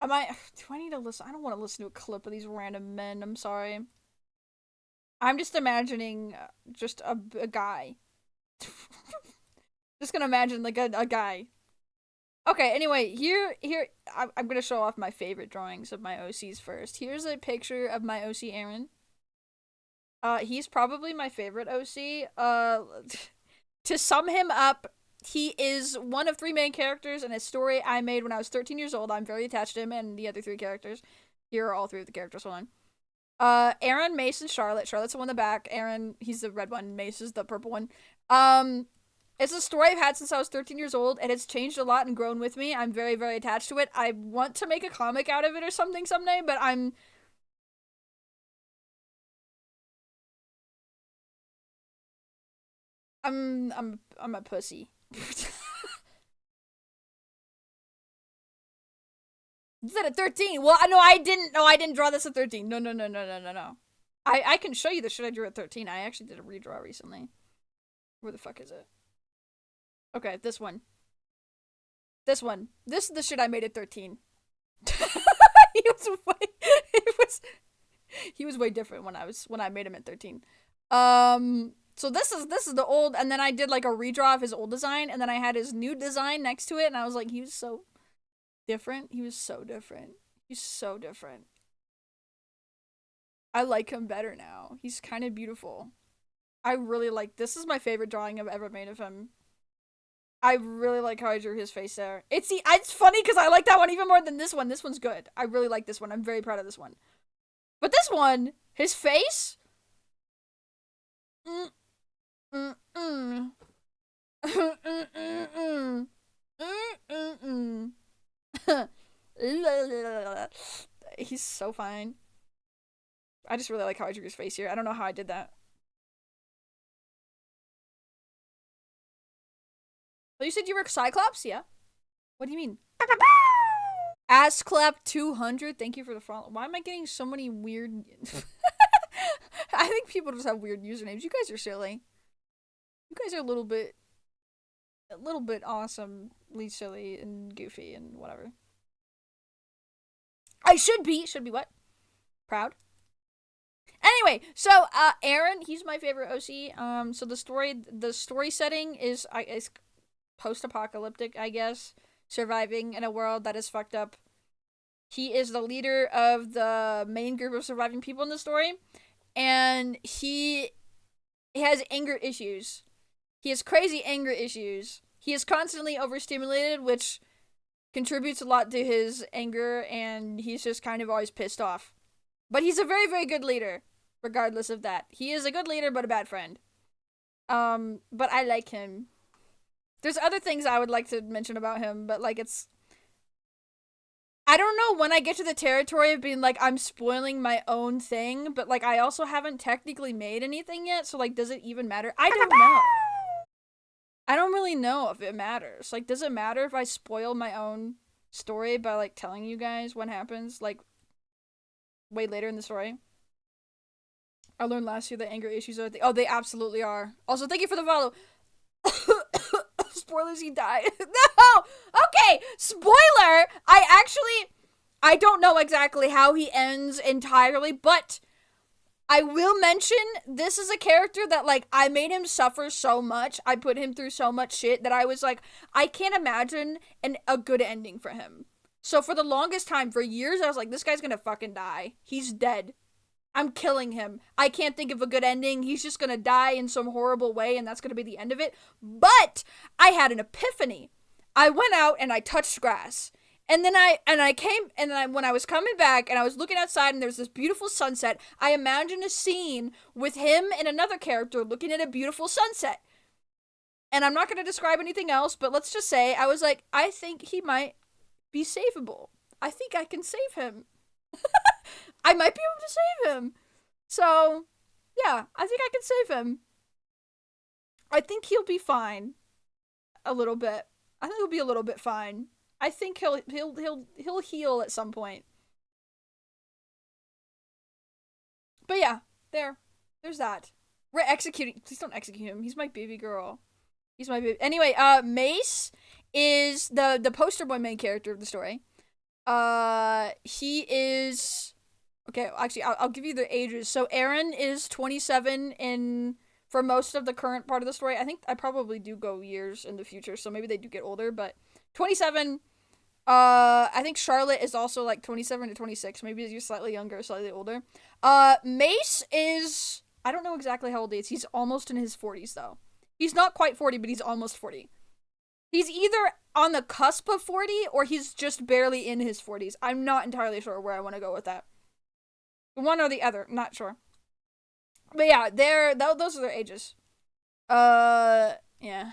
Do I need to listen? I don't want to listen to a clip of these random men. I'm sorry. I'm just imagining just a guy. Just gonna imagine like a guy. Okay, anyway, I'm gonna show off my favorite drawings of my OCs first. Here's a picture of my OC Aaron. He's probably my favorite OC. To sum him up, he is one of 3 main characters in a story I made when I was 13 years old. I'm very attached to him and the other 3 characters. Here are all 3 of the characters. Hold on. Aaron, Mace, and Charlotte. Charlotte's the one in the back. Aaron, he's the red one. Mace is the purple one. It's a story I've had since I was 13 years old, and it's changed a lot and grown with me. I'm very, very attached to it. I want to make a comic out of it or something someday, but I'm a pussy. Is that at 13? Well, no, I didn't draw this at 13. No. I can show you the shit I drew at 13. I actually did a redraw recently. Where the fuck is it? Okay, this one. This one. This is the shit I made at 13. He was way different when I made him at 13. So this is the old, and then I did like a redraw of his old design, and then I had his new design next to it, and I was like, he was so different. He was so different. He's so different. I like him better now. He's kind of beautiful. I really like, this is my favorite drawing I've ever made of him. I really like how I drew his face there. It's funny because I like that one even more than this one. This one's good. I really like this one. I'm very proud of this one. But this one, his face? He's so fine. I just really like how I drew his face here. I don't know how I did that. Oh, you said you were Cyclops? Yeah. What do you mean? Assclap200. Thank you for the follow. Why am I getting so many weird... I think people just have weird usernames. You guys are silly. You guys are a little bit awesomely silly and goofy and whatever. I should be what? Proud. Anyway, so Aaron, he's my favorite OC. So the story setting is post-apocalyptic, I guess, surviving in a world that is fucked up. He is the leader of the main group of surviving people in the story, and he has anger issues. He has crazy anger issues. He is constantly overstimulated, which contributes a lot to his anger, and he's just kind of always pissed off. But he's a very, very good leader, regardless of that. He is a good leader, but a bad friend. But I like him. There's other things I would like to mention about him, but, like, I don't know when I get to the territory of being, like, I'm spoiling my own thing, but, like, I also haven't technically made anything yet, so, like, does it even matter? I don't know. I don't really know if it matters. Like, does it matter if I spoil my own story by, like, telling you guys what happens, like, way later in the story? I learned last year that anger issues are oh, they absolutely are. Also, thank you for the follow. Spoilers, he died. No! Okay, spoiler! I don't know exactly how he ends entirely, but I will mention this is a character that, like, I made him suffer so much. I put him through so much shit that I was like, I can't imagine a good ending for him. So for the longest time, for years, I was like, this guy's gonna fucking die. He's dead. I'm killing him. I can't think of a good ending. He's just gonna die in some horrible way, and that's gonna be the end of it. But I had an epiphany. I went out and I touched grass. And then I came, and then when I was coming back and I was looking outside and there's this beautiful sunset, I imagined a scene with him and another character looking at a beautiful sunset. And I'm not going to describe anything else, but let's just say I was like, I think he might be savable. I think I can save him. I might be able to save him. So, yeah, I think I can save him. I think he'll be fine. A little bit. I think he'll be a little bit fine. I think he'll heal at some point. But yeah, there's that. We're executing. Please don't execute him. He's my baby girl. He's my baby. Anyway, Mace is the poster boy main character of the story. He is okay. Actually, I'll give you the ages. So Aaron is 27 for most of the current part of the story. I think I probably do go years in the future, so maybe they do get older. But 27. I think Charlotte is also like 27 to 26. Maybe you're slightly younger, slightly older. Mace is, I don't know exactly how old he is. He's almost in his 40s though. He's not quite 40, but he's almost 40. He's either on the cusp of 40 or he's just barely in his 40s. I'm not entirely sure where I want to go with that. One or the other, not sure. But yeah, those are their ages. Yeah.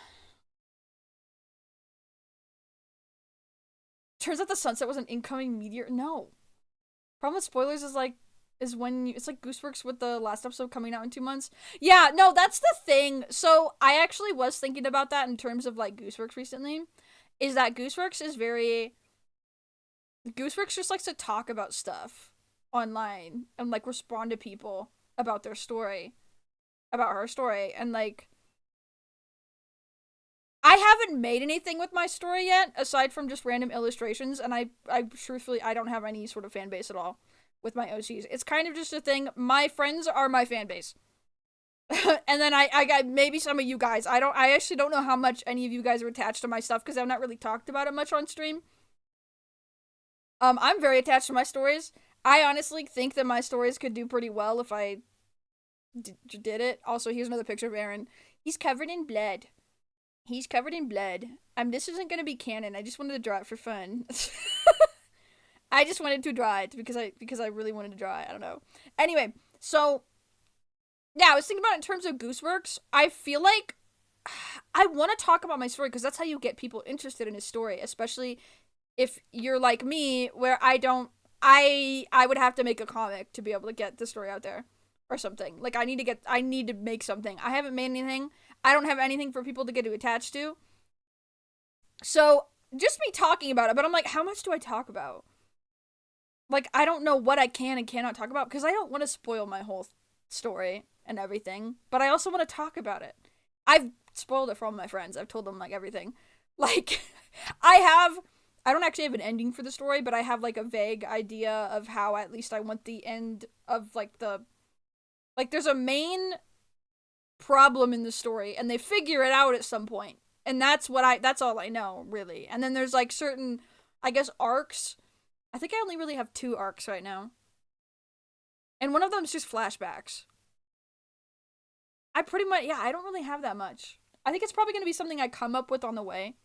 Turns out the sunset was an incoming meteor. No. Problem with spoilers is when it's like Gooseworks with the last episode coming out in 2 months. Yeah, no, that's the thing. So I actually was thinking about that in terms of like Gooseworks recently. Is that Gooseworks just likes to talk about stuff online and like respond to people about their story, about her story, and like I haven't made anything with my story yet, aside from just random illustrations, and I truthfully, I don't have any sort of fan base at all with my OCs. It's kind of just a thing. My friends are my fan base. And then I got maybe some of you guys. I actually don't know how much any of you guys are attached to my stuff, because I've not really talked about it much on stream. I'm very attached to my stories. I honestly think that my stories could do pretty well if I did it. Also, here's another picture of Aaron. He's covered in blood. He's covered in blood. This isn't gonna be canon. I just wanted to draw it for fun. I just wanted to draw it because I really wanted to draw it. I don't know. Anyway, so yeah, I was thinking about it in terms of Gooseworks. I feel like I want to talk about my story because that's how you get people interested in his story, especially if you're like me, where I would have to make a comic to be able to get the story out there or something. Like I need to make something. I haven't made anything. I don't have anything for people to get attached to. So, just me talking about it, but I'm like, how much do I talk about? Like, I don't know what I can and cannot talk about, because I don't want to spoil my whole story and everything, but I also want to talk about it. I've spoiled it for all my friends. I've told them, like, everything. Like, I don't actually have an ending for the story, but I have, like, a vague idea of how at least I want the end of, like, there's a main problem in the story, and they figure it out at some point, and that's all I know, really. And then there's like certain, I guess, arcs. I think I only really have 2 arcs right now, and one of them's just flashbacks. I pretty much, yeah, I don't really have that much. I think it's probably going to be something I come up with on the way.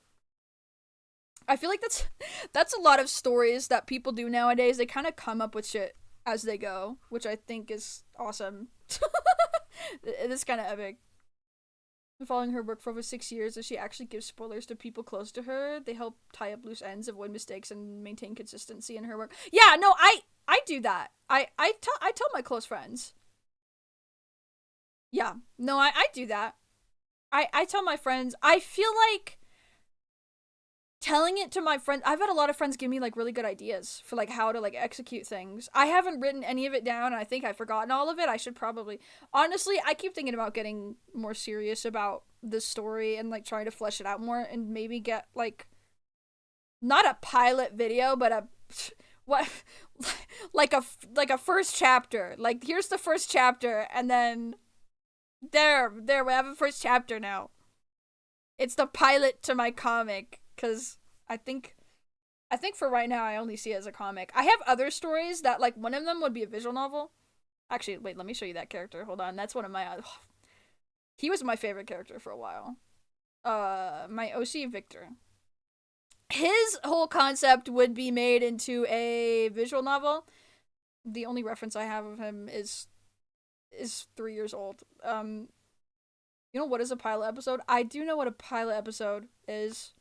I feel like that's a lot of stories that people do nowadays. They kind of come up with shit as they go, which I think is awesome. It is kind of epic. Been following her work for over 6 years, as she actually gives spoilers to people close to her. They help tie up loose ends, avoid mistakes, and maintain consistency in her work. Yeah, no, I do that. I tell my close friends. Yeah, no, I do that. I tell my friends. I feel like telling it to my friends, I've had a lot of friends give me like really good ideas for like how to like execute things. I haven't written any of it down, and I think I've forgotten all of it. I should probably, honestly, I keep thinking about getting more serious about this story and like trying to flesh it out more, and maybe get like not a pilot video, but a what like a first chapter. Like, here's the first chapter, and then there we have a first chapter now. It's the pilot to my comic. Because I think for right now, I only see it as a comic. I have other stories that, like, one of them would be a visual novel. Actually, wait, let me show you that character. Hold on. That's one of my... he was my favorite character for a while. My OC, Victor. his whole concept would be made into a visual novel. The only reference I have of him is 3 years old. You know what is a pilot episode? I do know what a pilot episode is.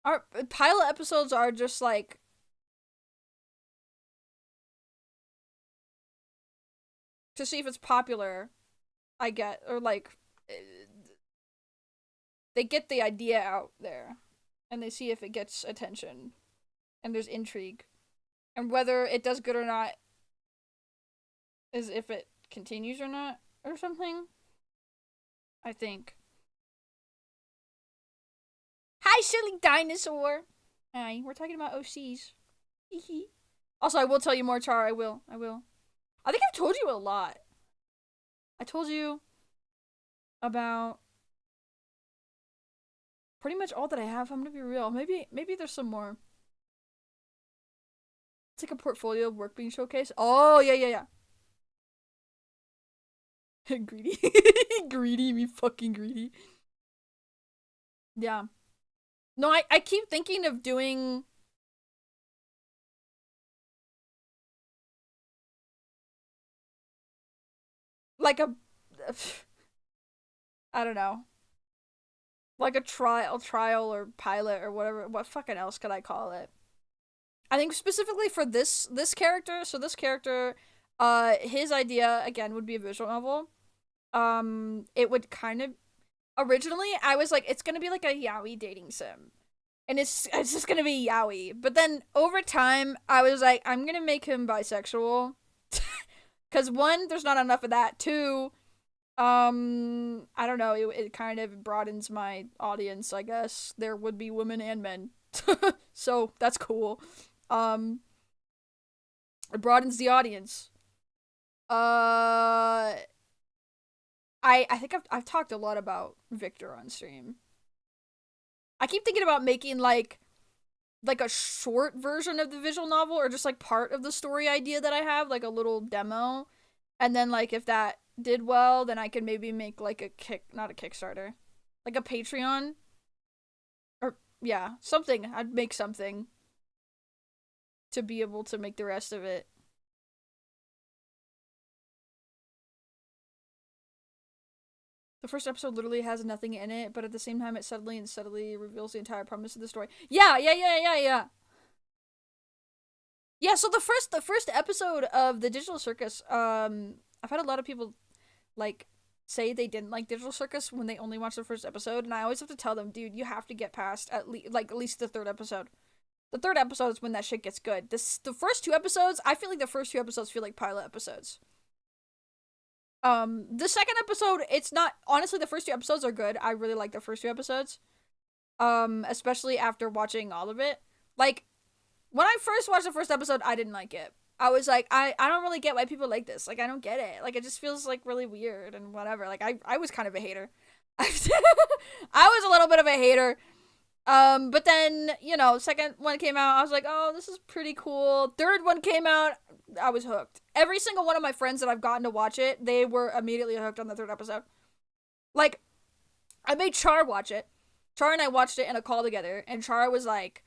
Our pilot episodes are just like to see if it's popular. I get or like they get the idea out there and they see if it gets attention and there's intrigue. And whether it does good or not is if it continues or not or something. I think. Hi, silly dinosaur. Hi, we're talking about OCs. Also, I will tell you more, Char. I will. I think I've told you a lot. I told you about pretty much all that I have. I'm gonna be real. Maybe there's some more. It's like a portfolio of work being showcased. Oh, yeah. Greedy. Greedy, me fucking greedy. Yeah. No, I keep thinking of doing like a I don't know. Like a trial or pilot or whatever. What fucking else could I call it? I think specifically for this character, so this character his idea again would be a visual novel. It would kind of originally I was like it's going to be like a yaoi dating sim. And it's just going to be yaoi. But then over time I was like I'm going to make him bisexual. Cuz one there's not enough of that. Two, I don't know, it kind of broadens my audience, I guess. There would be women and men. So that's cool. Um it broadens the audience. Uh I think I've talked a lot about Victor on stream. I keep thinking about making like a short version of the visual novel or just like part of the story idea that I have, like a little demo. And then like if that did well, then I could maybe make like not a Kickstarter, like a Patreon or yeah, something. I'd make something to be able to make the rest of it. The first episode literally has nothing in it, but at the same time it suddenly and subtly reveals the entire premise of the story. Yeah. Yeah, so the first episode of the Digital Circus, I've had a lot of people like say they didn't like Digital Circus when they only watched the first episode, and I always have to tell them, dude, you have to get past at least the third episode. The third episode is when that shit gets good. The first two episodes, I feel like the first two episodes feel like pilot episodes. The second episode, it's not honestly the first two episodes are good. I really like the first two episodes. Especially after watching all of it. Like when I first watched the first episode, I didn't like it. I was like, I don't really get why people like this. Like, I don't get it. Like, it just feels like really weird and whatever. Like, I was kind of a hater. I was a little bit of a hater. But then, second one came out, I was like, oh, this is pretty cool. Third one came out, I was hooked. Every single one of my friends that I've gotten to watch it, they were immediately hooked on the third episode. Like, I made Char watch it. Char and I watched it in a call together, and Char was like,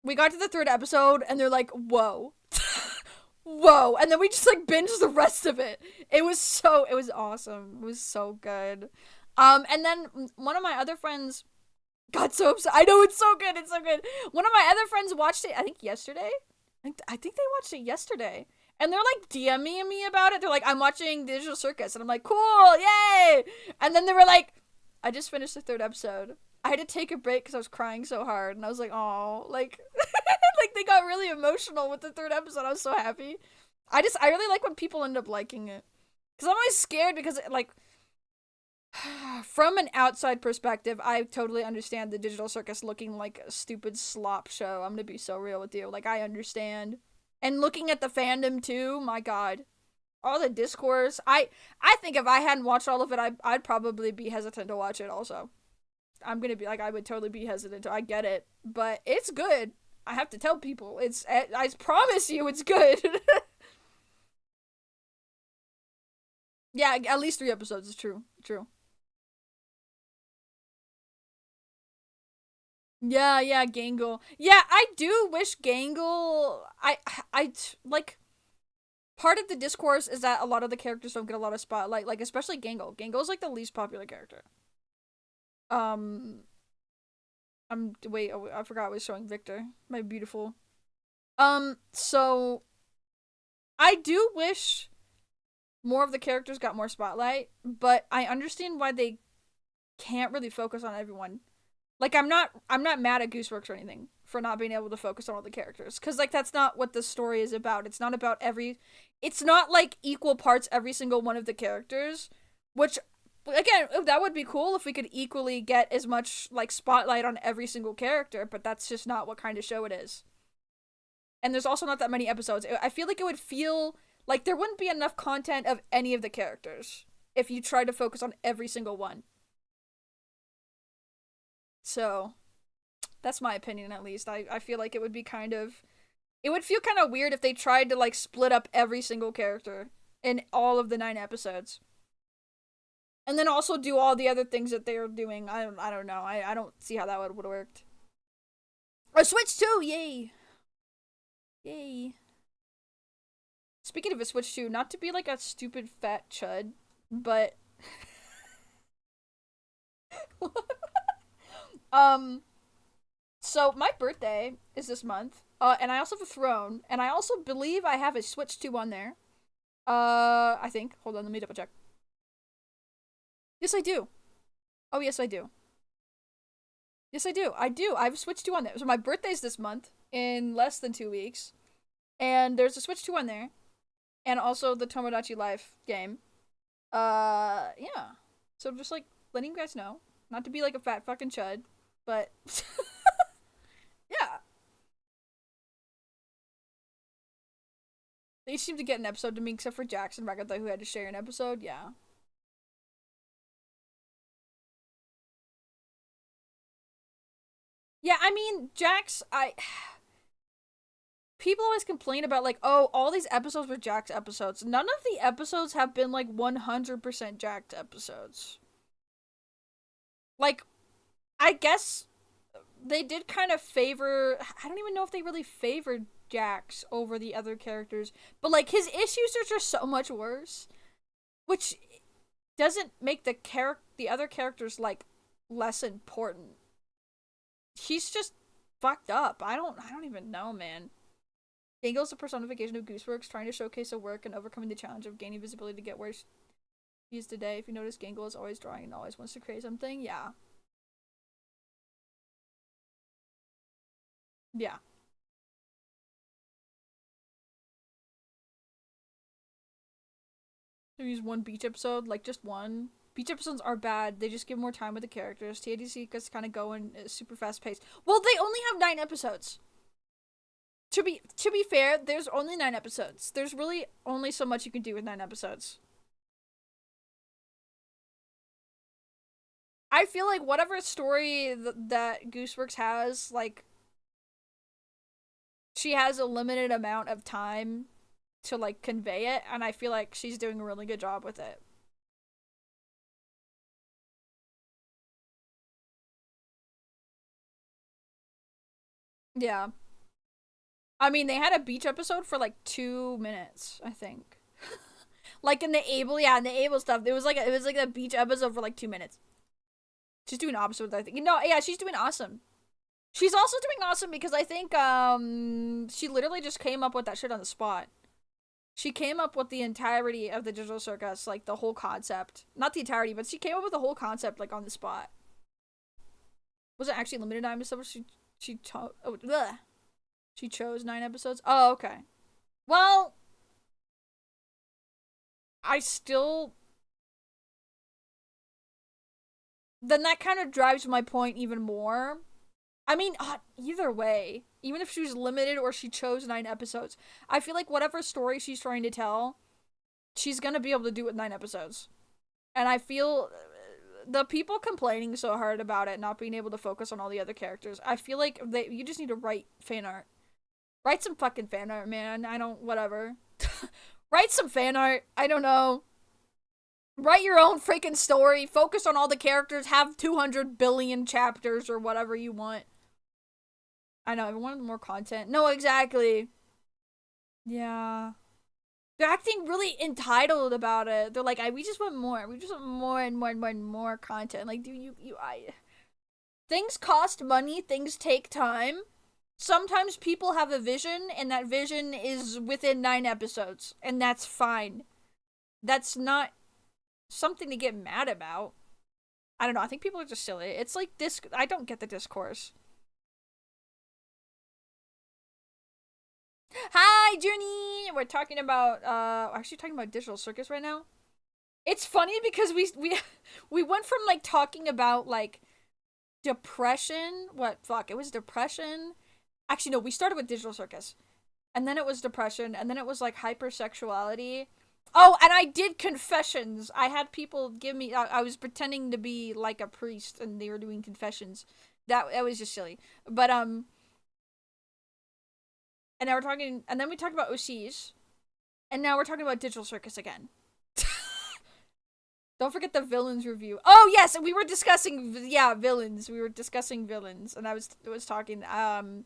we got to the third episode, and they're like, whoa. Whoa. And then we just, like, binged the rest of it. It was awesome. It was so good. And then one of my other friends got so upset. I know, it's so good. It's so good. One of my other friends watched it, I think yesterday. I think they watched it yesterday. And they're like DMing me about it. They're like, I'm watching Digital Circus. And I'm like, cool, yay. And then they were like, I just finished the third episode. I had to take a break because I was crying so hard. And I was like, oh, like, like they got really emotional with the third episode. I was so happy. I really like when people end up liking it. Because I'm always scared because, like, from an outside perspective, I totally understand the Digital Circus looking like a stupid slop show. I'm gonna be so real with you. Like, I understand. And looking at the fandom too, my god. All the discourse. I think if I hadn't watched all of it, I'd probably be hesitant to watch it also. I'm gonna be like, I would totally be hesitant to. I get it. But it's good. I have to tell people. I promise you it's good. Yeah, at least 3 episodes is true. True. Yeah, Gangle. Yeah, I do wish Gangle. Like part of the discourse is that a lot of the characters don't get a lot of spotlight. Like especially Gangle. Gangle's like the least popular character. Um, wait. Oh, I forgot I was showing Victor, my beautiful. So I do wish more of the characters got more spotlight, but I understand why they can't really focus on everyone. Like I'm not mad at Gooseworks or anything for not being able to focus on all the characters, cuz like that's not what the story is about. It's not like equal parts every single one of the characters, which again, that would be cool if we could equally get as much like spotlight on every single character, but that's just not what kind of show it is. And there's also not that many episodes. I feel like it would feel like there wouldn't be enough content of any of the characters if you tried to focus on every single one. So, that's my opinion at least. I feel like it would be kind of it would feel kind of weird if they tried to like split up every single character in all of the 9 episodes. And then also do all the other things that they're doing. I don't know. I don't see how that would have worked. A Switch 2, yay. Yay. Speaking of a Switch 2, not to be like a stupid fat chud, but um so my birthday is this month. And I also have a throne, and I also believe I have a Switch 2 on there. I think. Hold on, let me double check. Yes, I do. Oh, yes, I do. Yes, I do. I do. I have a Switch 2 on there. So my birthday's this month in less than 2 weeks. And there's a Switch 2 on there. And also the Tomodachi Life game. Yeah. So just like letting you guys know. Not to be like a fat fucking chud, but yeah. They seem to get an episode to me, except for Jackson Ragatha, who had to share an episode. Yeah. Yeah, I mean, Jax, people always complain about like, oh, all these episodes were Jax episodes. None of the episodes have been like 100% Jax episodes. Like, I guess they did kind of favor. I don't even know if they really favored Jax over the other characters, but like his issues are just so much worse, which doesn't make the other characters like less important. He's just fucked up. I don't even know, man. Dangle's a personification of Gooseworks, trying to showcase her work and overcoming the challenge of gaining visibility to get where she is today. If you notice, Gangle is always drawing and always wants to create something. Yeah. Yeah. So use one beach episode, like just one. Beach episodes are bad. They just give more time with the characters. TADC gets kind of going super fast paced. Well, they only have 9 episodes. To be fair, there's only 9 episodes. There's really only so much you can do with 9 episodes. I feel like whatever story that Gooseworks has, like she has a limited amount of time to like convey it, and I feel like she's doing a really good job with it. Yeah. I mean, they had a beach episode for like 2 minutes, I think. Like in the Able, yeah, in the Able stuff, it was like a beach episode for like 2 minutes. She's doing awesome, I think. Yeah, she's doing awesome. She's also doing awesome because I think she literally just came up with that shit on the spot. She came up with the entirety of the digital circus, like the whole concept. Not the entirety, but she came up with the whole concept like on the spot. Was it actually limited 9 episodes? She chose 9 episodes. Oh, okay. Well, I still then that kind of drives my point even more. I mean, either way, even if she was limited or she chose 9 episodes, I feel like whatever story she's trying to tell, she's gonna be able to do with 9 episodes. And I feel the people complaining so hard about it not being able to focus on all the other characters, I feel like you just need to write fan art. Write some fucking fan art, man. I don't whatever. Write some fan art. I don't know. Write your own freaking story. Focus on all the characters. Have 200 billion chapters or whatever you want. I know, everyone wanted more content. No, exactly. Yeah. They're acting really entitled about it. They're like, we just want more. We just want more and more and more and more content. Like, do I things cost money, things take time. Sometimes people have a vision, and that vision is within 9 episodes, and that's fine. That's not something to get mad about. I don't know. I think people are just silly. It's like this. I don't get the discourse. Hi, Journey. We're talking about actually talking about Digital Circus right now. It's funny because we went from like talking about like depression. What fuck? It was depression. Actually, no. We started with Digital Circus, and then it was depression, and then it was like hypersexuality. Oh, and I did confessions. I had people give me. I was pretending to be like a priest, and they were doing confessions. That was just silly. But and now we're talking, and then we talked about OCs, and now we're talking about Digital Circus again. Don't forget the villains review. Oh yes, we were discussing villains. We were discussing villains, and I was talking oh,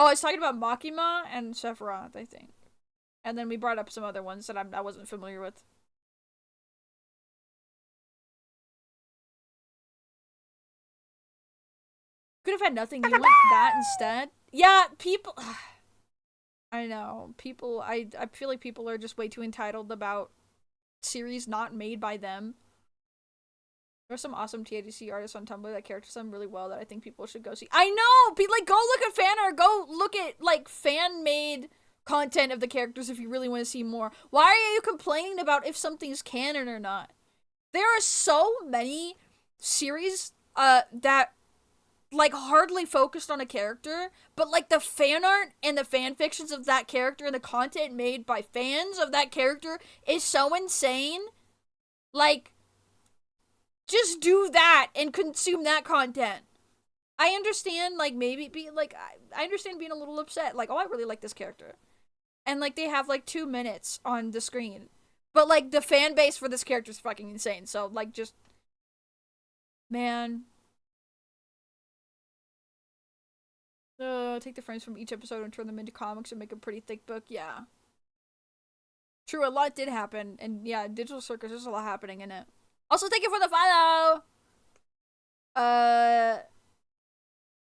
I was talking about Makima and Sephiroth, I think. And then we brought up some other ones that I wasn't familiar with. Could have had nothing. You went that instead. Yeah, people. I know people. I feel like people are just way too entitled about series not made by them. There's some awesome TADC artists on Tumblr that characters them really well that I think people should go see. I know! Like, go look at fan art. Go look at, like, fan-made content of the characters if you really want to see more. Why are you complaining about if something's canon or not? There are so many series, that, like, hardly focused on a character, but, like, the fan art and the fan fictions of that character and the content made by fans of that character is so insane. Like, just do that and consume that content. I understand, like, maybe be like, I understand being a little upset. Like, oh, I really like this character. And, like, they have, like, 2 minutes on the screen. But, like, the fan base for this character is fucking insane. So, like, just. Man. Take the frames from each episode and turn them into comics and make a pretty thick book. Yeah. True, a lot did happen. And, yeah, Digital Circus, there's a lot happening in it. Also, thank you for the follow!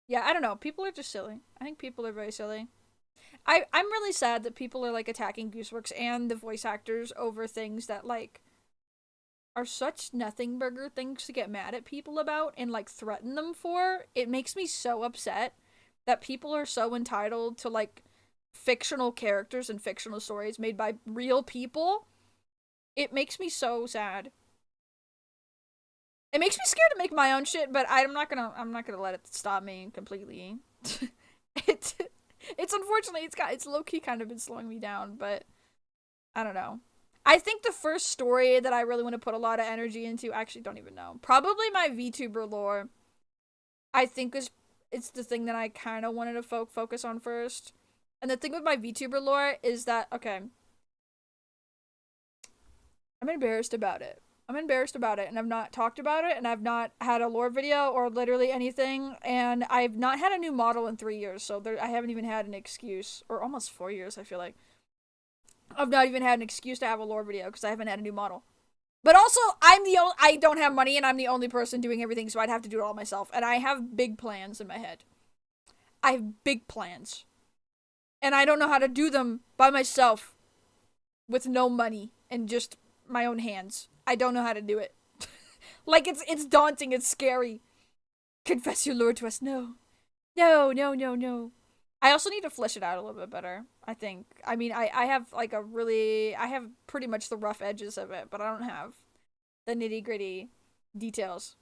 Yeah, I don't know. People are just silly. I think people are very silly. I'm really sad that people are, like, attacking Gooseworks and the voice actors over things that, like, are such nothing burger things to get mad at people about and, like, threaten them for. It makes me so upset that people are so entitled to, like, fictional characters and fictional stories made by real people. It makes me so sad. It makes me scared to make my own shit, but I'm not gonna let it stop me completely. It's unfortunately it's low-key kind of been slowing me down, but I don't know. I think the first story that I really want to put a lot of energy into, actually don't even know. Probably my VTuber lore. I think it's the thing that I kind of wanted to focus on first. And the thing with my VTuber lore is that, okay, I'm embarrassed about it. And I've not talked about it, and I've not had a lore video or literally anything, and I've not had a new model in 3 years, so I haven't even had an excuse, or almost 4 years, I feel like. I've not even had an excuse to have a lore video, because I haven't had a new model. But also, I don't have money, and I'm the only person doing everything, so I'd have to do it all myself, and I have big plans in my head. I have big plans. And I don't know how to do them by myself, with no money, and just my own hands. I don't know how to do it. Like, it's daunting, it's scary. Confess your lord to us. No. No, no, no, no. I also need to flesh it out a little bit better, I think. I mean, I have, like, I have pretty much the rough edges of it, but I don't have the nitty-gritty details.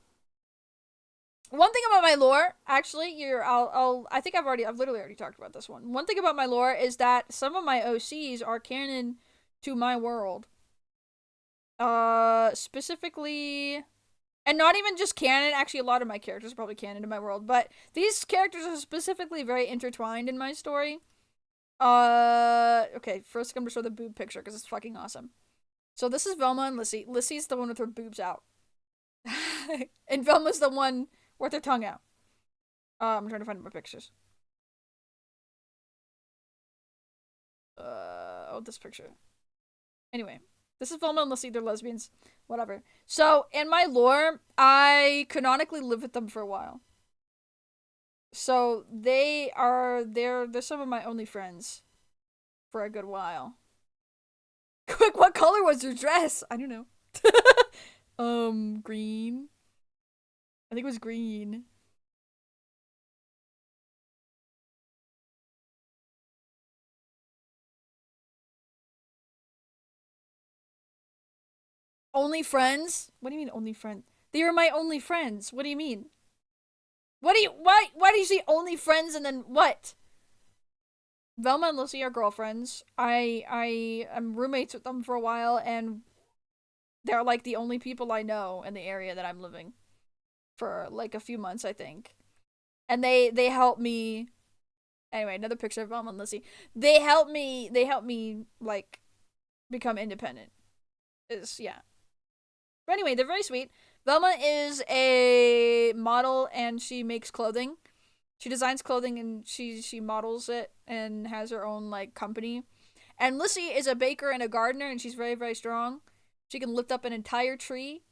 One thing about my lore, actually, I think I've literally already talked about this one. One thing about my lore is that some of my OCs are canon to my world. Specifically, and not even just canon, actually a lot of my characters are probably canon to my world, but these characters are specifically very intertwined in my story. Okay, first I'm gonna show the boob picture, because it's fucking awesome. So this is Velma and Lissy. Lissy's the one with her boobs out. And Velma's the one with her tongue out. I'm trying to find my pictures. Oh, this picture. Anyway, this is Velma and Lissy. They're lesbians. Whatever. So, in my lore, I canonically live with them for a while. So, they're some of my only friends for a good while. Quick, what color was your dress? I don't know. Green. I think it was green. Only friends? What do you mean only friends? They were my only friends. What do you mean? Why do you say only friends and then what? Velma and Lucy are girlfriends. I am roommates with them for a while, and they're like the only people I know in the area that I'm living for like a few months, I think. And they help me. Anyway, another picture of Velma and Lucy. They help me like become independent. Is yeah. But anyway, they're very sweet. Velma is a model and she makes clothing. She designs clothing and she models it and has her own like company. And Lissy is a baker and a gardener and she's very very strong. She can lift up an entire tree.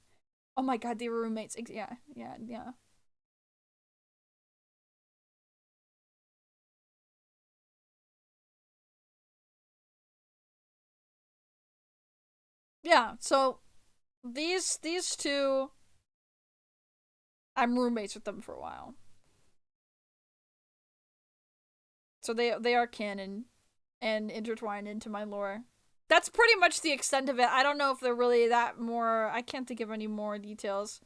Oh my god, they were roommates. Yeah, yeah, yeah. Yeah, so these two I'm roommates with them for a while. So they are canon and intertwined into my lore. That's pretty much the extent of it. I don't know if they're really that more. I can't think of any more details.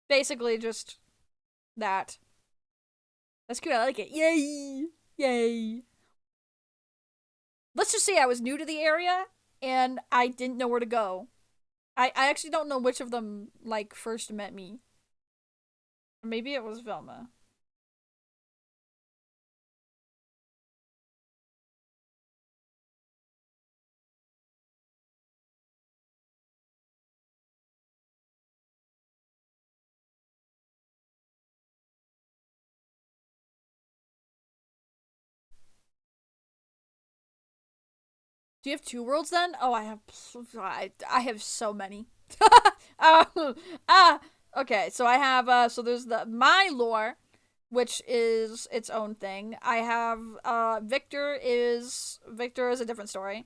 Basically, just that. That's cute. I like it. Yay! Yay! Let's just say I was new to the area and I didn't know where to go. I actually don't know which of them like first met me. Maybe it was Velma. Do you have two worlds then? Oh, I have so many. uh, ah, okay. So I have so there's the my lore, which is its own thing. I have Victor is a different story.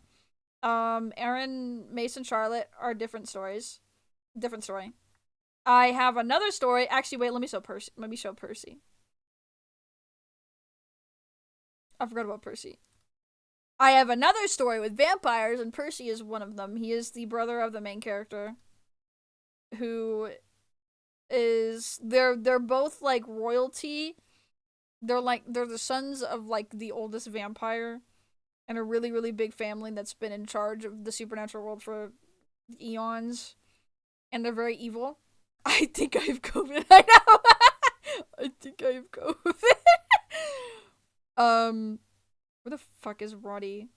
Aaron, Mason, Charlotte are different stories. Different story. I have another story. Actually, wait. Let me show Percy. Let me show Percy. I forgot about Percy. I have another story with vampires, and Percy is one of them. He is the brother of the main character, who is they're both like royalty. They're the sons of like the oldest vampire and a really really big family that's been in charge of the supernatural world for eons, and they're very evil. I think I have COVID. I know. I think I have COVID. Where the fuck is Roddy?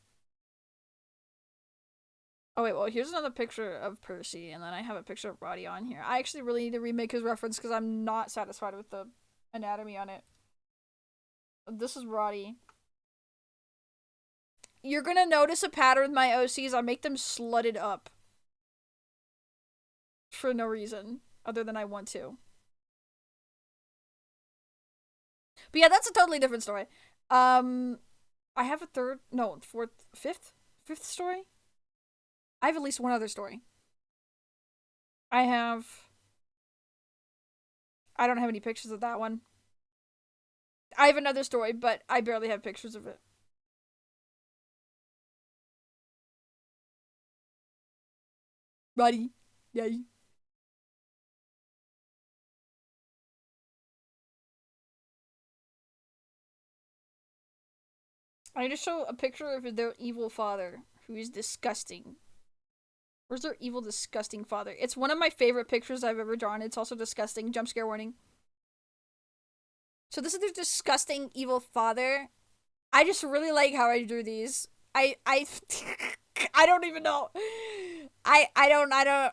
Oh wait, well here's another picture of Percy, and then I have a picture of Roddy on here. I actually really need to remake his reference because I'm not satisfied with the anatomy on it. This is Roddy. You're gonna notice a pattern with my OCs. I make them slutted up. For no reason. Other than I want to. But yeah, that's a totally different story. I have a third, no, fourth, fifth story? I have at least one other story. I have. I don't have any pictures of that one. I have another story, but I barely have pictures of it. Buddy. Yay. I just show a picture of their evil father, who is disgusting. Where's their evil, disgusting father? It's one of my favorite pictures I've ever drawn. It's also disgusting. Jump scare warning. So this is their disgusting evil father. I just really like how I drew these. I I don't even know. I don't.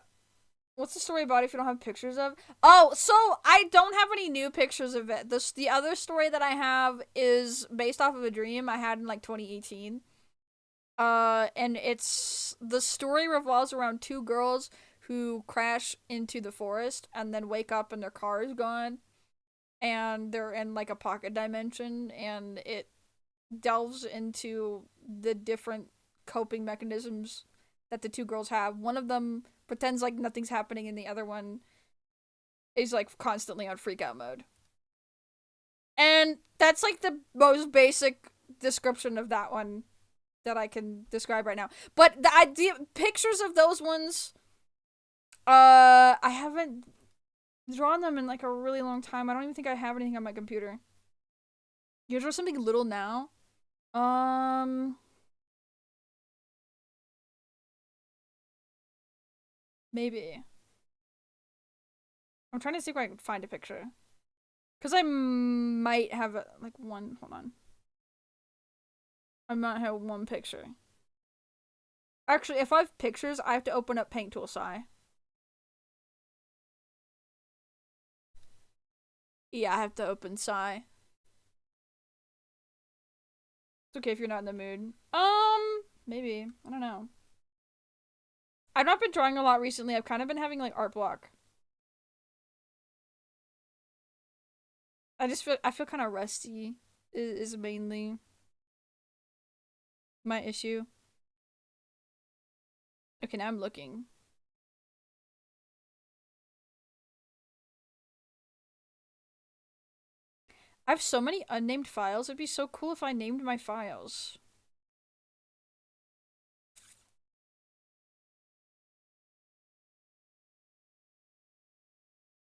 What's the story about if you don't have pictures of? Oh, so I don't have any new pictures of it. The other story that I have is based off of a dream I had in like 2018. And it's the story revolves around two girls who crash into the forest and then wake up and their car is gone and they're in like a pocket dimension, and it delves into the different coping mechanisms that the two girls have. One of them pretends like nothing's happening and the other one is like constantly on freak out mode. And that's like the most basic description of that one that I can describe right now. But the idea pictures of those ones, I haven't drawn them in like a really long time. I don't even think I have anything on my computer. You draw something little now? Um Maybe. I'm trying to see if I can find a picture. Cause I might have like one. Hold on. I might have one picture. Actually, if I have pictures, I have to open up Paint Tool Sai. Yeah, I have to open Sai. It's okay if you're not in the mood. Maybe. I don't know. I've not been drawing a lot recently. I've kind of been having like art block. I feel kind of rusty is mainly my issue. Okay, now I'm looking. I have so many unnamed files. It'd be so cool if I named my files.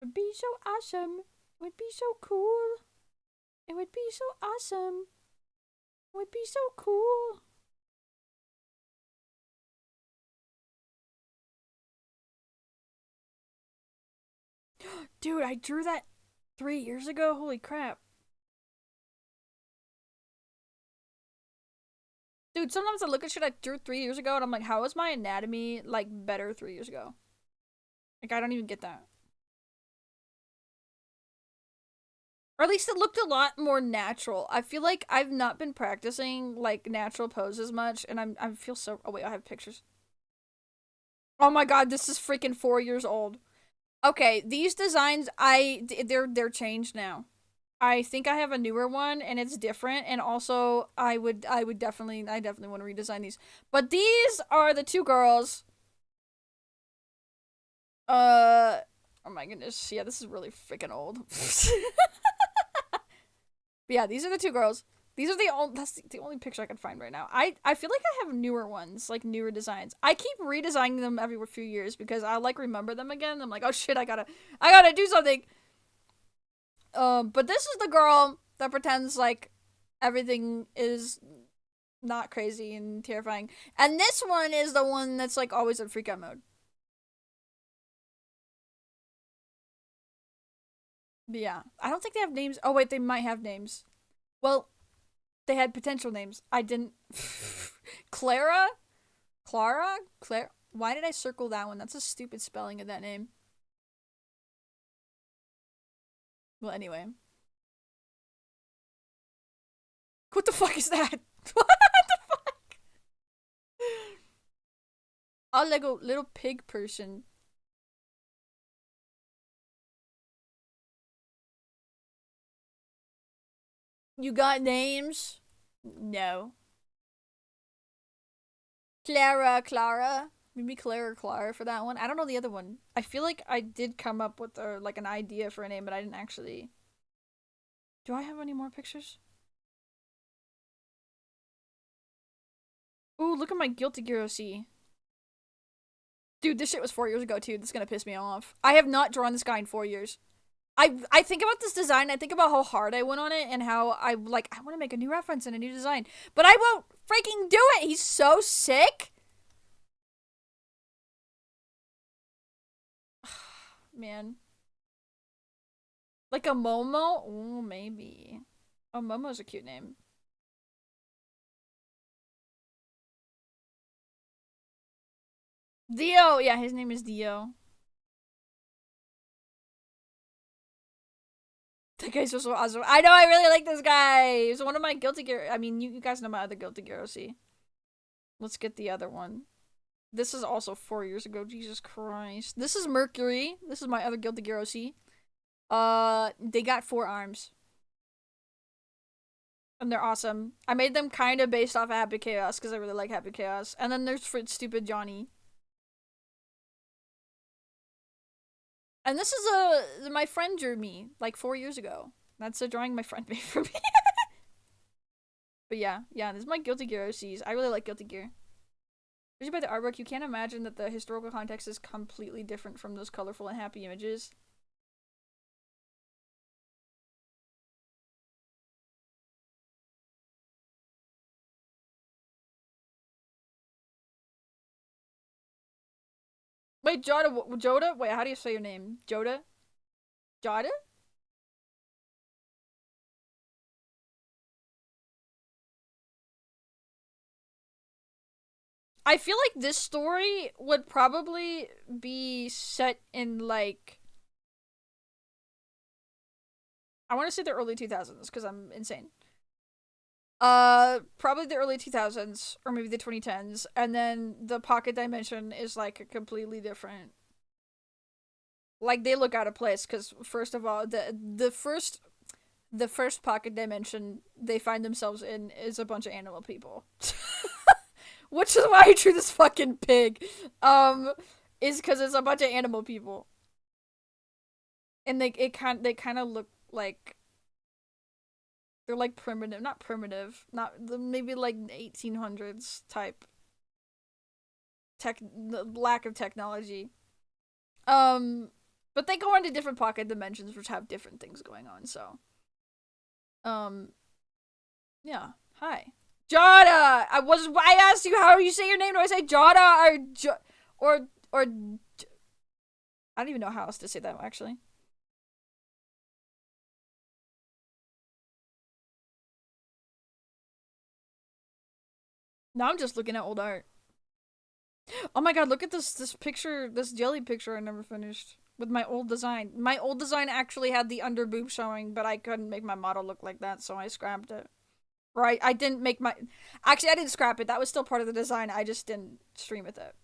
It would be so awesome. It would be so cool. It would be so awesome. It would be so cool. Dude, I drew that 3 years ago. Holy crap. Dude, sometimes I look at shit I drew 3 years ago and I'm like, how was my anatomy like better 3 years ago? Like, I don't even get that. Or at least it looked a lot more natural. I feel like I've not been practicing like natural poses much, and I feel so. Oh wait, I have pictures. Oh my god, this is freaking 4 years old. Okay, these designs they're changed now. I think I have a newer one and it's different, and also I definitely want to redesign these. But these are the two girls. Oh my goodness. Yeah, this is really freaking old. But yeah, these are the two girls. These are the only that's the only picture I can find right now. I feel like I have newer ones, like newer designs. I keep redesigning them every few years because I like remember them again. I'm like, oh shit, I gotta do something. But this is the girl that pretends like everything is not crazy and terrifying. And this one is the one that's like always in freak out mode. But yeah, I don't think they have names. Oh wait, they might have names. Well, they had potential names. I didn't. Clara? Clara? Claire? Why did I circle that one? That's a stupid spelling of that name. Well, anyway. What the fuck is that? What the fuck? A Lego little pig person. You got names? No. Clara. Maybe Clara for that one. I don't know the other one. I feel like I did come up with like an idea for a name, but I didn't actually. Do I have any more pictures? Ooh, look at my Guilty Gear OC. Dude, this shit was 4 years ago too. This is gonna piss me off. I have not drawn this guy in 4 years. I think about this design. I think about how hard I went on it and how I want to make a new reference and a new design, but I won't freaking do it. He's so sick. Man, like a Momo. Ooh, maybe. Oh, Momo's a cute name. Dio. Yeah, his name is Dio. That guy's so awesome. I know. I really like this guy. He's one of my Guilty Gear. I mean, you guys know my other Guilty Gear OC. Let's get the other one. This is also 4 years ago. Jesus Christ. This is Mercury. This is my other Guilty Gear OC. They got 4 arms. And they're awesome. I made them kind of based off of Happy Chaos because I really like Happy Chaos. And then there's Stupid Johnny. And this is my friend drew me like 4 years ago. That's a drawing my friend made for me. But yeah, this is my Guilty Gear OCs. I really like Guilty Gear. Judging by the artwork, you can't imagine that the historical context is completely different from those colorful and happy images. Wait, Joda? Wait, how do you say your name? Joda? Joda? I feel like this story would probably be set in, like, I want to say the early 2000s, because I'm insane. Probably the early 2000s, or maybe the 2010s, and then the Pocket Dimension is, like, a completely different... Like, they look out of place, because, first of all, the first Pocket Dimension they find themselves in is a bunch of animal people. Which is why I drew this fucking pig. Is because it's a bunch of animal people. And they kind of look like they're like primitive, not primitive, not maybe like 1800s type lack of technology. But they go into different pocket dimensions which have different things going on, so yeah. Hi. Jada! I asked you how you say your name. Do I say Jada or I don't even know how else to say that actually. Now I'm just looking at old art. Oh my god, look at this picture, this jelly picture I never finished with my old design. My old design actually had the under boob showing, but I couldn't make my model look like that, so I scrapped it. Right, I didn't make my... Actually, I didn't scrap it. That was still part of the design. I just didn't stream with it.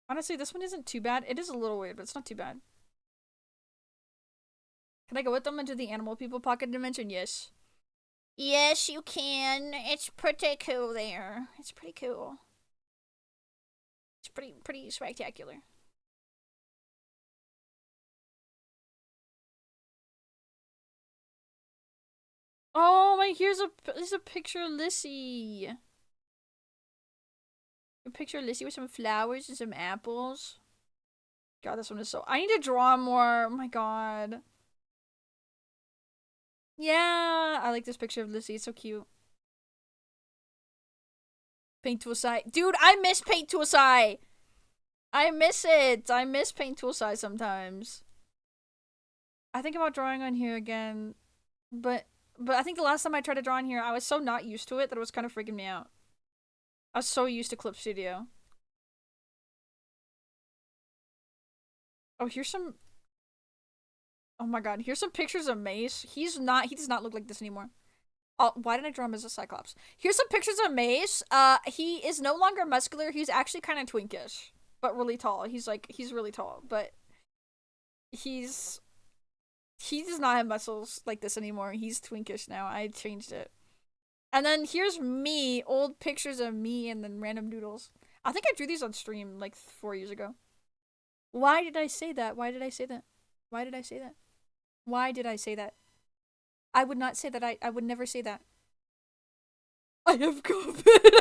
Honestly, this one isn't too bad. It is a little weird, but it's not too bad. Can I go with them into the animal people pocket dimension? Yes. Yes, you can. It's pretty cool there. It's pretty cool. It's pretty spectacular. Oh my, here's a picture of Lissy. A picture of Lissy with some flowers and some apples. God, this one is so... I need to draw more. Oh my god. Yeah, I like this picture of Lissy. It's so cute. Paint Tool Sai. Dude, I miss Paint Tool Sai. I miss it. I miss Paint Tool Sai sometimes. I think about drawing on here again, but I think the last time I tried to draw on here, I was so not used to it that it was kind of freaking me out. I was so used to Clip Studio. Oh, here's some... Oh my god, here's some pictures of Mace. He does not look like this anymore. Oh, why did I draw him as a Cyclops? Here's some pictures of Mace. He is no longer muscular. He's actually kind of twinkish, but really tall. He's really tall, but he does not have muscles like this anymore. He's twinkish now. I changed it. And then here's me, old pictures of me and then random doodles. I think I drew these on stream like 4 years ago. Why did I say that? Why did I say that? Why did I say that? Why did I say that? I would not say that. I would never say that. I have COVID.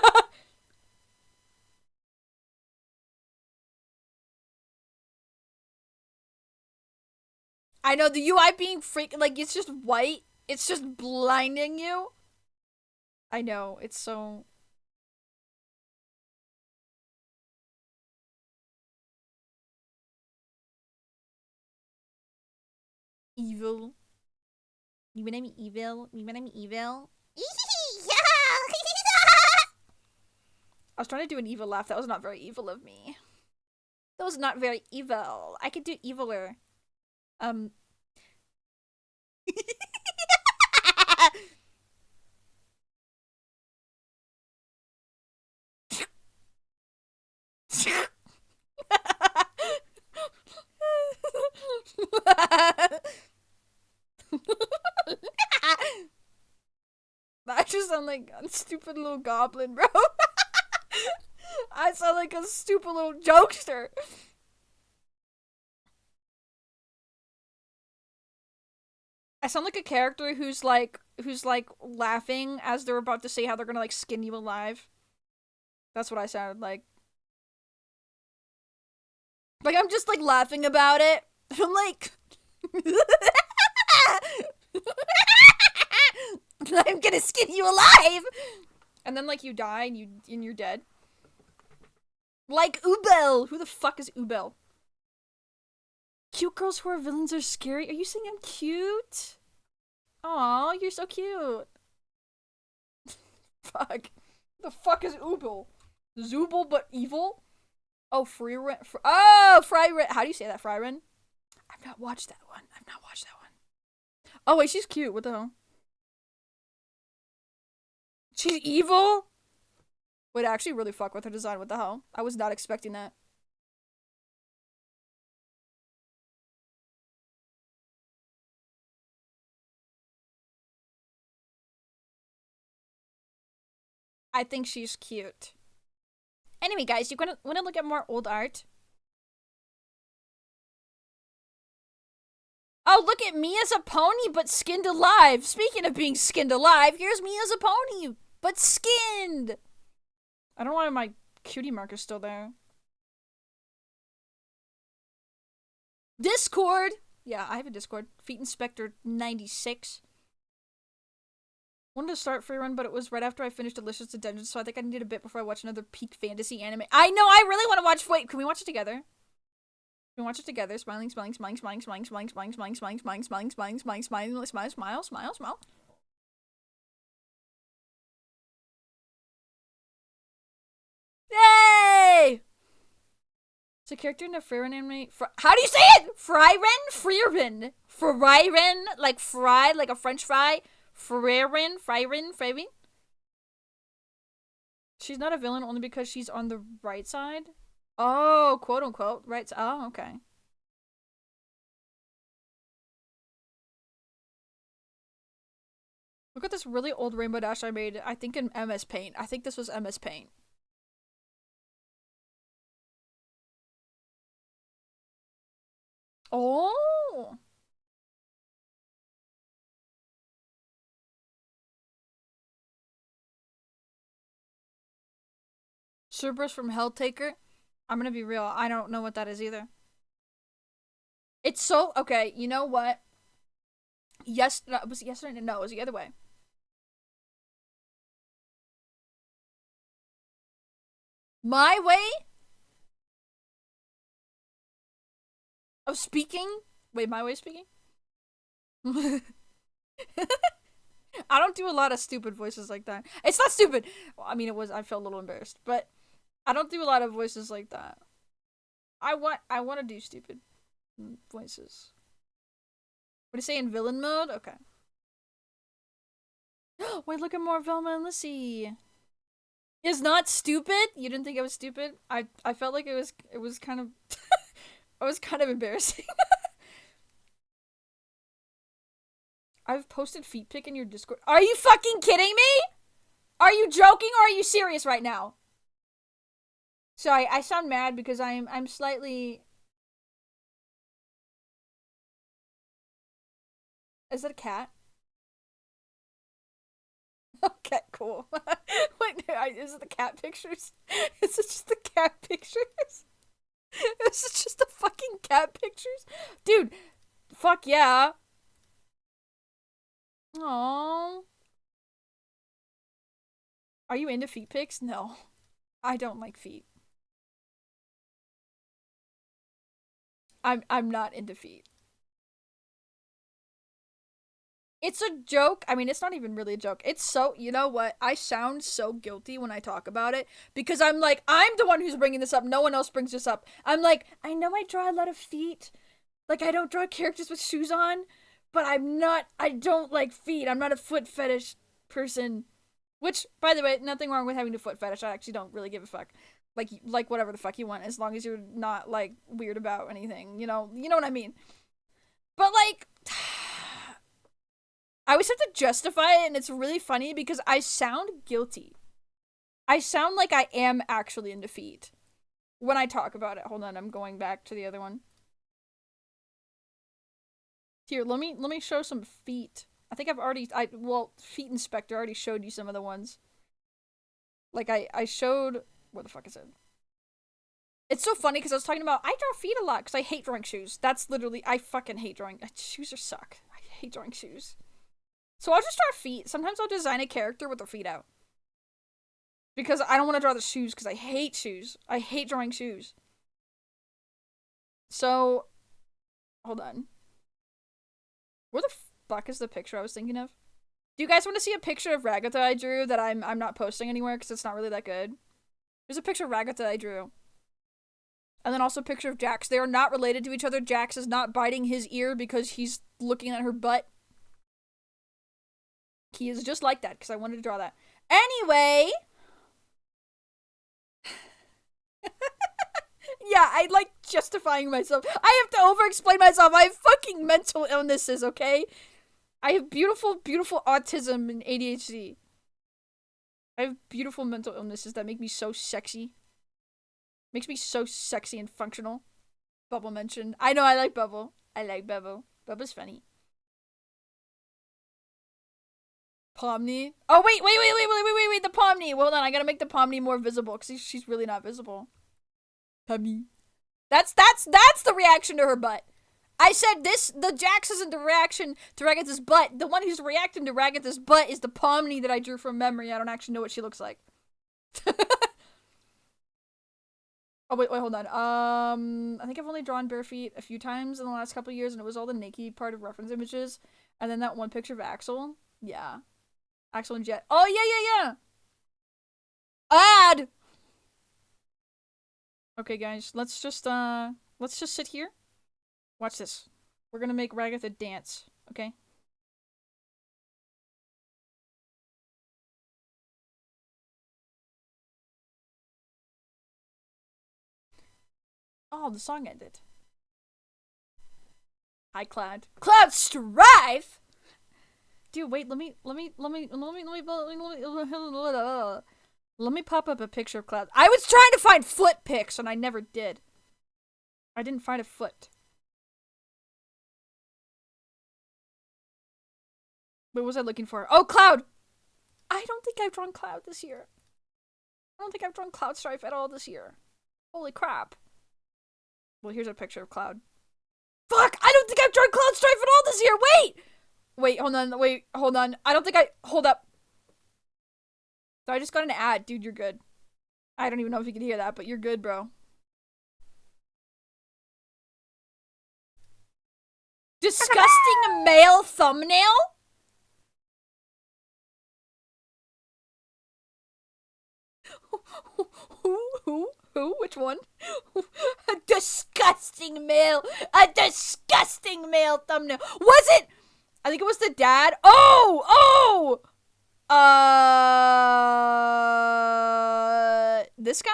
I know, the UI being like, it's just white. It's just blinding you. I know, it's so... evil. You wanna be evil? You wanna be evil? I was trying to do an evil laugh. That was not very evil of me. That was not very evil. I could do eviler. sound like a stupid little goblin, bro. I sound like a stupid little jokester. I sound like a character who's like laughing as they're about to say how they're gonna like skin you alive. That's what I sounded like. Like I'm just like laughing about it. I'm like I'm gonna skin you alive. And then like you die and you're dead. Like Ubel. Who the fuck is Ubel? Cute girls who are villains are scary. Are you saying I'm cute? Aw, you're so cute. Fuck. The fuck is Ubel? Zubel but evil? Oh, Frieren. Oh, Frieren. How do you say that, Frieren? I've not watched that one. Oh, wait, she's cute. What the hell? She's evil? Wait, I actually really fuck with her design. What the hell? I was not expecting that. I think she's cute. Anyway, guys, you wanna look at more old art? Oh, look at me as a pony, but skinned alive. Speaking of being skinned alive, here's me as a pony, but skinned. I don't know why my cutie marker's still there. Discord. Yeah, I have a Discord. Feet Inspector 96. Wanted to start free run, but it was right after I finished Delicious to Dungeons, so I think I needed a bit before I watch another peak fantasy anime. I know, I really want to watch. Wait, can we watch it together? Can we watch it together? Smiling, smiling, smiling, smiling, smiling, smiling, smiling, smiling, smiling, smiling, smiling, smiling, smiling, smiling, smile, smile, smile, smile. Yay! It's a character in a Frieren anime. How do you say it? Frieren? Frieren. Frieren? Like fry, like a French fry? Frieren? Frieren? She's not a villain only because she's on the right side? Oh, quote unquote. Right. Oh, okay. Look at this really old Rainbow Dash I made, I think in MS Paint. I think this was MS Paint. Oh! Cerberus from Helltaker? I'm gonna be real, I don't know what that is either. It's so- okay, you know what? Yes, no, was it yesterday? No, it was the other way. My way of speaking? Wait, my way of speaking? I don't do a lot of stupid voices like that. It's not stupid! Well, I mean, it was- I felt a little embarrassed, but I don't do a lot of voices like that. I want to do stupid voices. What do you say in villain mode? Okay. Wait, look at more Velma and Lissy. Is not stupid? You didn't think it was stupid? I felt like it was kind of it was kind of embarrassing. I've posted feet pic in your Discord. Are you fucking kidding me? Are you joking or are you serious right now? Sorry, I sound mad because I'm slightly. Is that a cat? Okay, cool. Wait, is it the cat pictures? Is it just the cat pictures? Is it just the fucking cat pictures? Dude, fuck yeah. Aww. Are you into feet pics? No. I don't like feet. I'm not into feet. It's a joke. I mean, it's not even really a joke. It's so, you know what? I sound so guilty when I talk about it because I'm like, I'm the one who's bringing this up. No one else brings this up. I'm like, I know I draw a lot of feet. Like, I don't draw characters with shoes on, but I don't like feet. I'm not a foot fetish person. Which, by the way, nothing wrong with having a foot fetish. I actually don't really give a fuck. Like whatever the fuck you want, as long as you're not, like, weird about anything. You know what I mean? But, like, I always have to justify it, and it's really funny because I sound guilty. I sound like I am actually in defeat when I talk about it. Hold on, I'm going back to the other one. Here, let me show some feet. I think I've already, well, Feet Inspector already showed you some of the ones. Like, I showed, where the fuck is it? It's so funny because I was talking about, I draw feet a lot because I hate drawing shoes. That's literally, I fucking hate drawing, shoes are suck. I hate drawing shoes. So I'll just draw feet. Sometimes I'll design a character with their feet out. Because I don't want to draw the shoes because I hate shoes. I hate drawing shoes. So, hold on. Where the fuck is the picture I was thinking of? Do you guys want to see a picture of Ragatha I drew that I'm not posting anywhere because it's not really that good? There's a picture of Ragatha I drew. And then also a picture of Jax. They are not related to each other. Jax is not biting his ear because he's looking at her butt. He is just like that because I wanted to draw that. Anyway. Yeah, I like justifying myself. I have to over-explain myself. I have fucking mental illnesses, okay? I have beautiful, beautiful autism and ADHD. I have beautiful mental illnesses that make me so sexy. Makes me so sexy and functional. Bubble mentioned. I know I like Bubble. I like Bubble. Bubble's funny. Pomni. Oh, wait, the Pomni. Well, hold on, I gotta make the Pomni more visible, because she's really not visible. Pomni. That's the reaction to her butt. I said the Jax isn't the reaction to Ragatha's butt. The one who's reacting to Ragatha's butt is the Pomni that I drew from memory. I don't actually know what she looks like. Oh, wait, hold on. I think I've only drawn bare feet a few times in the last couple of years, and it was all the Nikki part of reference images. And then that one picture of Axel. Yeah. Axel and Jet. Oh, yeah. Add! Okay, guys, let's just sit here. Watch this. We're gonna make Ragatha dance, okay? Oh, the song ended. Hi, Cloud. Cloud Strife! Dude, wait, let me pop up a picture of Cloud. I was trying to find foot pics, and I never did. I didn't find a foot. What was I looking for? Oh, Cloud! I don't think I've drawn Cloud this year. I don't think I've drawn Cloud Strife at all this year. Holy crap. Well, here's a picture of Cloud. Fuck! I don't think I've drawn Cloud Strife at all this year! Wait, hold on. I don't think hold up. So I just got an ad. Dude, you're good. I don't even know if you can hear that, but you're good, bro. Disgusting male thumbnail? Who? Which one? A disgusting male thumbnail. Was it? I think it was the dad. Oh! This guy?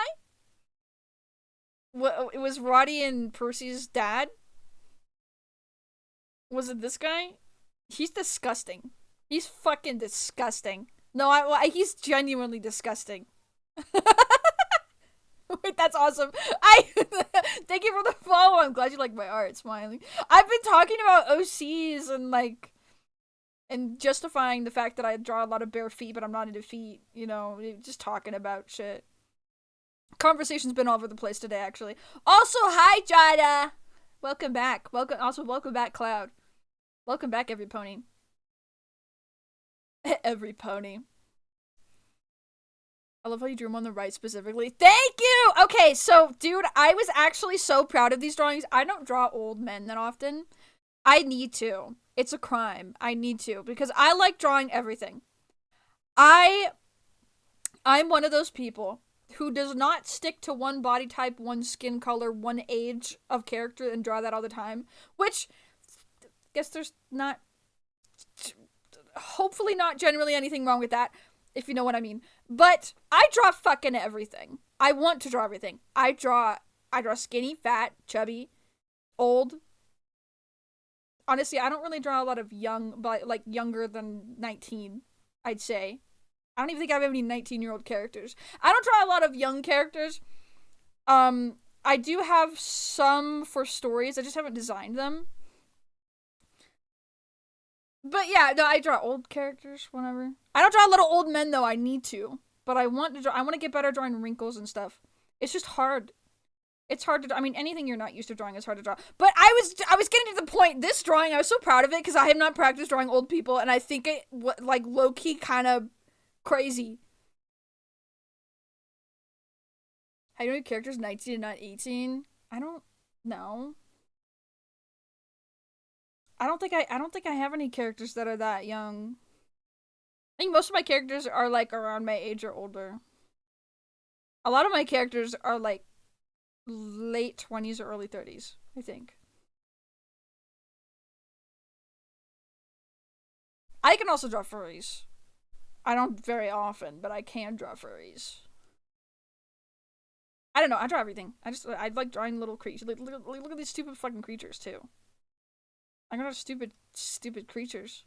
What? It was Roddy and Percy's dad? Was it this guy? He's disgusting. He's fucking disgusting. No, he's genuinely disgusting. Wait, that's awesome. Thank you for the follow. I'm glad you like my art, smiling. I've been talking about OCs and justifying the fact that I draw a lot of bare feet, but I'm not into feet, you know, just talking about shit. Conversation's been all over the place today, actually. Also, hi, Jada! Welcome back. Welcome back, Cloud. Welcome back, every pony. Every pony. I love how you drew them on the right specifically. Thank you! Okay, so, dude, I was actually so proud of these drawings. I don't draw old men that often. I need to. It's a crime. I need to. Because I like drawing everything. I'm one of those people who does not stick to one body type, one skin color, one age of character and draw that all the time. Which, I guess there's not... hopefully not generally anything wrong with that. If you know what I mean. But I draw fucking everything. I want to draw everything. I draw skinny, fat, chubby, old. honestly, I don't really draw a lot of young, but like younger than 19, I'd say. I don't even think I have any 19-year-old characters. I don't draw a lot of young characters. I do have some for stories. I just haven't designed them. But yeah, no, I draw old characters, whatever. I don't draw little old men though. I need to, but I want to draw. I want to get better drawing wrinkles and stuff. It's just hard. It's hard to. I mean, anything you're not used to drawing is hard to draw. But I was getting to the point. This drawing, I was so proud of it because I have not practiced drawing old people, and I think it like low key kind of crazy. How do characters 19 and not 18? I don't know. I don't think I have any characters that are that young. I think most of my characters are like around my age or older. A lot of my characters are like late 20s or early 30s, I think. I can also draw furries. I don't very often, but I can draw furries. I don't know. I draw everything. I like drawing little creatures. Look at these stupid fucking creatures too. I got stupid creatures.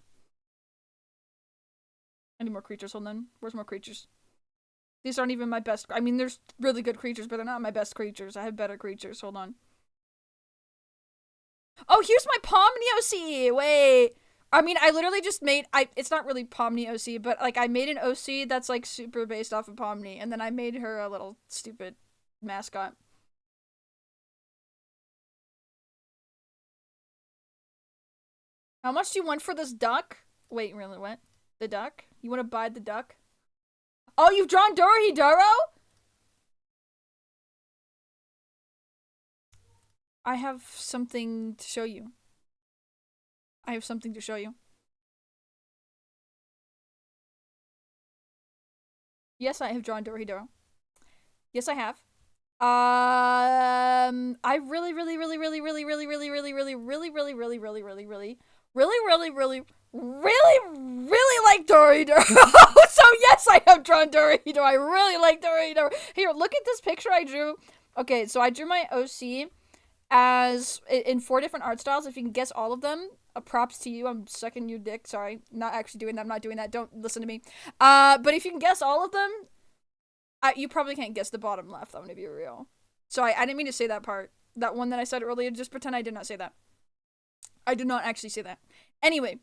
I need more creatures. Hold on. Where's more creatures? These aren't even my best. I mean, there's really good creatures, but they're not my best creatures. I have better creatures. Hold on. Oh, here's my Pomni OC. Wait. I mean, I literally just made. It's not really Pomni OC, but like I made an OC that's like super based off of Pomni, and then I made her a little stupid mascot. How much do you want for this duck? Wait, really? What? The duck? You want to buy the duck? Oh, you've drawn Dorohedoro? I have something to show you. I have something to show you. Yes, I have drawn Dorohedoro. Yes, I have. I really, really, really, really, really, really, really, really, really, really, really, really, really, really, really like Dorohedoro. So yes, I have drawn Dorohedoro. I really like Dorohedoro. Here, look at this picture I drew. Okay, so I drew my OC as in 4 different art styles. If you can guess all of them, props to you. I'm sucking your dick. Sorry, not actually doing that. I'm not doing that. Don't listen to me. But if you can guess all of them, you probably can't guess the bottom left. I'm gonna be real. So I didn't mean to say that part. That one that I said earlier. Just pretend I did not say that. I did not actually say that. Anyway.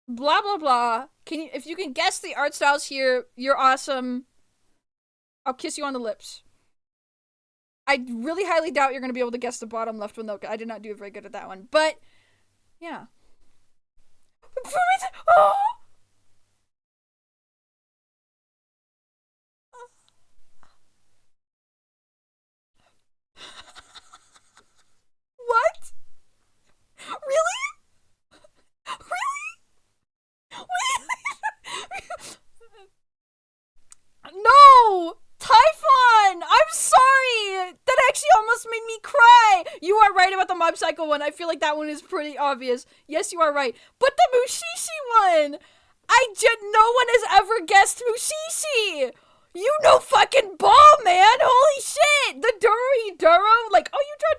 Blah blah blah. If you can guess the art styles here, you're awesome. I'll kiss you on the lips. I really highly doubt you're gonna be able to guess the bottom left one though. I did not do very good at that one. But yeah. Oh! What? Really? Really? No! Typhon! I'm sorry! That actually almost made me cry! You are right about the Mob Psycho one. I feel like that one is pretty obvious. Yes, you are right. But the Mushishi one! No one has ever guessed Mushishi! You know fucking ball, man! Holy shit! The Dorohedoro? Like, oh, you draw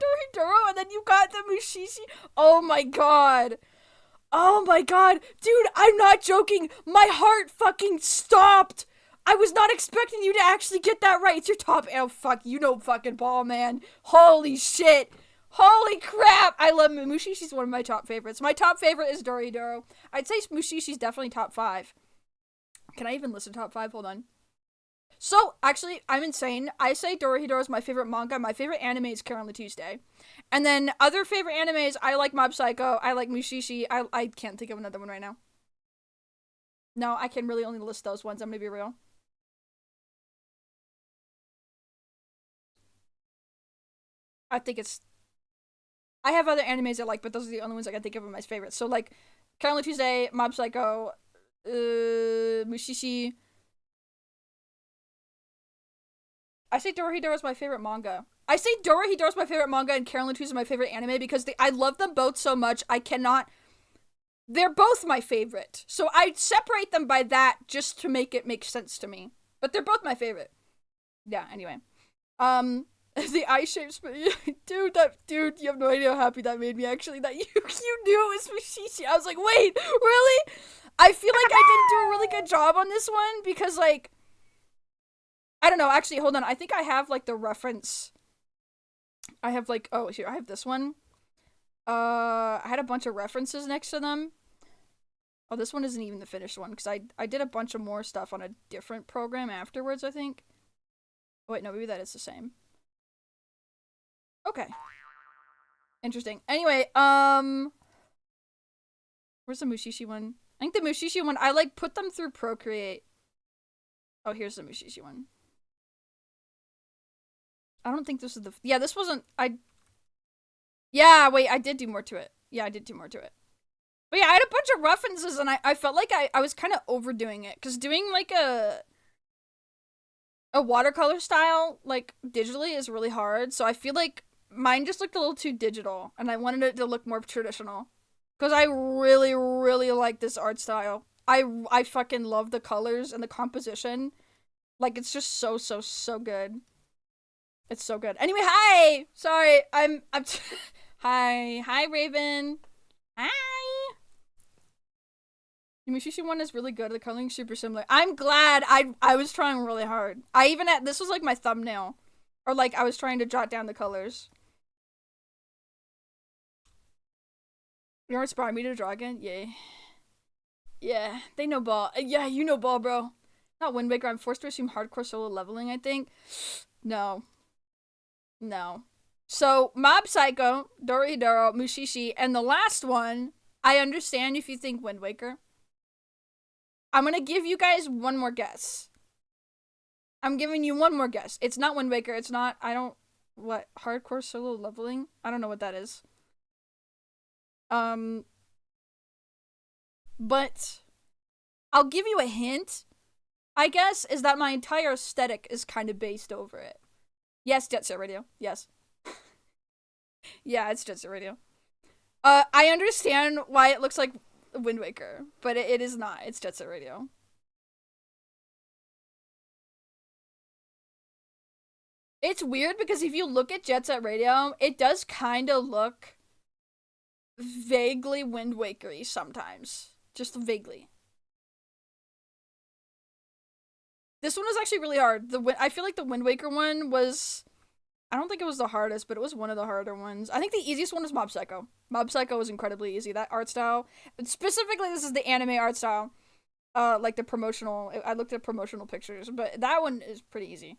Dorohedoro and then you got the Mushishi? Oh my god. Oh my god. Dude, I'm not joking. My heart fucking stopped. I was not expecting you to actually get that right. It's your top. Oh, fuck. You know fucking ball, man. Holy shit. Holy crap. I love Mushishi's one of my top favorites. My top favorite is Dorohedoro. I'd say Mushishi's definitely top 5. Can I even list a top 5? Hold on. So, actually, I'm insane. I say Dorohedoro is my favorite manga. My favorite anime is Karen Tuesday. And then other favorite animes, I like Mob Psycho. I like Mushishi. I can't think of another one right now. No, I can really only list those ones. I'm gonna be real. I think it's. I have other animes I like, but those are the only ones I can think of as my favorites. So, like, Karen Tuesday, Mob Psycho, Mushishi. I say Dorohedoro is my favorite manga. I say Dorohedoro is my favorite manga and Karen Tuesday is my favorite anime because I love them both so much. I cannot. They're both my favorite. So I separate them by that just to make it make sense to me. But they're both my favorite. Yeah, anyway. The eye shapes, dude, you have no idea how happy that made me. Actually, that you knew it was Mushishi. I was like, wait, really? I feel like I didn't do a really good job on this one because, like, I don't know. Actually, hold on. I think I have like the reference. I have like, oh, here I have this one. I had a bunch of references next to them. Oh, this one isn't even the finished one because I did a bunch of more stuff on a different program afterwards, I think. Oh, wait, no, maybe that is the same. Okay. Interesting. Anyway, where's the Mushishi one? I think the Mushishi one, I like put them through Procreate. Oh, here's the Mushishi one. I don't think this is the, yeah, this wasn't, yeah, wait, I did do more to it. Yeah, I did do more to it. But yeah, I had a bunch of references and I felt like I was kind of overdoing it. Because doing like a watercolor style, like digitally, is really hard. So I feel like mine just looked a little too digital. And I wanted it to look more traditional. Because I really, really like this art style. I fucking love the colors and the composition. Like, it's just so, so, so good. It's so good. Anyway, hi! Sorry, I'm hi. Hi, Raven. Hi! The Mushishi one is really good. The coloring's super similar. I'm glad. I was trying really hard. I even had, this was like my thumbnail. Or like I was trying to jot down the colors. You inspired me to draw again? Yay. Yeah, they know ball. Yeah, you know ball, bro. Not Wind Waker. I'm forced to assume hardcore solo leveling, I think. No. No. So, Mob Psycho, Dorohedoro, Mushishi, and the last one, I understand if you think Wind Waker. I'm gonna give you guys one more guess. I'm giving you one more guess. It's not Wind Waker. It's not, what? Hardcore solo leveling? I don't know what that is. But I'll give you a hint, I guess, is that my entire aesthetic is kind of based over it. Yes, Jet Set Radio. Yes. Yeah, it's Jet Set Radio. I understand why it looks like Wind Waker, but it is not. It's Jet Set Radio. It's weird because if you look at Jet Set Radio, it does kind of look vaguely Wind Waker-y sometimes. Just vaguely. This one was actually really hard. I feel like the Wind Waker one was, I don't think it was the hardest, but it was one of the harder ones. I think the easiest one was Mob Psycho. Mob Psycho was incredibly easy. That art style, specifically, this is the anime art style. Like the promotional. I looked at promotional pictures, but that one is pretty easy.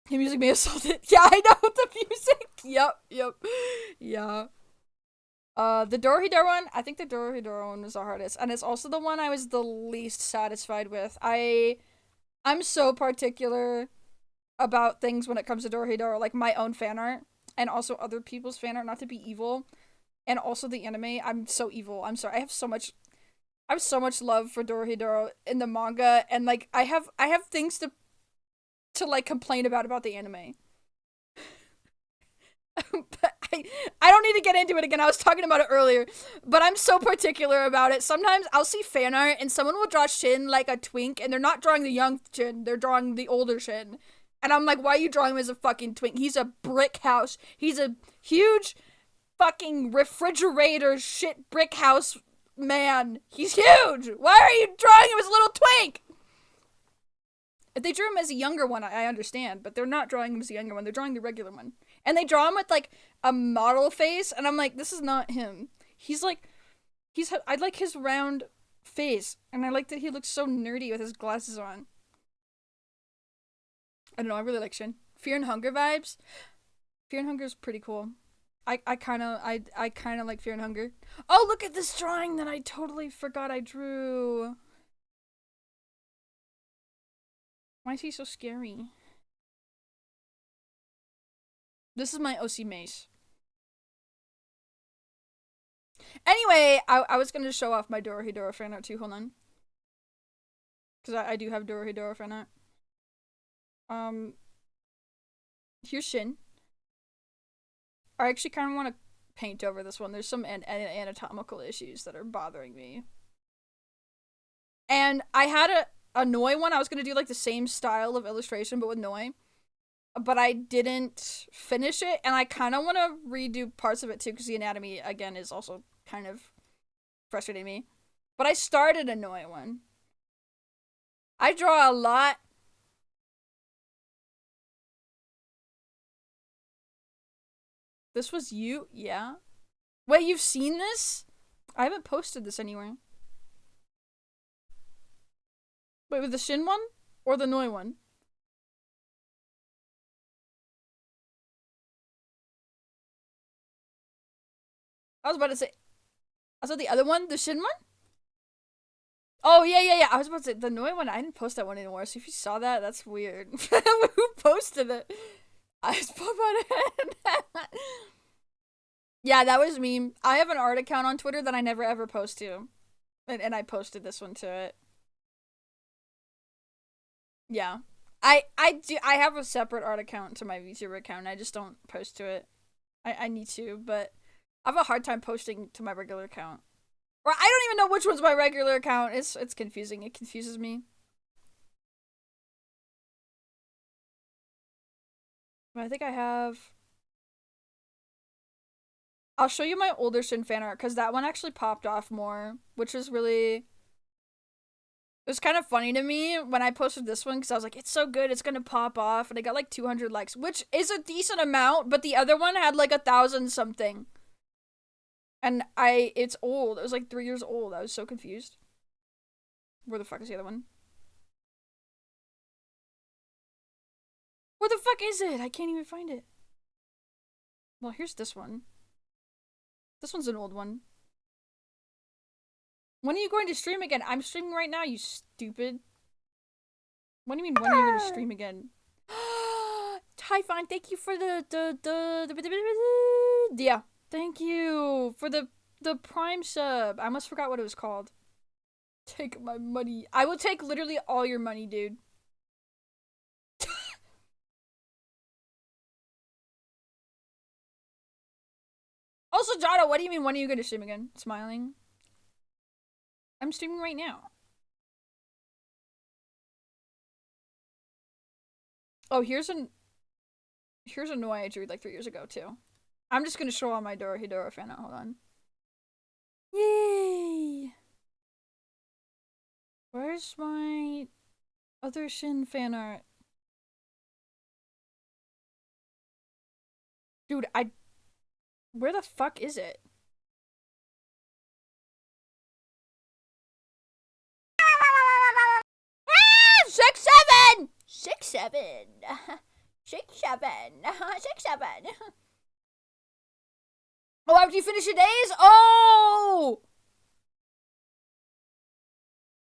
The music may assault it. Yeah, I know the music. Yep. Yeah. The Dorohedoro one, I think the Dorohedoro one was the hardest, and it's also the one I was the least satisfied with. I'm so particular about things when it comes to Dorohedoro, like my own fan art, and also other people's fan art, not to be evil, and also the anime. I'm so evil. I'm sorry. I have so much love for Dorohedoro in the manga, and like I have things to like complain about the anime. But I don't need to get into it again. I was talking about it earlier, but I'm so particular about it. Sometimes I'll see fan art and someone will draw Shin like a twink, and they're not drawing the young Shin, they're drawing the older Shin. And I'm like, why are you drawing him as a fucking twink? He's a brick house. He's a huge fucking refrigerator shit brick house man. He's huge. Why are you drawing him as a little twink? If they drew him as a younger one, I understand, but they're not drawing him as a younger one. They're drawing the regular one. And they draw him with, like, a model face, and I'm like, this is not him. I like his round face, and I like that he looks so nerdy with his glasses on. I don't know, I really like Shin. Fear and Hunger vibes? Fear and Hunger is pretty cool. I kind of like Fear and Hunger. Oh, look at this drawing that I totally forgot I drew. Why is he so scary? This is my OC Mace. Anyway, I was gonna show off my Dorohedoro fan art too. Hold on. Because I do have Dorohedoro fan art. Here's Shin. I actually kind of want to paint over this one. There's some anatomical issues that are bothering me. And I had a Noi one. I was gonna do like the same style of illustration, but with Noi. but I didn't finish it, and I kind of want to redo parts of it too, because the anatomy again is also kind of frustrating me. But I started a Noi one. I draw a lot. This was you? Yeah. Wait, you've seen this? I haven't posted this anywhere. Wait, with the Shin one? Or the Noi one? I was about to say. I saw the other one? The Shin one? Oh, yeah. I was about to say, the Noi one, I didn't post that one anymore, so if you saw that, that's weird. Who posted it? I just pop out it. Yeah, that was me. I have an art account on Twitter that I never ever post to. And I posted this one to it. Yeah. I have a separate art account to my VTuber account. I just don't post to it. I need to, but I have a hard time posting to my regular account. Or I don't even know which one's my regular account. It's confusing. It confuses me. But I think I have. I'll show you my older Shin fan art because that one actually popped off more, which is really. It was kind of funny to me when I posted this one because I was like, it's so good, it's gonna pop off, and it got like 200 likes, which is a decent amount, but the other one had like 1,000 something. And it's old. It was like 3 years old. I was so confused. Where the fuck is the other one? Where the fuck is it? I can't even find it. Well, here's this one. This one's an old one. When are you going to stream again? I'm streaming right now, you stupid. What do you mean, when are you going to stream again? Typhon, thank you for yeah. Thank you for the Prime sub. I almost forgot what it was called. Take my money. I will take literally all your money, dude. Also, Jada, what do you mean, when are you going to stream again? Smiling. I'm streaming right now. Oh, here's a Noi I drew like 3 years ago, too. I'm just gonna show all my Dorohedoro fan art. Hold on. Yay! Where's my other Shin fan art? Dude, where the fuck is it? Ah! 6-7! 6-7! 6-7! 6-7! Oh, after you finish your days? Oh!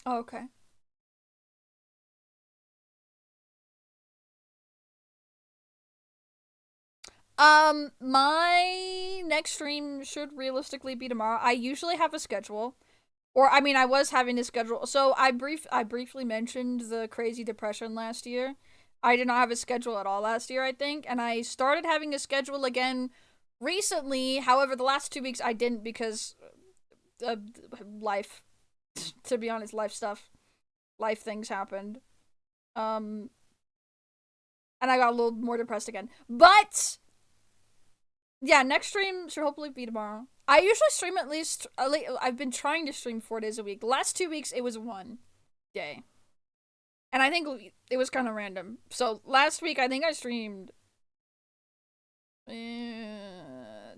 Oh, okay. My next stream should realistically be tomorrow. I usually have a schedule. Or, I mean, I was having a schedule. So, I briefly mentioned the crazy depression last year. I did not have a schedule at all last year, I think. And I started having a schedule again recently. However, the last 2 weeks I didn't because life. To be honest, life stuff. Life things happened. And I got a little more depressed again. But yeah, next stream should hopefully be tomorrow. I usually stream at least. I've been trying to stream 4 days a week. The last 2 weeks, it was 1 day. And I think it was kind of random. So last week, I think I streamed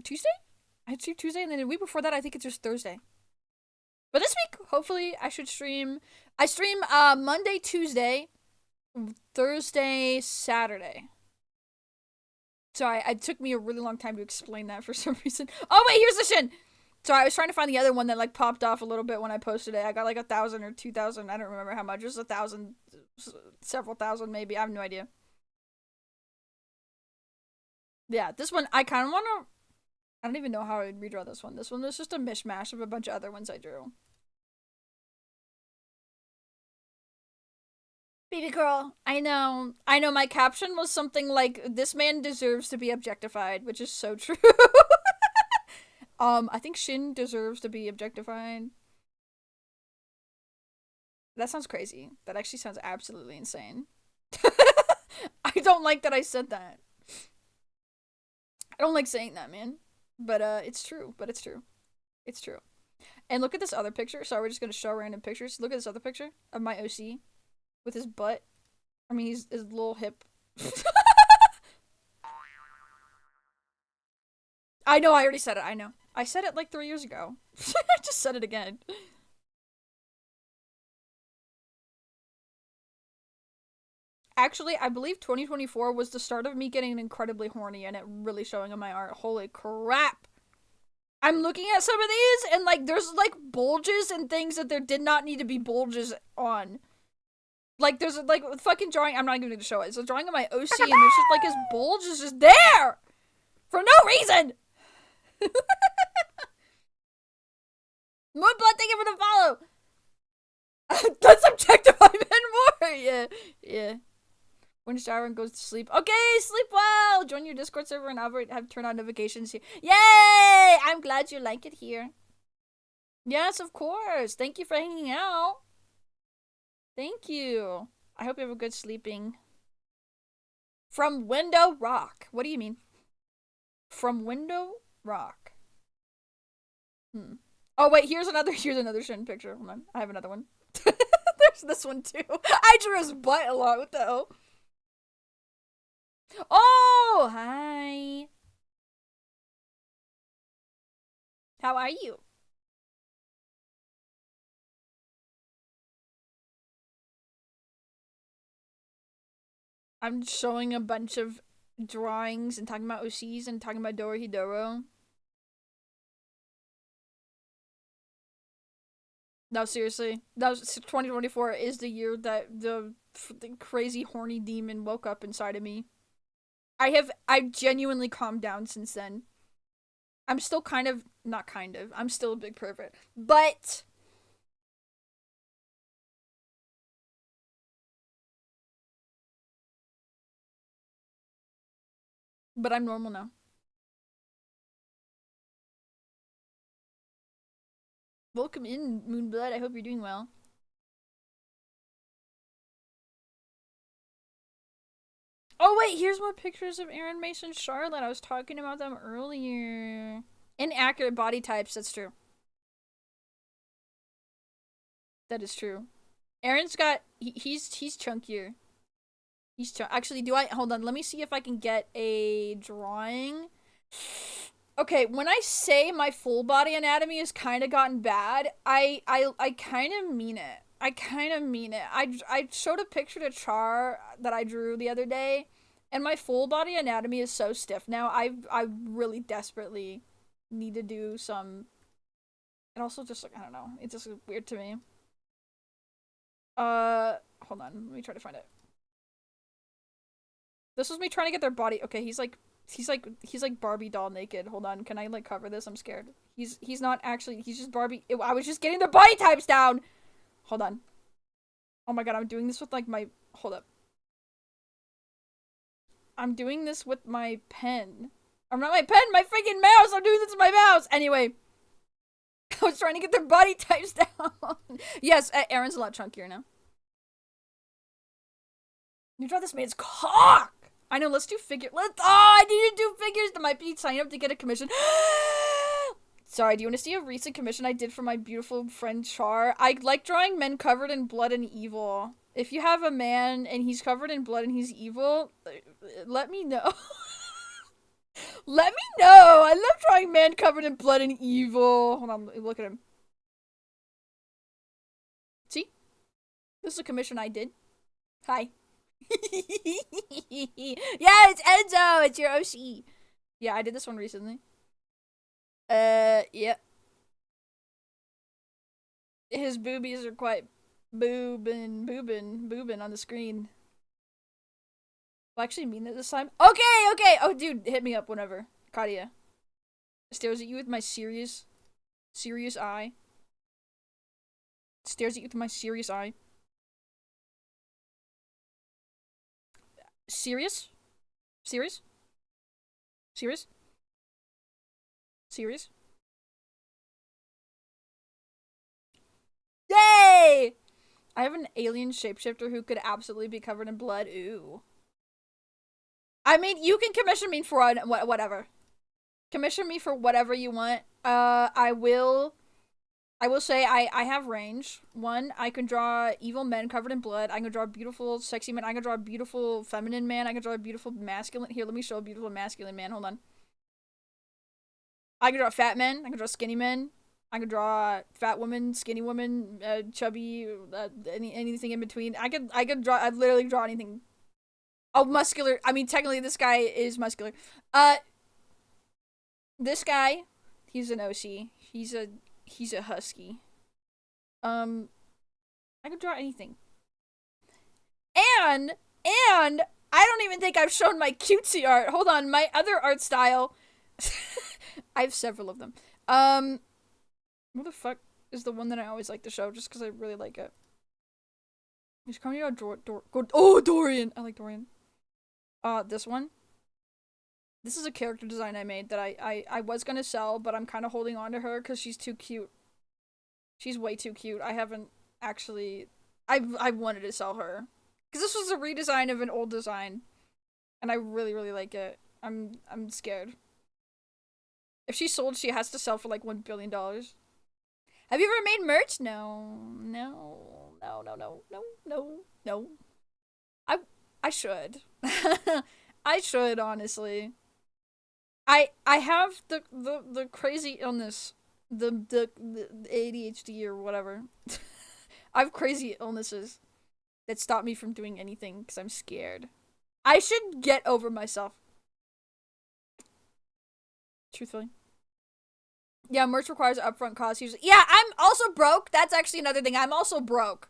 Tuesday? I streamed Tuesday, and then the week before that, I think it's just Thursday. But this week, hopefully, I should stream. I stream Monday, Tuesday, Thursday, Saturday. Sorry, it took me a really long time to explain that for some reason. Oh, wait, here's the Shin! Sorry, I was trying to find the other one that, like, popped off a little bit when I posted it. I got, like, 1,000 or 2,000. I don't remember how much. It was 1,000, several thousand, maybe. I have no idea. Yeah, this one, I kind of want to... I don't even know how I would redraw this one. This one was just a mishmash of a bunch of other ones I drew. Baby girl, I know. I know my caption was something like, this man deserves to be objectified, which is so true. I think Shin deserves to be objectified. That sounds crazy. That actually sounds absolutely insane. I don't like that I said that. I don't like saying that, man. But it's true. But it's true. It's true. And look at this other picture. Sorry, we're just gonna show random pictures. Look at this other picture of my OC with his butt. I mean, his little hip. I know, I already said it. I know. I said it like 3 years ago. I just said it again. Actually, I believe 2024 was the start of me getting incredibly horny and it really showing in my art. Holy crap. I'm looking at some of these and like there's like bulges and things that there did not need to be bulges on. Like there's like fucking drawing. I'm not even gonna show it. It's a drawing of my OC and there's just like his bulge is just there for no reason. Moonblood, thank you for the follow. Let's objectify men more. Yeah, yeah. When Sharon goes to sleep. Okay, sleep well. Join your Discord server and have turned on notifications here. Yay! I'm glad you like it here. Yes, of course. Thank you for hanging out. Thank you. I hope you have a good sleeping. From Window Rock. What do you mean? From Window Rock. Oh wait, here's another Shin picture. Hold on. I have another one. There's this one too. I drew his butt a lot. What the hell? Oh, hi. How are you? I'm showing a bunch of drawings and talking about OCs and talking about Dorohedoro. No, seriously. That was 2024 is the year that the crazy horny demon woke up inside of me. I've genuinely calmed down since then. I'm still I'm still a big pervert. But I'm normal now. Welcome in, Moonblood. I hope you're doing well. Oh wait, here's more pictures of Aaron Mason Charlotte. I was talking about them earlier. Inaccurate body types, that's true. That is true. Aaron's got he's chunkier. Actually, hold on, let me see if I can get a drawing. Okay, when I say my full body anatomy has kind of gotten bad, I kind of mean it. I kind of mean it. I showed a picture to Char that I drew the other day, and my full body anatomy is so stiff now. I really desperately need to do some. And also just like I don't know, it's just weird to me. Hold on, let me try to find it. This was me trying to get their body. Okay, he's like Barbie doll naked. Hold on, can I like cover this? I'm scared. He's not actually. He's just Barbie. I was just getting their body types down. Hold on. Oh my god, I'm doing this with like my. Hold up. I'm doing this with my pen. I'm not my pen, my freaking mouse. I'm doing this with my mouse. Anyway, I was trying to get their body types down. Yes, Aaron's a lot chunkier now. You draw this man's cock. I know. Let's do figure. I need to do figures. That might be signing up to get a commission. Sorry, do you want to see a recent commission I did for my beautiful friend Char? I like drawing men covered in blood and evil. If you have a man and he's covered in blood and he's evil, let me know. Let me know. I love drawing men covered in blood and evil. Hold on, look at him. See? This is a commission I did. Hi. Yeah, it's Enzo. It's your OC. Yeah, I did this one recently. Yeah. His boobies are quite boobin on the screen. I'll actually mean it this time. Okay. Oh, dude, hit me up whenever. Katia. Stares at you with my serious eye. Stares at you with my serious eye. Serious? Serious? Serious? Serious? Yay! I have an alien shapeshifter who could absolutely be covered in blood. Ooh. I mean, you can commission me for whatever. Commission me for whatever you want. I will say I have range. One, I can draw evil men covered in blood. I can draw beautiful, sexy men. I can draw a beautiful feminine man. I can draw a beautiful masculine. Here, let me show a beautiful masculine man. Hold on. I can draw fat men. I can draw skinny men. I can draw fat woman, skinny woman, chubby, anything in between. I could draw. I literally draw anything. Oh, muscular. I mean, technically, this guy is muscular. This guy, he's an OC. He's a husky. I could draw anything. And I don't even think I've shown my cutesy art. Hold on, my other art style. I have several of them. What the fuck is the one that I always like to show just because I really like it? He's coming out Dorian. I like Dorian. This one. This is a character design I made that I was gonna sell, but I'm kind of holding on to her because she's too cute. She's way too cute. I haven't actually... I wanted to sell her. Because this was a redesign of an old design. And I really, really like it. I'm scared. If she sold, she has to sell for like $1 billion. Have you ever made merch? No. I should. I should, honestly. I have the crazy illness. The ADHD or whatever. I have crazy illnesses that stop me from doing anything because I'm scared. I should get over myself. Truthfully. Yeah, merch requires upfront costs usually. Yeah, I'm also broke. That's actually another thing. I'm also broke.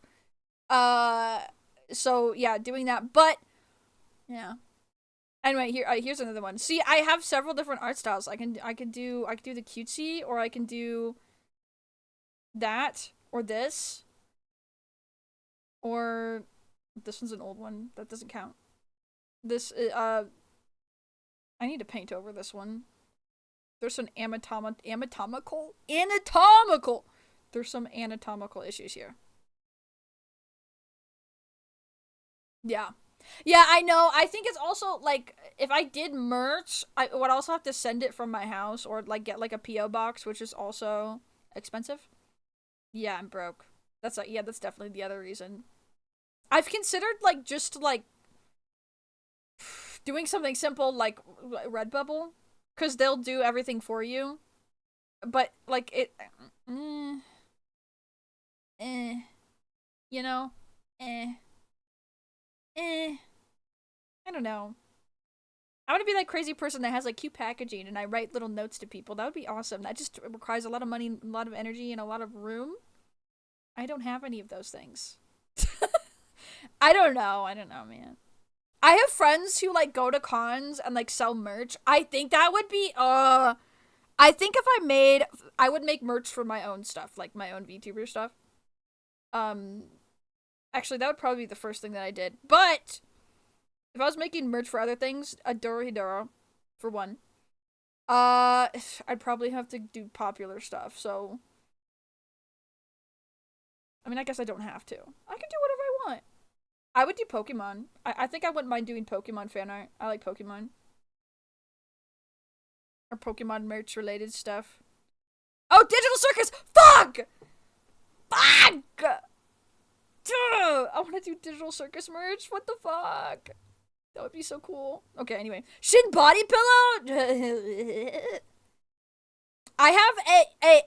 So yeah, doing that. But yeah. Anyway, here's another one. See, I have several different art styles. I can do the cutesy, or I can do that, or this, or this one's an old one that doesn't count. This I need to paint over this one. There's some anatomical. There's some anatomical issues here. Yeah. Yeah, I know. I think it's also, like, if I did merch, I would also have to send it from my house or, like, get, like, a P.O. box, which is also expensive. Yeah, I'm broke. That's, yeah, that's definitely the other reason. I've considered, like, just, like, doing something simple, like, Redbubble, because they'll do everything for you. But, like, you know? I don't know. I want to be that crazy person that has like cute packaging and I write little notes to people. That would be awesome. That just requires a lot of money, a lot of energy, and a lot of room. I don't have any of those things. I don't know, man. I have friends who like go to cons and like sell merch. I think that would be I think if I would make merch for my own stuff, like my own VTuber stuff. Actually, that would probably be the first thing that I did. But if I was making merch for other things, a Dorohedoro, for one. I'd probably have to do popular stuff, so... I mean, I guess I don't have to. I can do whatever I want. I would do Pokemon. I think I wouldn't mind doing Pokemon fan art. I like Pokemon. Or Pokemon merch-related stuff. Oh, Digital Circus! Fuck! Fuck! I want to do Digital Circus merch. What the fuck? That would be so cool. Okay, anyway. Shin body pillow? I have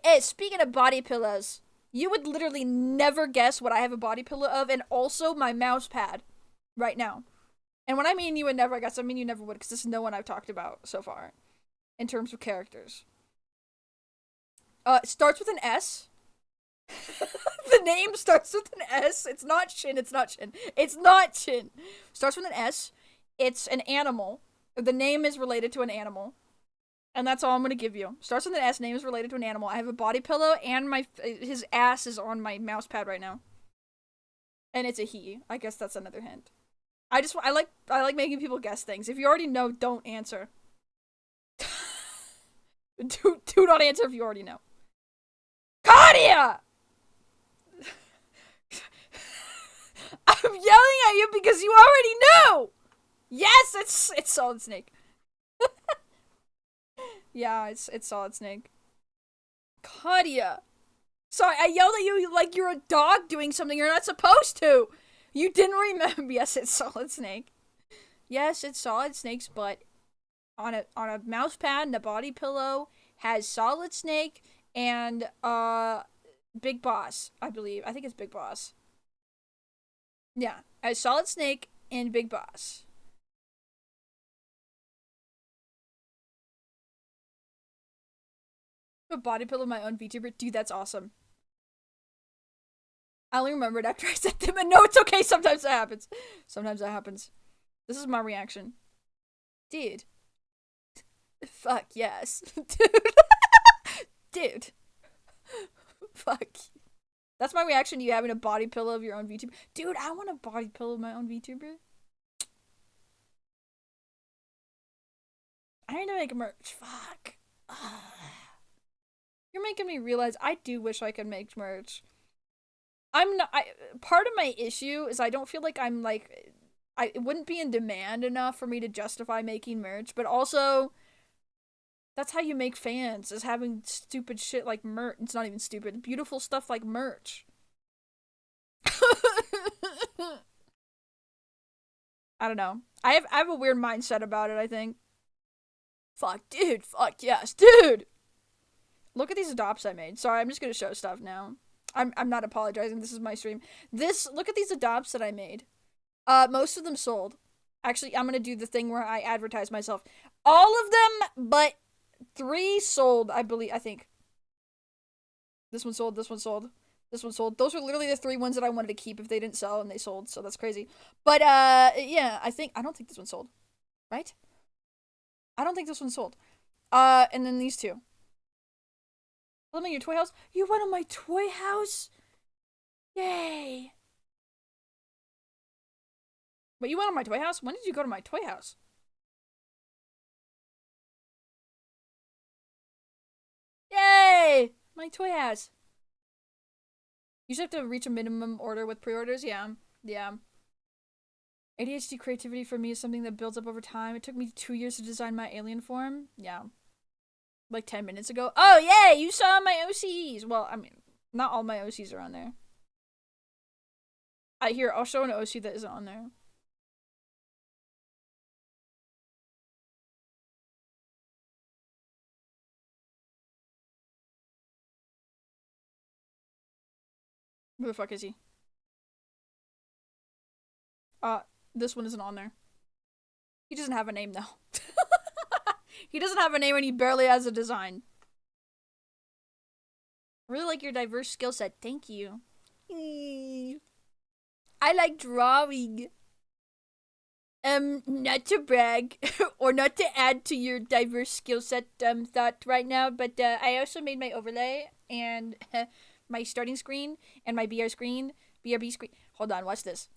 a speaking of body pillows, you would literally never guess what I have a body pillow of, and also my mouse pad right now. And when I mean you would never guess, I mean you never would, because this is no one I've talked about so far in terms of characters. It starts with an S. The name starts with an S. It's not Shin. Starts with an S. It's an animal. The name is related to an animal. And that's all I'm going to give you. Starts with an S. Name is related to an animal. I have a body pillow and his ass is on my mouse pad right now. And it's a he. I guess that's another hint. I like making people guess things. If you already know, don't answer. do not answer if you already know. Claudia! I'm yelling at you because you already know! Yes, it's Solid Snake. Yeah, it's Solid Snake. Claudia. Sorry, I yelled at you like you're a dog doing something you're not supposed to. You didn't remember. Yes, it's Solid Snake. Yes, it's Solid Snake's butt on a mouse pad and a body pillow has Solid Snake and Big Boss, I believe. I think it's Big Boss. Yeah, as Solid Snake and Big Boss. A body pillow of my own VTuber, dude, that's awesome. I only remembered after I said them, and no, it's okay. Sometimes that happens. Sometimes that happens. This is my reaction, dude. Fuck yes, dude. Dude. Fuck. That's my reaction to you having a body pillow of your own VTuber. Dude, I want a body pillow of my own VTuber. I need to make a merch. Fuck. You're making me realize I do wish I could make merch. I'm not. Part of my issue is I don't feel like I'm like. It wouldn't be in demand enough for me to justify making merch, but also. That's how you make fans, is having stupid shit like merch. It's not even stupid. Beautiful stuff like merch. I don't know. I have a weird mindset about it, I think. Fuck, dude. Fuck, yes, dude. Look at these adopts I made. Sorry, I'm just gonna show stuff now. I'm not apologizing. This is my stream. Look at these adopts that I made. Most of them sold. Actually, I'm gonna do the thing where I advertise myself. All of them, but 3 sold, I think. This one sold, this one sold, this one sold. Those are literally the 3 ones that I wanted to keep if they didn't sell and they sold, so that's crazy. But, yeah, I don't think this one sold. Right? I don't think this one sold. And then these 2. Let me your toy house. You went on my toy house? Yay. Wait, you went on my toy house? When did you go to my toy house? Yay! My toy house. You just have to reach a minimum order with pre-orders? Yeah. Yeah. ADHD creativity for me is something that builds up over time. It took me 2 years to design my alien form. Yeah. Like 10 minutes ago. Oh, yay! You saw my OCs! Well, I mean, not all my OCs are on there. I'll show an OC that isn't on there. Who the fuck is he? This one isn't on there. He doesn't have a name, though. He doesn't have a name and he barely has a design. Really like your diverse skill set. Thank you. I like drawing. Not to brag or not to add to your diverse skill set thought right now, but I also made my overlay and my starting screen and my BRB screen. Hold on, watch this.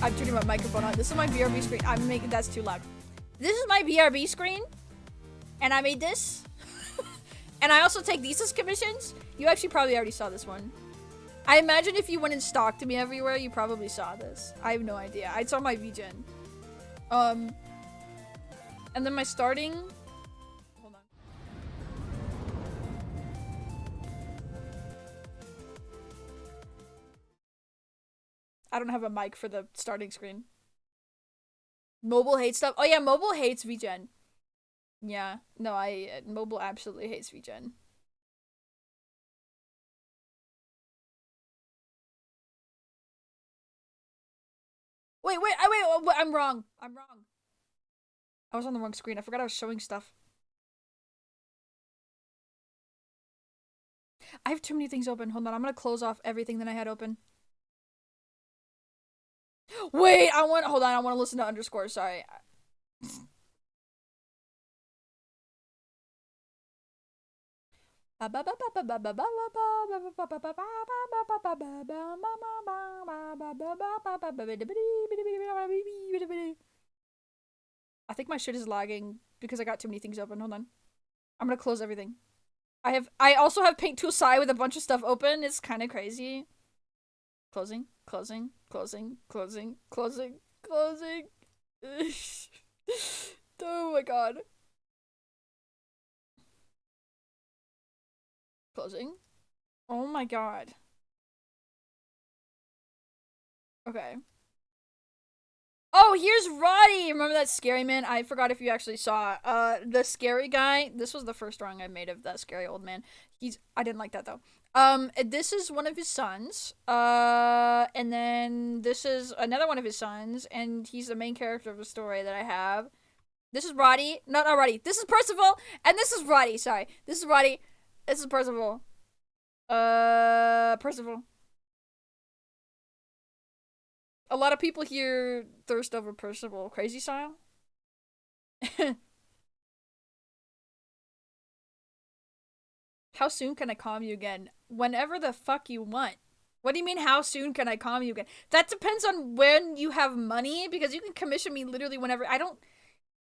I'm turning my microphone on. This is my BRB screen. That's too loud. This is my BRB screen, and I made this. And I also take these as commissions. You actually probably already saw this one. I imagine if you went and stalked me everywhere, you probably saw this. I have no idea. I saw my VGen. And then my starting. Hold on. I don't have a mic for the starting screen. Mobile hates stuff. Oh yeah, mobile hates VGen. Yeah, no, mobile absolutely hates VGen. Wait, I'm wrong. I'm wrong. I was on the wrong screen. I forgot I was showing stuff. I have too many things open. Hold on, I'm gonna close off everything that I had open. Wait, hold on, I want to listen to underscore, sorry. I think my shit is lagging because I got too many things open. Hold on. I'm gonna close everything. I also have Paint Tool Sai with a bunch of stuff open. It's kind of crazy. Closing. Closing, closing, closing, closing, closing. Oh my god. Closing. Oh my god. Okay. Oh, here's Roddy! Remember that scary man? I forgot if you actually saw the scary guy. This was the first drawing I made of that scary old man. I didn't like that though. This is one of his sons. And then this is another one of his sons, and he's the main character of the story that I have. This is Roddy. No, not Roddy. This is Percival, and this is Roddy. Sorry. This is Roddy. This is Percival. Percival. A lot of people here thirst over Percival. Crazy style? How soon can I calm you again? Whenever the fuck you want. What do you mean, how soon can I calm you again? That depends on when you have money, because you can commission me literally whenever. I don't.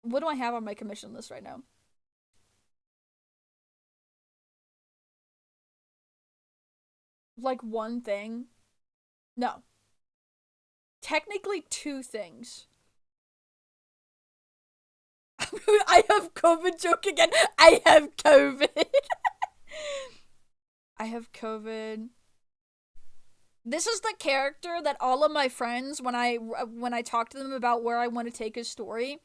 What do I have on my commission list right now? Like one thing? No. Technically two things. I have COVID joke again. I have COVID. I have COVID. This is the character that all of my friends, when I talk to them about where I want to take his story,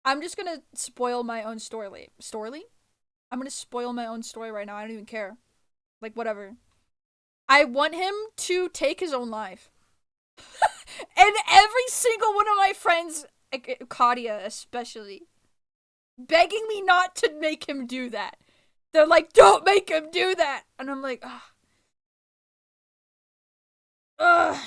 I'm just gonna spoil my own story. Story? I'm gonna spoil my own story right now. I don't even care. Like, whatever. I want him to take his own life. And every single one of my friends, Claudia especially, begging me not to make him do that. They're like, don't make him do that. And I'm like, ugh. Ugh.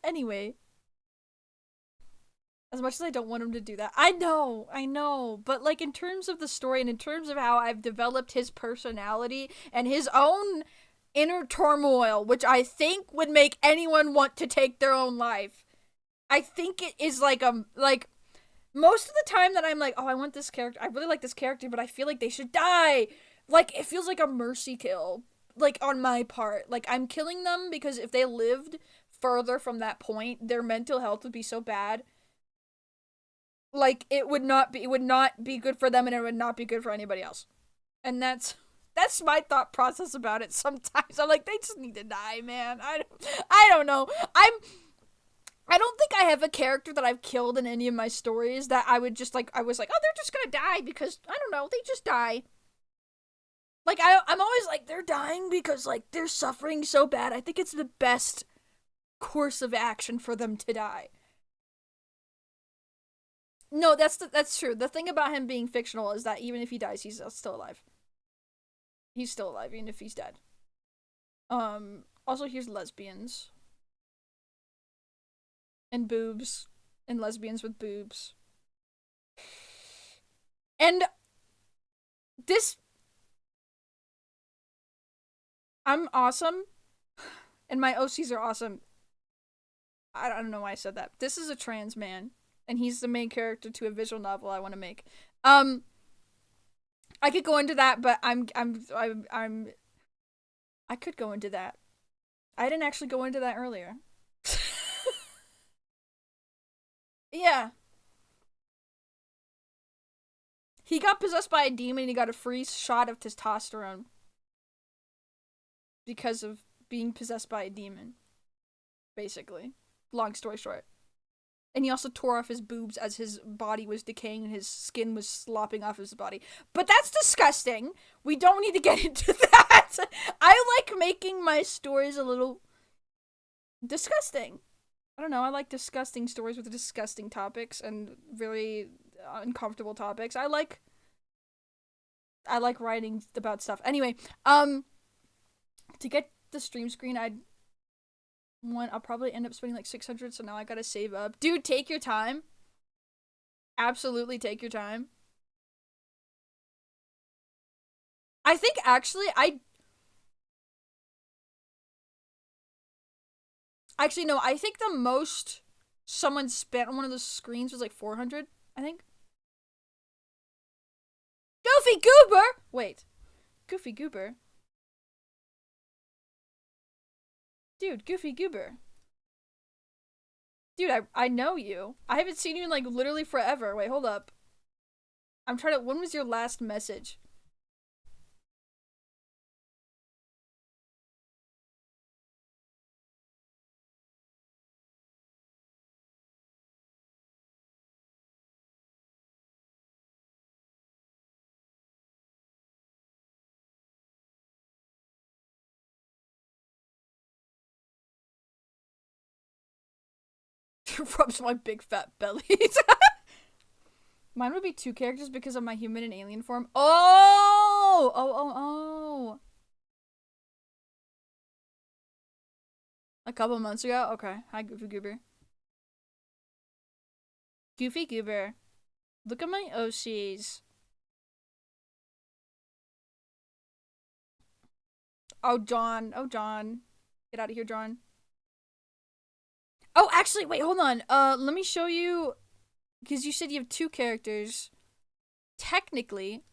Anyway, as much as I don't want him to do that, I know, but like in terms of the story and in terms of how I've developed his personality and his own inner turmoil, which I think would make anyone want to take their own life. I think it is like most of the time that I'm like, oh, I want this character, I really like this character, but I feel like they should die. Like, it feels like a mercy kill, like, on my part. Like, I'm killing them because if they lived further from that point, their mental health would be so bad. Like, it would not be good for them, and it would not be good for anybody else. And that's my thought process about it sometimes. I'm like, they just need to die, man. I don't know. I don't think I have a character that I've killed in any of my stories that I would just like, I was like, oh, they're just gonna die because, I don't know, they just die. Like, I'm always like, they're dying because, like, they're suffering so bad. I think it's the best course of action for them to die. No, that's true. The thing about him being fictional is that even if he dies, he's still alive. He's still alive, even if he's dead. Also, here's lesbians. And boobs. And lesbians with boobs. And this... I'm awesome. And my OCs are awesome. I don't know why I said that. This is a trans man. And he's the main character to a visual novel I want to make. I could go into that, but I could go into that. I didn't actually go into that earlier. Yeah. He got possessed by a demon and he got a free shot of testosterone. Because of being possessed by a demon. Basically. Long story short. And he also tore off his boobs as his body was decaying and his skin was slopping off his body. But that's disgusting. We don't need to get into that. I like making my stories a little disgusting. I don't know, I like disgusting stories with disgusting topics and very uncomfortable topics. I like writing about stuff. Anyway, to get the stream screen, I'll probably end up spending like 600, so now I gotta save up. Dude, take your time. Absolutely take your time. I think actually Actually, no, I think the most someone spent on one of those screens was like 400, I think. Goofy Goober! Wait. Goofy Goober? Dude, Goofy Goober. Dude, I know you. I haven't seen you in like literally forever. Wait, hold up. I'm trying to. When was your last message? Rubs my big fat belly. Mine would be 2 characters because of my human and alien form. Oh! Oh, oh, oh. A couple months ago? Okay. Hi, Goofy Goober. Goofy Goober. Look at my Oshis. Oh, John. Oh, John. Get out of here, John. Oh, actually, wait, hold on. Let me show you, because you said you have 2 characters. Technically,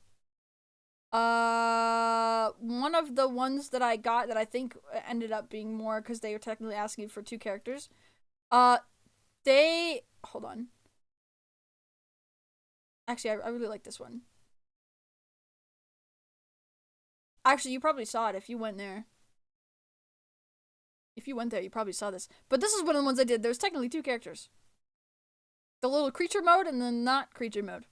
one of the ones that I got that I think ended up being more because they were technically asking for 2 characters. Hold on. Actually, I really like this one. Actually, you probably saw it if you went there. If you went there, you probably saw this. But this is one of the ones I did. There's technically 2 characters. The little creature mode and the not creature mode.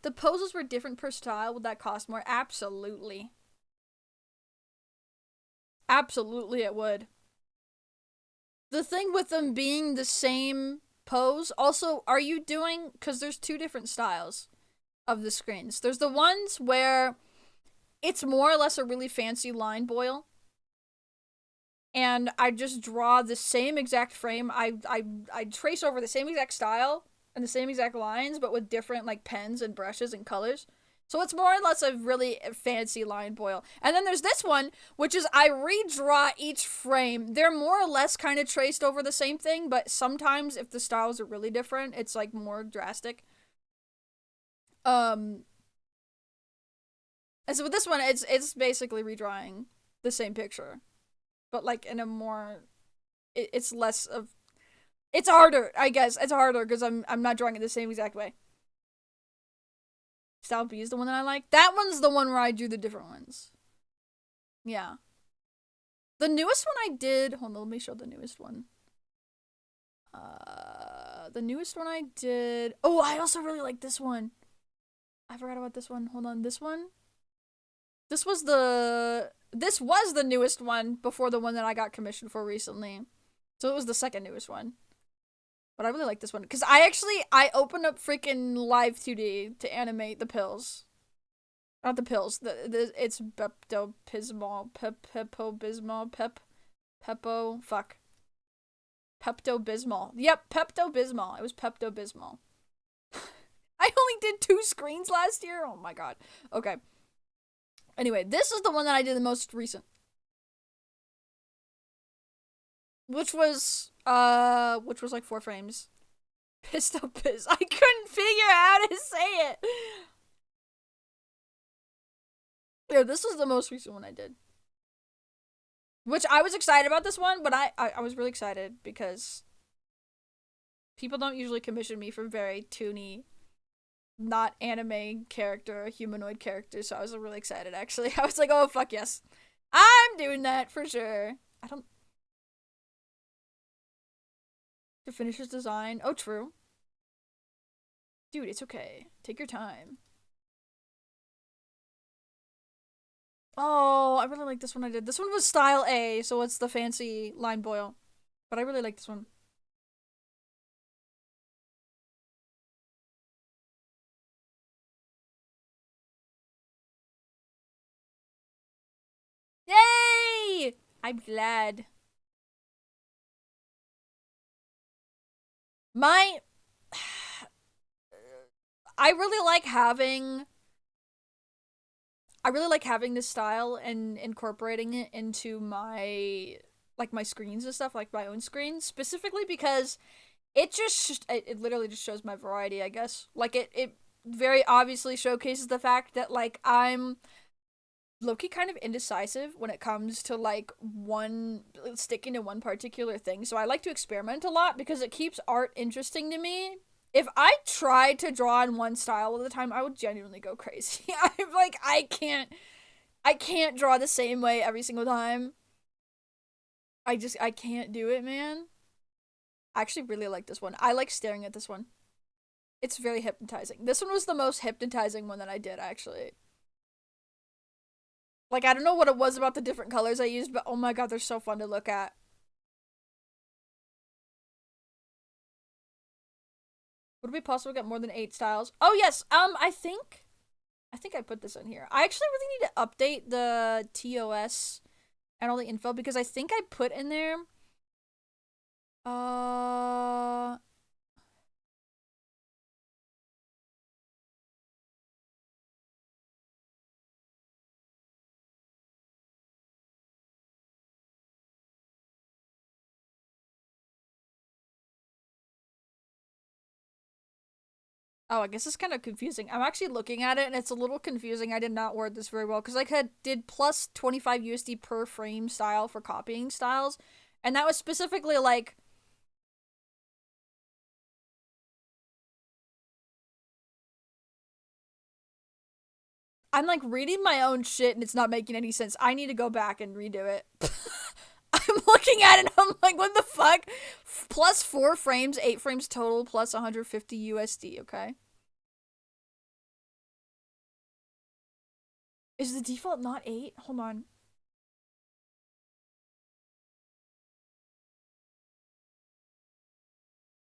The poses were different per style. Would that cost more? Absolutely. Absolutely it would. The thing with them being the same pose, also, are you doing, because there's 2 different styles of the screens. There's the ones where it's more or less a really fancy line boil. And I just draw the same exact frame. I trace over the same exact style and the same exact lines, but with different like pens and brushes and colors. So it's more or less a really fancy line boil. And then there's this one, which is I redraw each frame. They're more or less kind of traced over the same thing, but sometimes if the styles are really different, it's like more drastic. And so with this one, it's basically redrawing the same picture, but like in a more, it's less of, it's harder, I guess. It's harder because I'm not drawing it the same exact way. Style B is the one that I like. That one's the one where I do the different ones. Yeah. The newest one I did, hold on, let me show the newest one. The newest one I did, oh, I also really like this one. I forgot about this one. Hold on, this one. This was the newest one before the one that I got commissioned for recently. So it was the second newest one. But I really like this one. Because I opened up freaking Live 2D to animate the pills. Not the pills. It's Pepto-Bismol. Fuck. Pepto-Bismol. Yep, Pepto-Bismol. It was Pepto-Bismol. I only did 2 screens last year? Oh my god. Okay. Anyway, this is the one that I did the most recent. Which was like 4 frames. Pisto Piz. I couldn't figure out how to say it. Yeah, this was the most recent one I did. Which I was excited about this one, but I was really excited because people don't usually commission me for very toony, not anime character, humanoid character, so I was really excited actually. I was like, oh fuck yes. I'm doing that for sure. I don't to finish his design. Oh true. Dude, it's okay. Take your time. Oh, I really like this one I did. This one was style A, so it's the fancy line boil. But I really like this one. Yay! I'm glad. My I really like having I really like having this style and incorporating it into my like my screens and stuff, like my own screens, specifically because it literally just shows my variety, I guess. Like it very obviously showcases the fact that like I'm low-key kind of indecisive when it comes to like one sticking to one particular thing. So I like to experiment a lot because it keeps art interesting to me. If I tried to draw in one style all the time, I would genuinely go crazy. I'm like I can't draw the same way every single time. I can't do it, man. I actually really like this one. I like staring at this one. It's very hypnotizing. This one was the most hypnotizing one that I did, actually. Like, I don't know what it was about the different colors I used, but oh my god, they're so fun to look at. Would it be possible to get more than 8 styles? Oh yes, I think I put this in here. I actually really need to update the TOS and all the info because I think I put in there uh oh, I guess it's kind of confusing. I'm actually looking at it and it's a little confusing. I did not word this very well because I did plus 25 USD per frame style for copying styles, and that was specifically like I'm like reading my own shit and it's not making any sense. I need to go back and redo it. I'm looking at it and I'm like, what the fuck? Plus 4 frames, 8 frames total, plus 150 USD, okay? Is the default not 8? Hold on.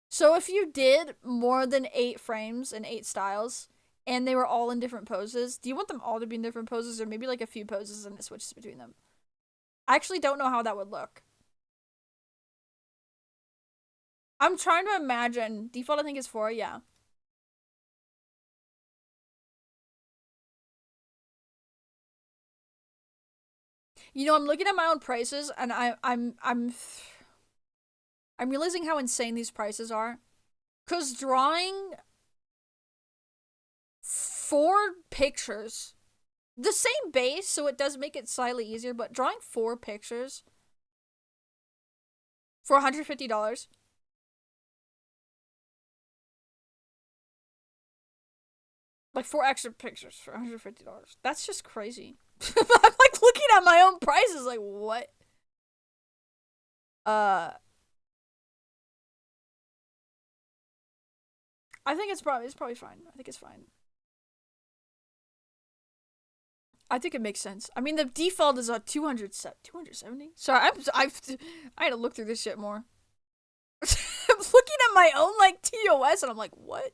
So if you did more than 8 frames and 8 styles, and they were all in different poses, do you want them all to be in different poses, or maybe like a few poses and it switches between them? I actually don't know how that would look. I'm trying to imagine. Default, I think, is 4, yeah. You know, I'm looking at my own prices, and I'm realizing how insane these prices are. Cause drawing 4 pictures, the same base, so it does make it slightly easier, but drawing 4 pictures for $150. Like 4 extra pictures for $150. That's just crazy. I'm like looking at my own prices, like what? Uh, I think it's probably fine. I think it's fine. I think it makes sense. I mean, the default is a 270. Sorry, I had to look through this shit more. I'm looking at my own like TOS and I'm like, what?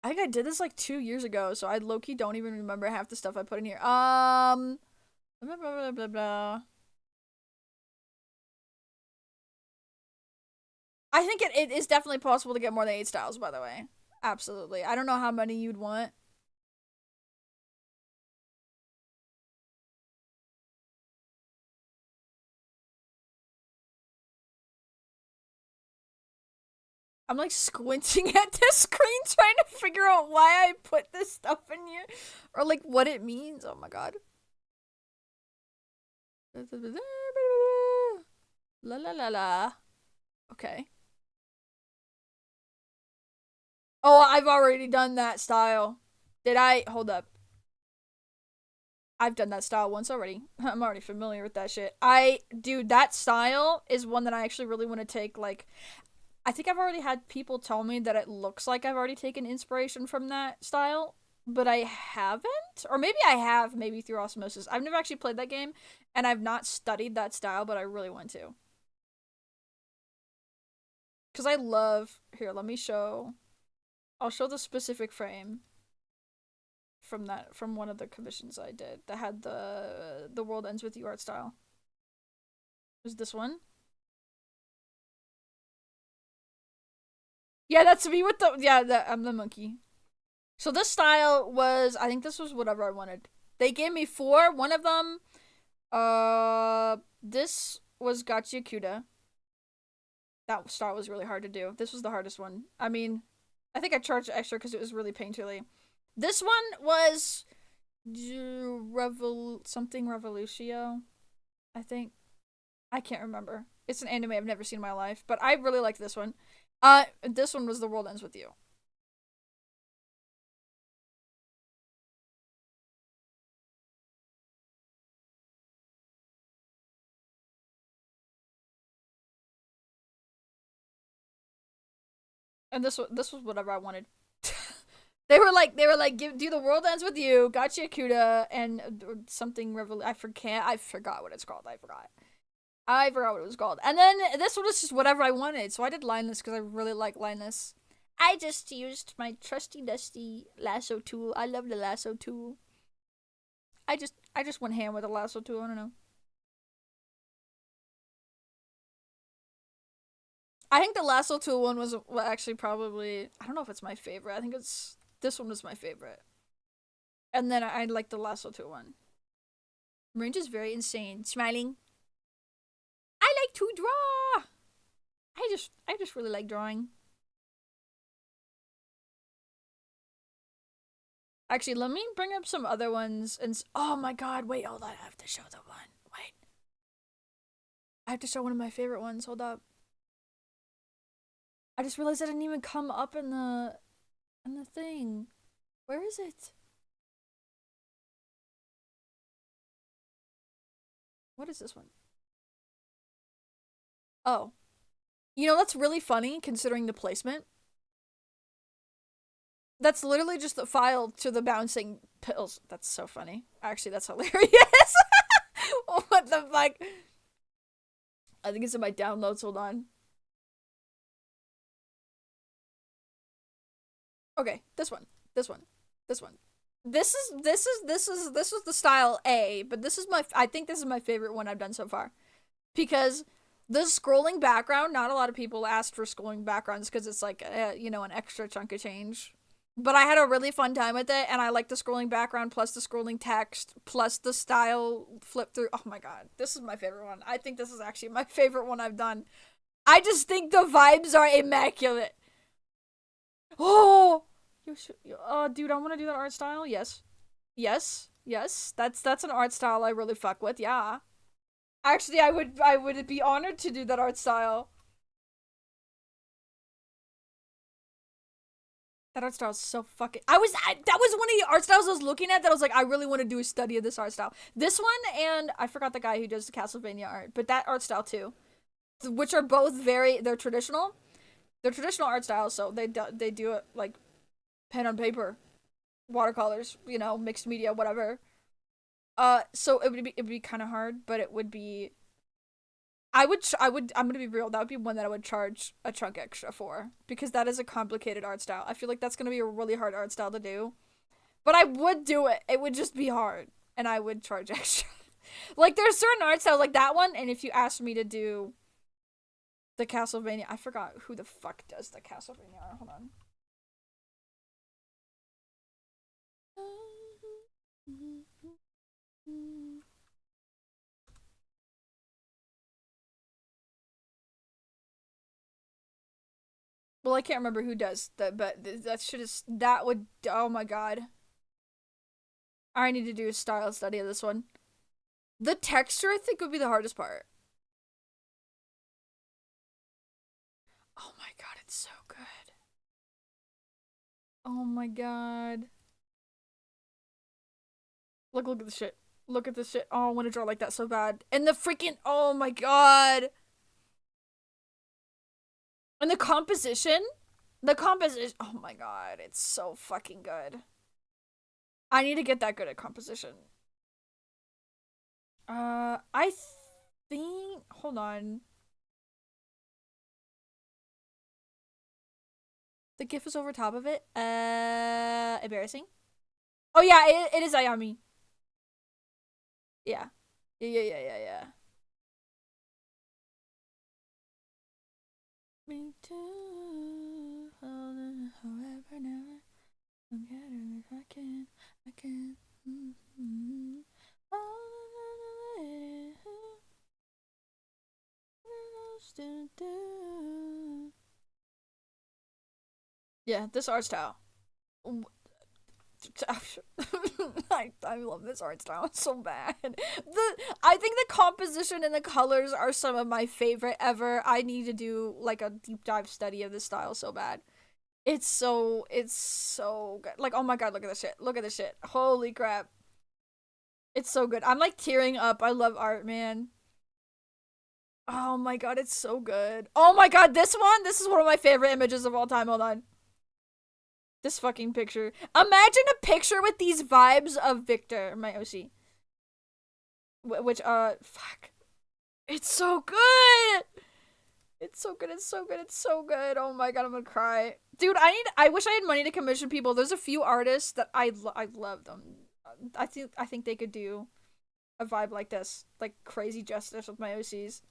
I think I did this like 2 years ago, so I low key don't even remember half the stuff I put in here. Blah blah blah blah blah. I think it is definitely possible to get more than 8 styles, by the way. Absolutely. I don't know how many you'd want. I'm like squinting at this screen trying to figure out why I put this stuff in here or like what it means. Oh my god. La la la la. Okay. Oh, I've already done that style. Did I? Hold up. I've done that style once already. I'm already familiar with that shit. Dude, that style is one that I actually really want to take. Like, I think I've already had people tell me that it looks like I've already taken inspiration from that style, but I haven't. Or maybe I have, maybe through osmosis. I've never actually played that game, and I've not studied that style, but I really want to. Because I love. Here, let me show. I'll show the specific frame from one of the commissions I did that had the world ends with you art style. Was this one? Yeah, that's me with the I'm the monkey. So this style was, I think this was whatever I wanted. They gave me four. One of them, this was Gachiakuda. That style was really hard to do. This was the hardest one. I mean, I think I charged extra because it was really painterly. This one was something Revolutio, I think. I can't remember. It's an anime I've never seen in my life, but I really liked this one. This one was The World Ends With You. And this was whatever I wanted. they were like do The World Ends With You, Gotcha Akuda, and something I forgot what it's called. I forgot what it was called. And then this one was just whatever I wanted. So I did Lineless because I really like Lineless. I just used my trusty dusty lasso tool. I love the lasso tool. I just went ham with the lasso tool. I don't know. I think the lasso tool one was actually probably, I don't know if it's my favorite. I think it's this one was my favorite. And then I like the lasso tool one. Range is very insane. Smiling. I like to draw. I just really like drawing. Actually, let me bring up some other ones and oh my god, wait, hold on. I have to show the one. Wait. I have to show one of my favorite ones. Hold up. I just realized I didn't even come up in the thing. Where is it? What is this one? Oh. You know, that's really funny considering the placement. That's literally just the file to the bouncing pills. That's so funny. Actually, that's hilarious. What the fuck? I think it's in my downloads. Hold on. Okay, this one. This one. This one. This is the style A, but this is I think this is my favorite one I've done so far. Because the scrolling background, not a lot of people asked for scrolling backgrounds because it's like an extra chunk of change. But I had a really fun time with it, and I like the scrolling background plus the scrolling text plus the style flip through. Oh my god, this is my favorite one. I think this is actually my favorite one I've done. I just think the vibes are immaculate. Oh, dude, I want to do that art style. Yes, yes. That's an art style I really fuck with. Yeah, actually, I would be honored to do that art style. That art style is so fucking. That was one of the art styles I was looking at that I was like, I really want to do a study of this art style. This one, and I forgot the guy who does the Castlevania art, but that art style too, which are both they're traditional. They're traditional art styles, so they do it like pen on paper, watercolors, mixed media, whatever. So it would be kind of hard, but it would be. I'm gonna be real. That would be one that I would charge a chunk extra for because that is a complicated art style. I feel like that's gonna be a really hard art style to do, but I would do it. It would just be hard, and I would charge extra. Like there's certain art styles like that one, and if you asked me to do the Castlevania, I forgot who the fuck does the Castlevania art. Hold on. Well, I can't remember who does that, but that should is that would. Oh my god, I need to do a style study of this one. The texture, I think, would be the hardest part. Oh my god, it's so good. Oh my god. Look at this shit. Look at this shit. Oh, I want to draw like that so bad. And the freaking, oh my god. And the composition, oh my god, it's so fucking good. I need to get that good at composition. I think, hold on. The GIF is over top of it. Embarrassing. Oh yeah, it is Ayami. Yeah. Yeah. Me too. However, never. I can, I can. Mm-hmm. Yeah, this art style. I love this art style. It's so bad. I think the composition and the colors are some of my favorite ever. I need to do like a deep dive study of this style so bad. It's so good. Like, oh my god, look at this shit. Look at this shit. Holy crap. It's so good. I'm like tearing up. I love art, man. Oh my god, it's so good. Oh my god, this one? This is one of my favorite images of all time. Hold on. This fucking picture. Imagine a picture with these vibes of Victor, my OC. Which, fuck. It's so good! It's so good, it's so good, it's so good. Oh my god, I'm gonna cry. Dude, I wish I had money to commission people. There's a few artists that I love them. I think they could do a vibe like this. Like crazy justice with my OCs.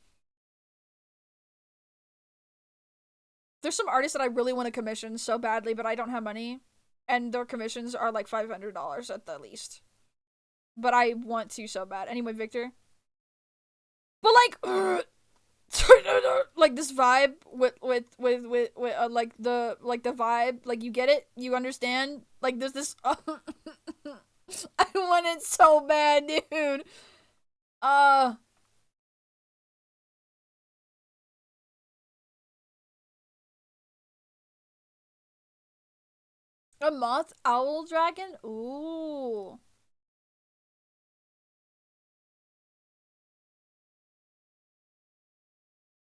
There's some artists that I really want to commission so badly, but I don't have money. And their commissions are like $500 at the least. But I want to so bad. Anyway, Victor. But like, like this vibe with like the vibe, like you get it, you understand. Like there's this. I want it so bad, dude. Uh, a moth owl dragon. Ooh,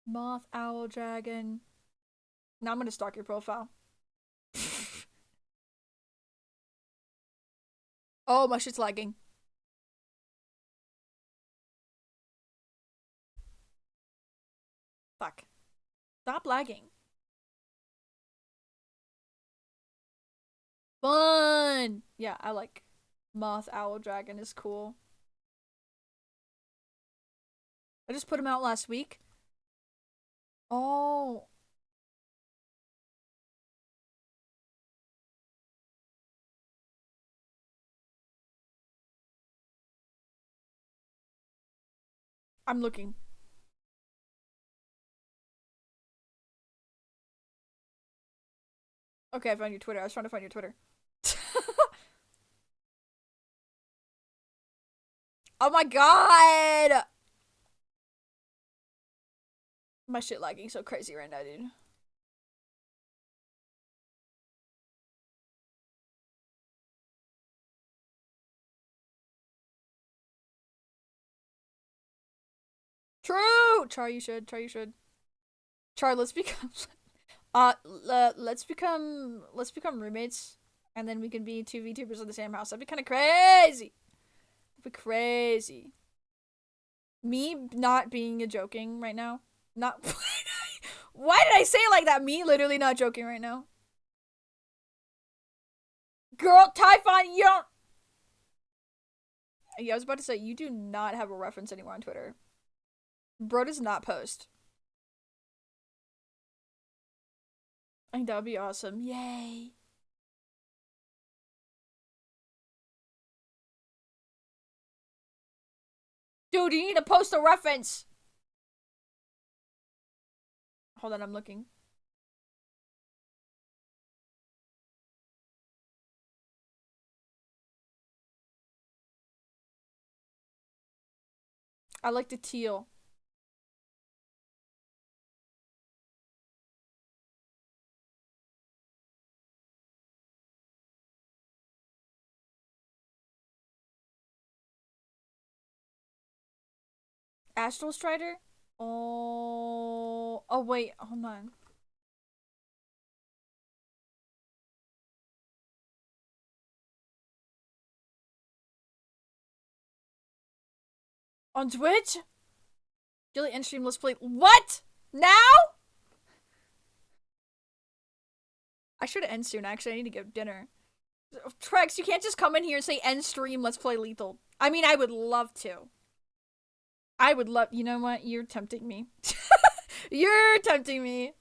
moth owl dragon. Now I'm gonna stalk your profile. Oh, my shit's lagging. Fuck. Stop lagging. Fun. Yeah, I like moth owl dragon is cool. I just put him out last week. Oh, I'm looking. Okay, I found your Twitter. I was trying to find your Twitter. Oh my god! My shit lagging so crazy right now, dude. True! Char, you should. Char, you should. Char, let's become let's become roommates, and then we can be two VTubers in the same house. That'd be kind of crazy. That'd be crazy. Me not being a joking right now. Not why did I say it like that? Me literally not joking right now. Girl, Typhon, you don't. Yeah, I was about to say you do not have a reference anywhere on Twitter. Bro does not post. I think that would be awesome. Yay. Dude, you need to post a reference. Hold on, I'm looking. I like the teal. Astral Strider? Oh, wait, hold on. On Twitch? Daily end stream, let's play. What? Now? I should end soon, actually. I need to get dinner. Trex, you can't just come in here and say end stream, let's play Lethal. I mean, I would love to. I would love. You know what? You're tempting me. You're tempting me.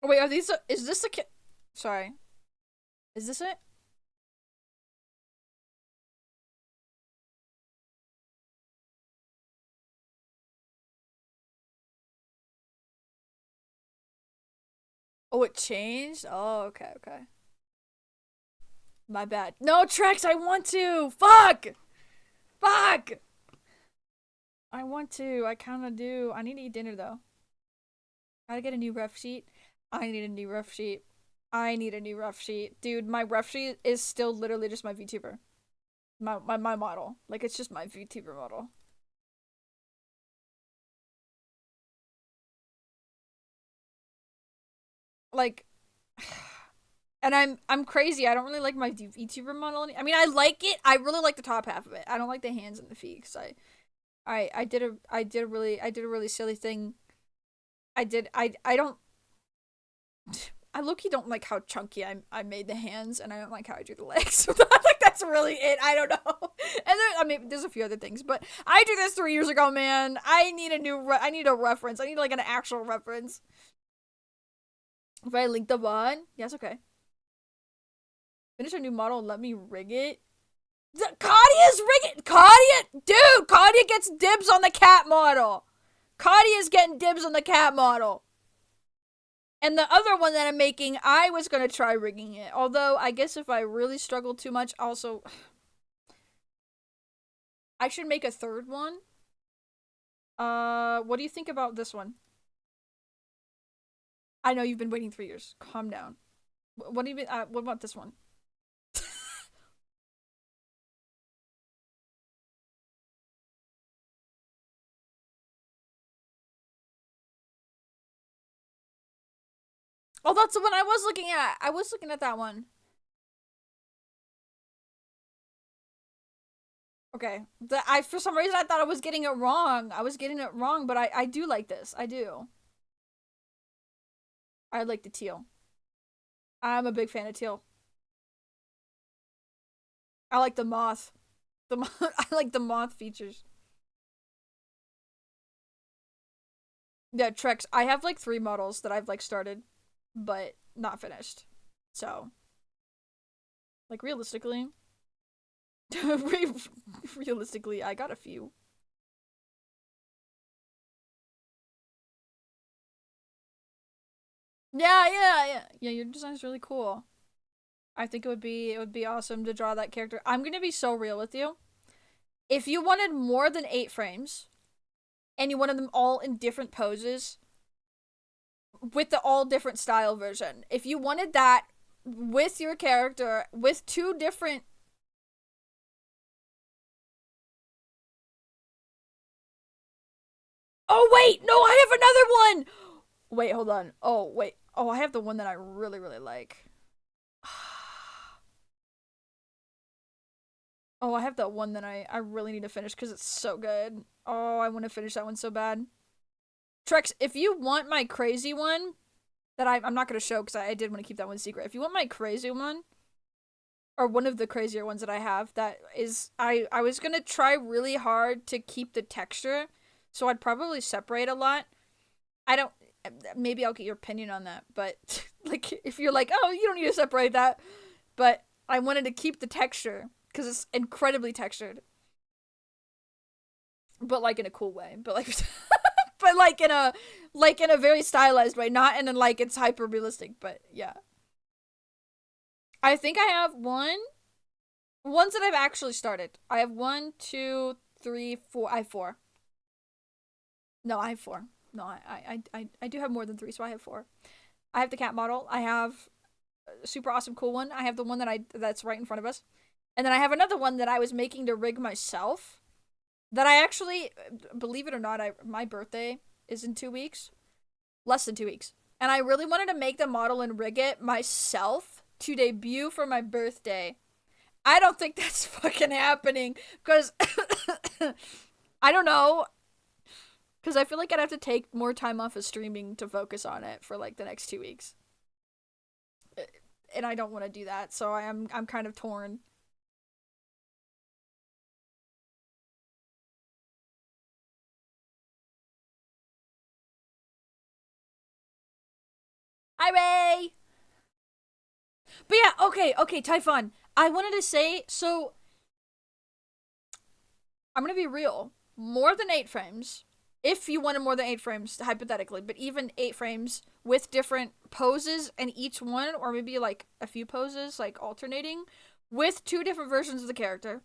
Oh, wait, are these? Is this the? Sorry, is this it? Oh, it changed. Oh, okay, okay. My bad. No, Trex, I want to. Fuck. Fuck. I want to. I kind of do. I need to eat dinner though. Gotta get a new ref sheet. I need a new ref sheet. I need a new ref sheet. Dude, my ref sheet is still literally just my VTuber. My model. Like, it's just my VTuber model. Like, and I'm crazy. I don't really like my VTuber model. I mean, I like it. I really like the top half of it. I don't like the hands and the feet. Cause I did a really silly thing. I don't I low-key don't like how chunky I made the hands, and I don't like how I drew the legs. So like that's really it. I don't know. And there, I mean, there's a few other things, but I drew this 3 years ago, man. I need a I need a reference. I need like an actual reference. If I link the bot, yes, okay. Finish a new model and let me rig it. Kadia's rigging. Kadia gets dibs on the cat model. Kadia's getting dibs on the cat model. And the other one that I'm making, I was going to try rigging it. Although, I guess if I really struggle too much, also... I should make a third one. What do you think about this one? I know you've been waiting 3 years. Calm down. What do you mean, what about this one? Oh, that's the one I was looking at. I was looking at that one. Okay. For some reason I thought I was getting it wrong. I was getting it wrong, but I do like this. I do. I like the teal. I'm a big fan of teal. I like the moth. I like the moth features. Yeah, Trex. I have like 3 models that I've like started, but not finished. So, like realistically, realistically, I got a few. Yeah. Your design's really cool. I think it would be awesome to draw that character. I'm gonna be so real with you. If you wanted more than 8 frames and you wanted them all in different poses with the all different style version, if you wanted that with your character with 2 different. Oh wait, no, I have another one. Wait, hold on. Oh wait. Oh, I have the one that I really like. Oh, I have that one that I really need to finish because it's so good. Oh, I want to finish that one so bad. Trex, if you want my crazy one that I'm not going to show because I did want to keep that one secret. If you want my crazy one, or one of the crazier ones that I have, that is, I was going to try really hard to keep the texture, so I'd probably separate a lot. I don't, maybe I'll get your opinion on that, but like, if you're like, oh, you don't need to separate that, but I wanted to keep the texture because it's incredibly textured, but like in a cool way, but like, but like in a very stylized way, not in a, like it's hyper realistic, but yeah. I think I have ones that I've actually started. I have one, two, three, four. I have four. No, I have four. No, I do have more than three, so I have four. I have the cat model. I have a super awesome cool one. I have the one that's right in front of us. And then I have another one that I was making to rig myself. That I actually, believe it or not, my birthday is in 2 weeks. Less than 2 weeks. And I really wanted to make the model and rig it myself to debut for my birthday. I don't think that's fucking happening. Because I don't know. Because I feel like I'd have to take more time off of streaming to focus on it for like the next 2 weeks. And I don't want to do that. So I'm kind of torn. Hi, Ray! But yeah, okay, Typhon. I wanted to say, so I'm gonna be real. More than 8 frames. If you wanted more than 8 frames, hypothetically, but even 8 frames with different poses and each one, or maybe like a few poses, like alternating, with 2 different versions of the character,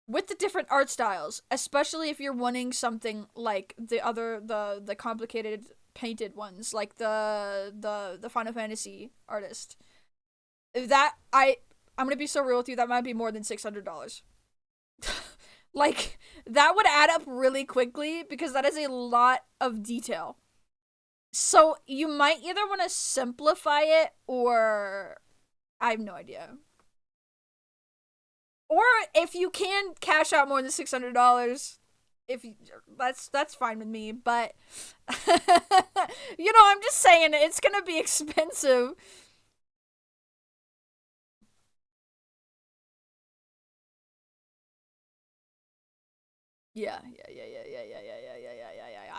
with the different art styles, especially if you're wanting something like the complicated painted ones, like the Final Fantasy artist. That I'm gonna be so real with you, that might be more than $600. Like, that would add up really quickly because that is a lot of detail. So you might either want to simplify it, or I have no idea. Or if you can cash out more than $600, if you, that's fine with me. But I'm just saying it's gonna be expensive. Yeah.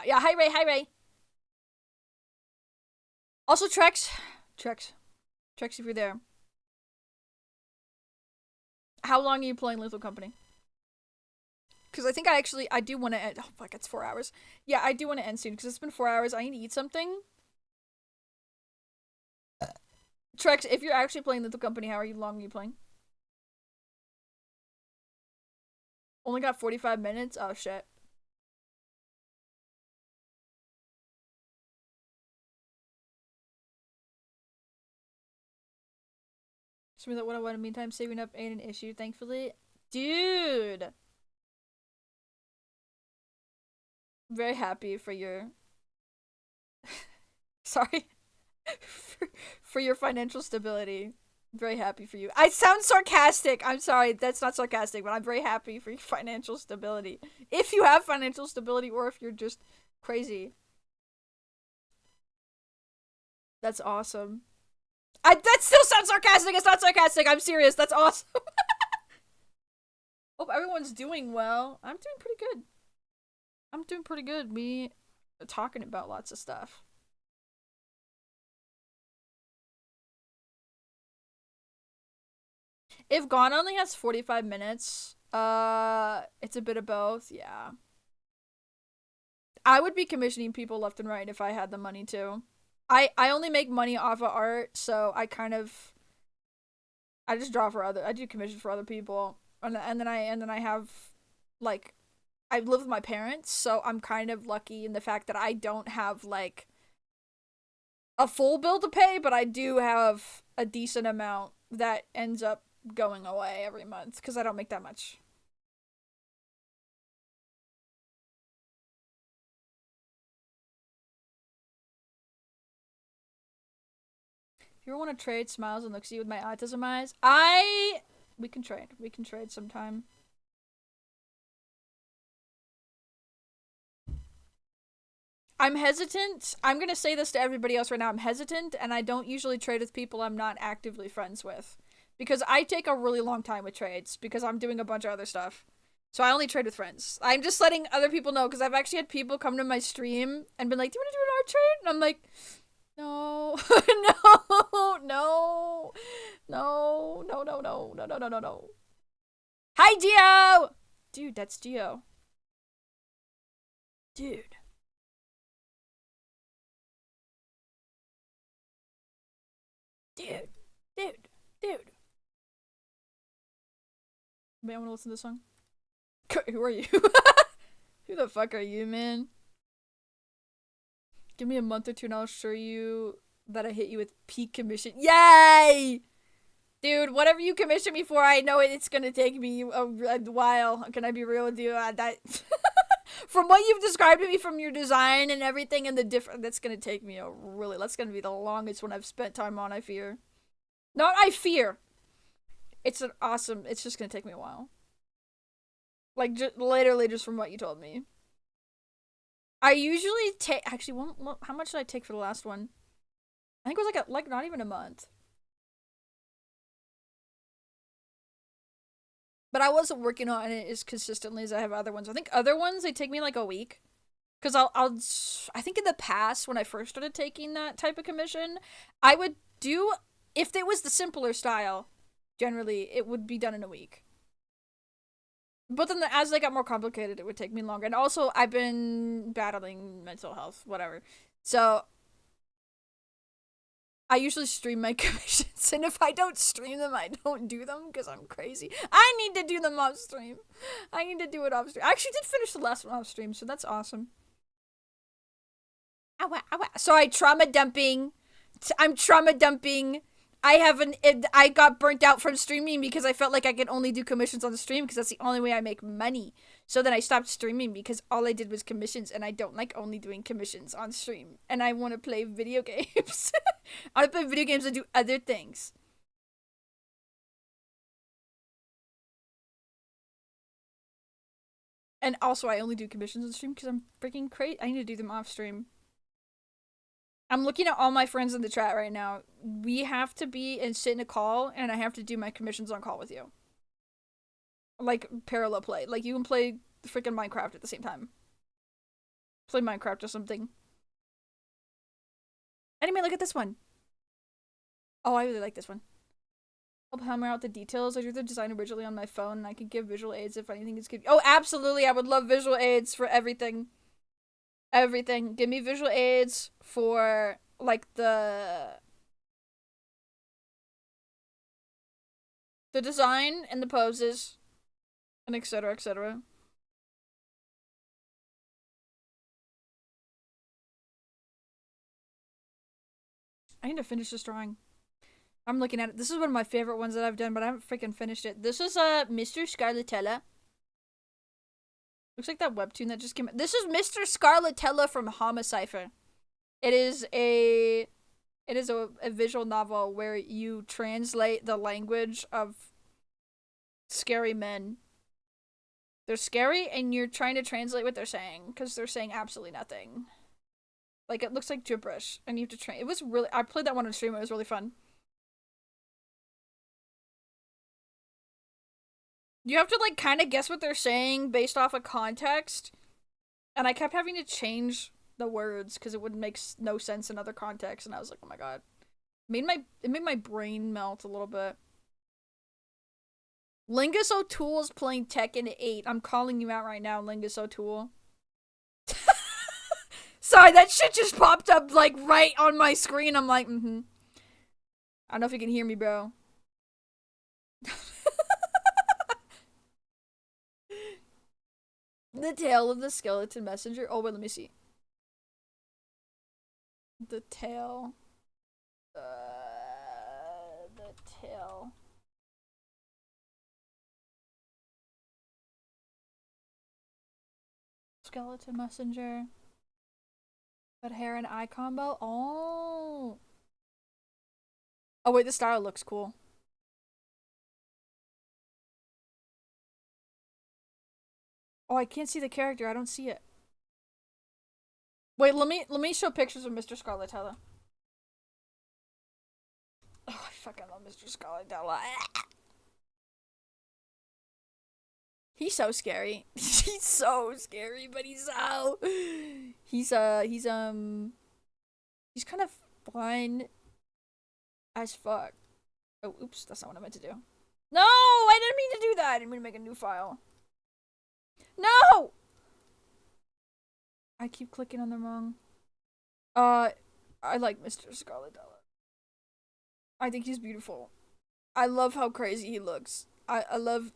Hi Ray, hi Ray. Also Trex, if you're there. How long are you playing Lethal Company? Because I think I do want to end. Oh fuck, it's 4 hours. Yeah, I do want to end soon because it's been 4 hours. I need to eat something. Trex, if you're actually playing Lethal Company, how long are you playing? Only got 45 minutes? Oh shit. Show me that what I want in the meantime. Saving up ain't an issue, thankfully. Dude! Very happy for your. Sorry. for your financial stability. Very happy for you. I sound sarcastic. I'm sorry. That's not sarcastic, but I'm very happy for your financial stability. If you have financial stability or if you're just crazy. That's awesome. That still sounds sarcastic. It's not sarcastic. I'm serious. That's awesome. Hope everyone's doing well. I'm doing pretty good. I'm doing pretty good. Me talking about lots of stuff. If Gone only has 45 minutes, it's a bit of both, yeah. I would be commissioning people left and right if I had the money to. I only make money off of art, so I just draw for I do commission for other people. And then I have like I live with my parents, so I'm kind of lucky in the fact that I don't have like a full bill to pay, but I do have a decent amount that ends up going away every month because I don't make that much. If you ever want to trade smiles and look at you with my autism eyes, we can trade. We can trade sometime. I'm hesitant. I'm gonna say this to everybody else right now. I'm hesitant, and I don't usually trade with people I'm not actively friends with, because I take a really long time with trades because I'm doing a bunch of other stuff. So I only trade with friends. I'm just letting other people know because I've actually had people come to my stream and been like, "Do you want to do an art trade?" And I'm like, "No, no, no, no, no, no, no, no, no, no, no, no." Hi, Dio. Dude, that's Dio. Dude. Dude. Dude. Dude. Man, I want to listen to this song. Who are you? Who the fuck are you, man? Give me a month or two and I'll show you that I hit you with peak commission. Yay! Dude, whatever you commission me for, I know it's gonna take me a while. Can I be real with you? That from what you've described to me, from your design and everything, and the different, that's gonna take me that's gonna be the longest one I've spent time on. I fear, not I fear. It's an awesome. It's just gonna take me a while. Like literally, just from what you told me. I usually take actually. How much did I take for the last one? I think it was like not even a month. But I wasn't working on it as consistently as I have other ones. I think other ones they take me like a week. Because I think in the past, when I first started taking that type of commission, I would do, if it was the simpler style, generally, it would be done in a week. But then as they got more complicated, it would take me longer. And also, I've been battling mental health, whatever. So, I usually stream my commissions. And if I don't stream them, I don't do them because I'm crazy. I need to do them off stream. I need to do it off stream. I actually did finish the last one off stream, so that's awesome. So I'm trauma dumping. I got burnt out from streaming because I felt like I could only do commissions on the stream because that's the only way I make money. So then I stopped streaming because all I did was commissions, and I don't like only doing commissions on stream. And I want to play video games. I want to play video games and do other things. And also, I only do commissions on stream because I'm freaking crazy. I need to do them off stream. I'm looking at all my friends in the chat right now. We have to be and sit in a call, and I have to do my commissions on call with you. Like, parallel play. Like, you can play freaking Minecraft at the same time. Play Minecraft or something. Anyway, look at this one. Oh, I really like this one. Help hammer out the details. I drew the design originally on my phone, and I could give visual aids if anything is good. Oh, absolutely. I would love visual aids for everything. Everything. Give me visual aids for, like, the design and the poses, and etc., etc. I need to finish this drawing. I'm looking at it. This is one of my favorite ones that I've done, but I haven't freaking finished it. This is Mr. Scarlatella. Looks like that webtoon that just came out. This is Mr. Scarlatella from Homicipher. It is a visual novel where you translate the language of scary men. They're scary, and you're trying to translate what they're saying because they're saying absolutely nothing. Like, it looks like gibberish, and you have to train. It was really. I played that one on stream. It was really fun. You have to, like, kind of guess what they're saying based off of context, and I kept having to change the words because it would make no sense in other contexts, and I was like, oh my god. It made my brain melt a little bit. Lingus O'Toole is playing Tekken 8. I'm calling you out right now, Lingus O'Toole. Sorry, that shit just popped up, like, right on my screen. I'm like, I don't know if you can hear me, bro. The Tale of the Skeleton Messenger. Oh, wait, let me see. The Tale. The Tale. Skeleton Messenger. But hair and eye combo? Oh. Oh, wait, the style looks cool. Oh, I can't see the character. I don't see it. Wait, let me show pictures of Mr. Scarlatella. Oh, I fucking love Mr. Scarlatella. He's so scary. He's so scary, but he's kind of fun as fuck. Oh, oops, that's not what I meant to do. No, I didn't mean to do that. I didn't mean to make a new file. No! I keep clicking on the wrong. I like Mr. Scarlatella. I think he's beautiful. I love how crazy he looks. I love.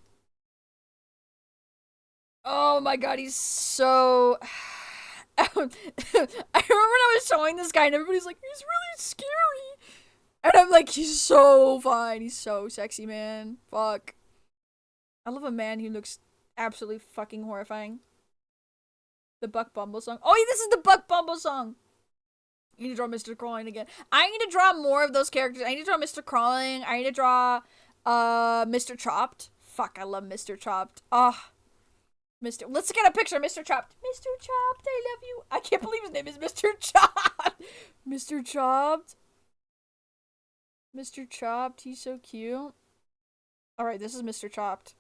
Oh my god, he's so. I remember when I was showing this guy and everybody's like, he's really scary. And I'm like, he's so fine. He's so sexy, man. Fuck. I love a man who looks absolutely fucking horrifying. The Buck Bumble song. Oh, yeah, this is the Buck Bumble song. I need to draw Mr. Crawling again. I need to draw more of those characters. I need to draw Mr. Crawling. I need to draw Mr. Chopped. Fuck, I love Mr. Chopped. Let's get a picture of Mr. Chopped. Mr. Chopped, I love you. I can't believe his name is Mr. Chopped. Mr. Chopped. Mr. Chopped, he's so cute. Alright, this is Mr. Chopped.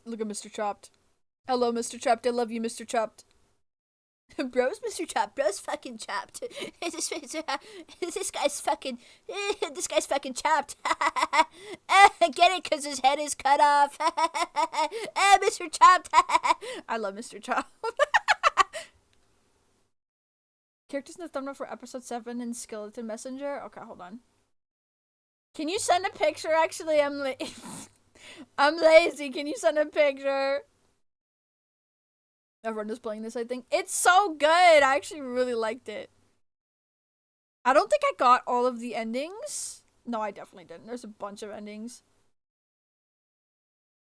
Look at Mr. Chopped. Hello, Mr. Chopped. I love you, Mr. Chopped. Bro's Mr. Chopped. Bro's fucking chopped. This guy's fucking. This guy's fucking chopped. Get it? Because his head is cut off. Mr. Chopped. I love Mr. Chopped. Characters in the thumbnail for episode 7 in Skeleton Messenger. Okay, hold on. Can you send a picture? Actually, I'm lazy. Can you send a picture? Everyone is playing this, I think. It's so good. I actually really liked it. I don't think I got all of the endings. No, I definitely didn't. There's a bunch of endings.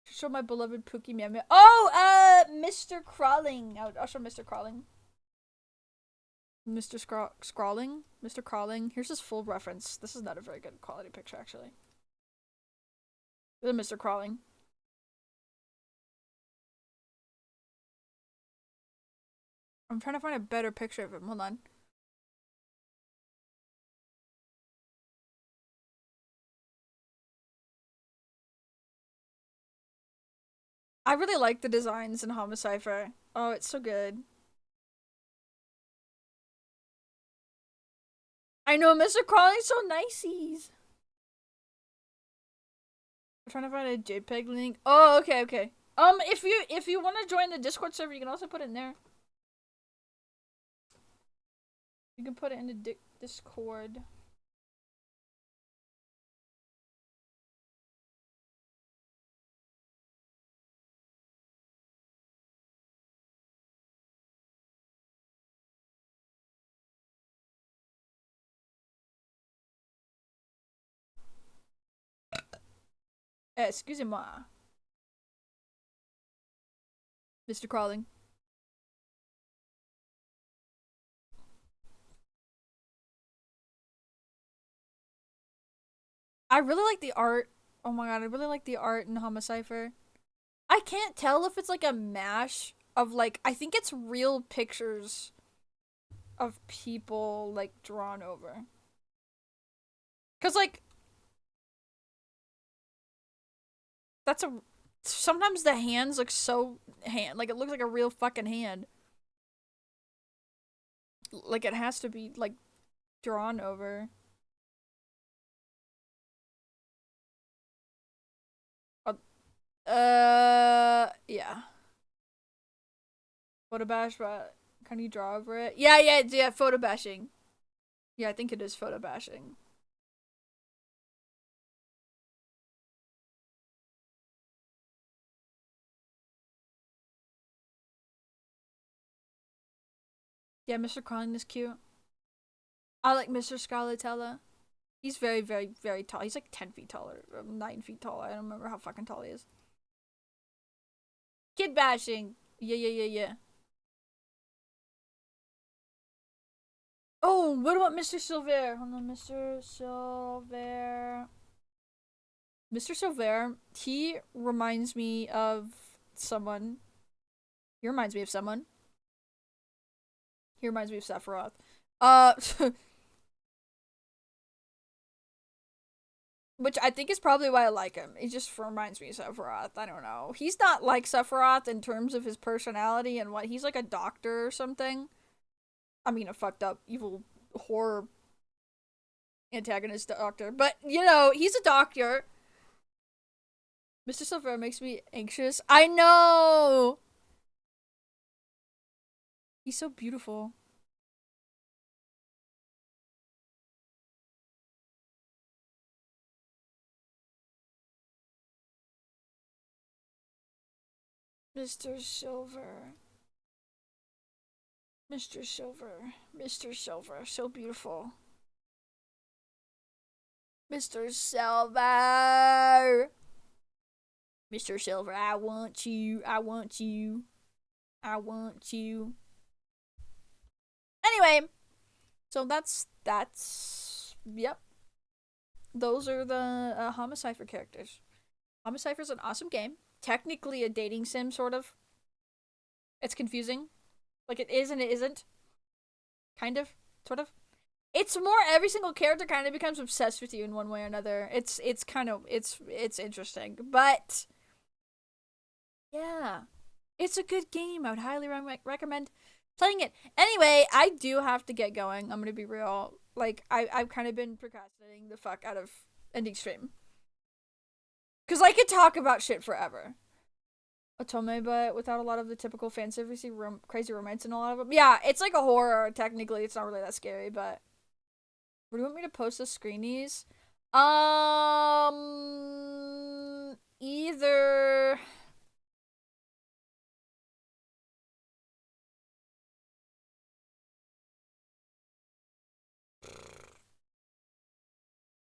Show my beloved Pookie Meow Meow. Oh, Mr. Crawling. I'll show Mr. Crawling. Mr. Scrawling? Mr. Crawling. Here's his full reference. This is not a very good quality picture, actually. Mr. Crawling. I'm trying to find a better picture of him. Hold on. I really like the designs in Homicipher. Oh, it's so good. I know, Mr. Crawling's so niceys. I'm trying to find a JPEG link. Oh, okay, okay. If you want to join the Discord server, you can also put it in there. You can put it in the Discord. Excusez-moi. Mr. Crawling. I really like the art. Oh my god, I really like the art in Homicipher. I can't tell if it's like a mash of like, I think it's real pictures of people like drawn over. Cause like, that's a, sometimes the hands look so like it looks like a real fucking hand. Like it has to be like drawn over. Yeah. Photo bash, but can you draw over it? Yeah, photo bashing. Yeah, I think it is photo bashing. Yeah, Mr. Crawling is cute. I like Mr. Scarlatella. He's very, very, very tall. He's like 10 feet taller, 9 feet tall. I don't remember how fucking tall he is. Kid bashing. Yeah. Oh, what about Mr. Silver? Hold on, Mr. Silver. Mr. Silver, he reminds me of someone. He reminds me of someone. He reminds me of Sephiroth. Which I think is probably why I like him. He just reminds me of Sephiroth. I don't know. He's not like Sephiroth in terms of his personality and what. He's like a doctor or something. I mean, a fucked up, evil, horror antagonist doctor. But, you know, he's a doctor. Mr. Silver makes me anxious. I know! He's so beautiful. Mr. Silver. Mr. Silver. Mr. Silver. So beautiful. Mr. Silver. Mr. Silver, I want you. I want you. I want you. Anyway, so that's yep. Those are the Homicipher characters. Homicipher's an awesome game. Technically a dating sim, sort of. It's confusing. Like it is and it isn't. Kind of. Sort of. It's more every single character kind of becomes obsessed with you in one way or another. It's kind of it's interesting. But yeah. It's a good game. I would highly recommend playing it. Anyway, I do have to get going. I'm gonna be real. Like, I've kind of been procrastinating the fuck out of ending stream. Because I could talk about shit forever. Otome, but without a lot of the typical fan servicey crazy romance in a lot of them. Yeah, it's like a horror, technically. It's not really that scary, but... Where do you want me to post the screenies? Either...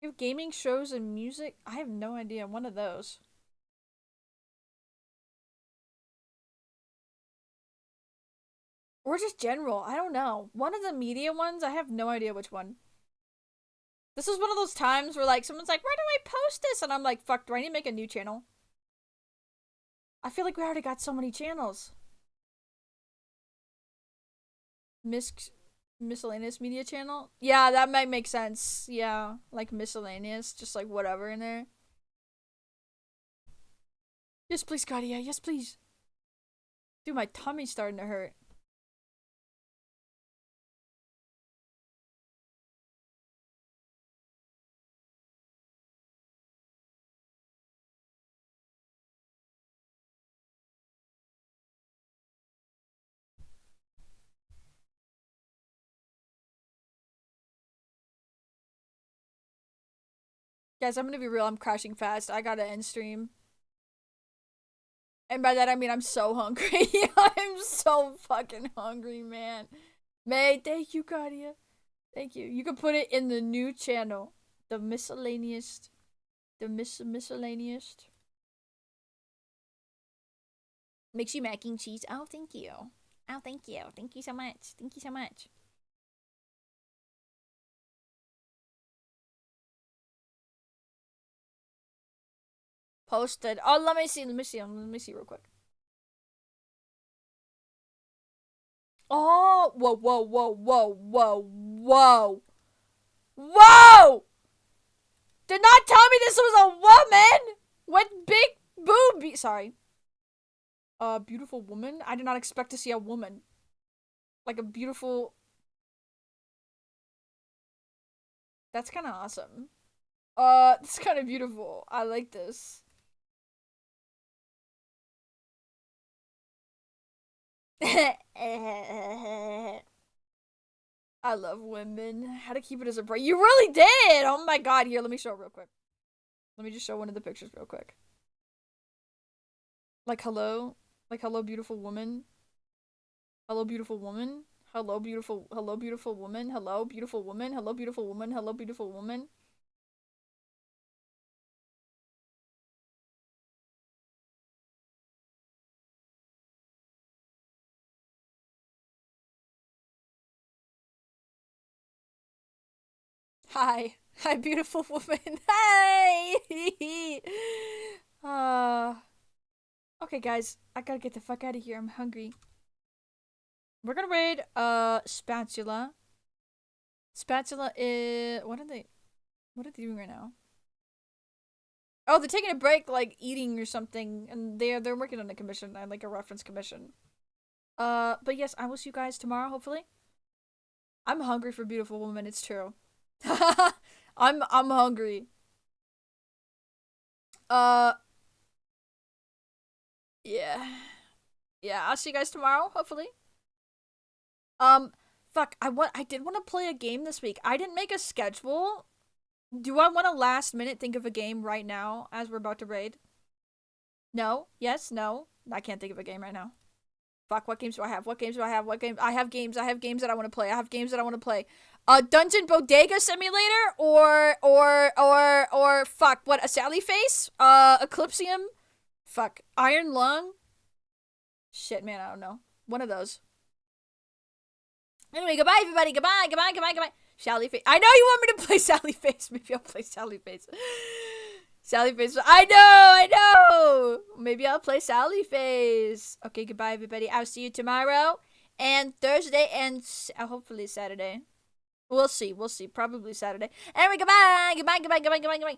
You have gaming shows and music? I have no idea. One of those. Or just general. I don't know. One of the media ones, I have no idea which one. This is one of those times where, like, someone's like, where do I post this? And I'm like, fuck, do I need to make a new channel? I feel like we already got so many channels. Miscellaneous media channel? Yeah, that might make sense. Yeah, like miscellaneous, just like whatever in there. Yes, please, Katia. Yes, please. Dude, my tummy's starting to hurt. Guys, I'm gonna be real. I'm crashing fast. I gotta end stream. And by that, I mean I'm so hungry. I'm so fucking hungry, man. May, thank you, Katia. Thank you. You can put it in the new channel. The miscellaneous. The miscellaneous. Makes you mac and cheese. Oh, thank you. Oh, thank you. Thank you so much. Thank you so much. Posted. Oh, let me see. Let me see real quick. Oh, whoa, whoa, whoa, whoa, whoa, whoa. Whoa! Did not tell me this was a woman with big boobies. Sorry. A beautiful woman? I did not expect to see a woman. Like a beautiful... That's kind of awesome. It's kind of beautiful. I like this. I love women. How to keep it as a break. You really did! Oh my god. Here, let me show it real quick. Let me just show one of the pictures real quick. Like, hello? Like, hello, beautiful woman? Hello, beautiful woman? Hello, beautiful woman? Hello, beautiful woman? Hello, beautiful woman? Hello, beautiful woman? Hi. Hi, beautiful woman. Hi! Okay, guys. I gotta get the fuck out of here. I'm hungry. We're gonna raid, Spatula. Spatula is... What are they doing right now? Oh, they're taking a break, like, eating or something. And they're working on a commission. Like, a reference commission. But yes, I will see you guys tomorrow, hopefully. I'm hungry for beautiful woman. It's true. I'm hungry. Yeah. Yeah, I'll see you guys tomorrow, hopefully. Fuck, I did want to play a game this week. I didn't make a schedule. Do I want to last minute think of a game right now as we're about to raid? No? Yes? No? I can't think of a game right now. Fuck, what games do I have? What games do I have? I have games that I want to play. I have games that I want to play. Dungeon Bodega Simulator or fuck, what, a Sally Face? Eclipsium? Fuck, Iron Lung? Shit, man, I don't know. One of those. Anyway, goodbye, everybody. Goodbye, goodbye, goodbye, goodbye. Sally Face. I know you want me to play Sally Face. Maybe I'll play Sally Face. Sally Face. I know. Maybe I'll play Sally Face. Okay, goodbye, everybody. I'll see you tomorrow and Thursday and hopefully Saturday. We'll see. Probably Saturday. Anyway, goodbye. Goodbye.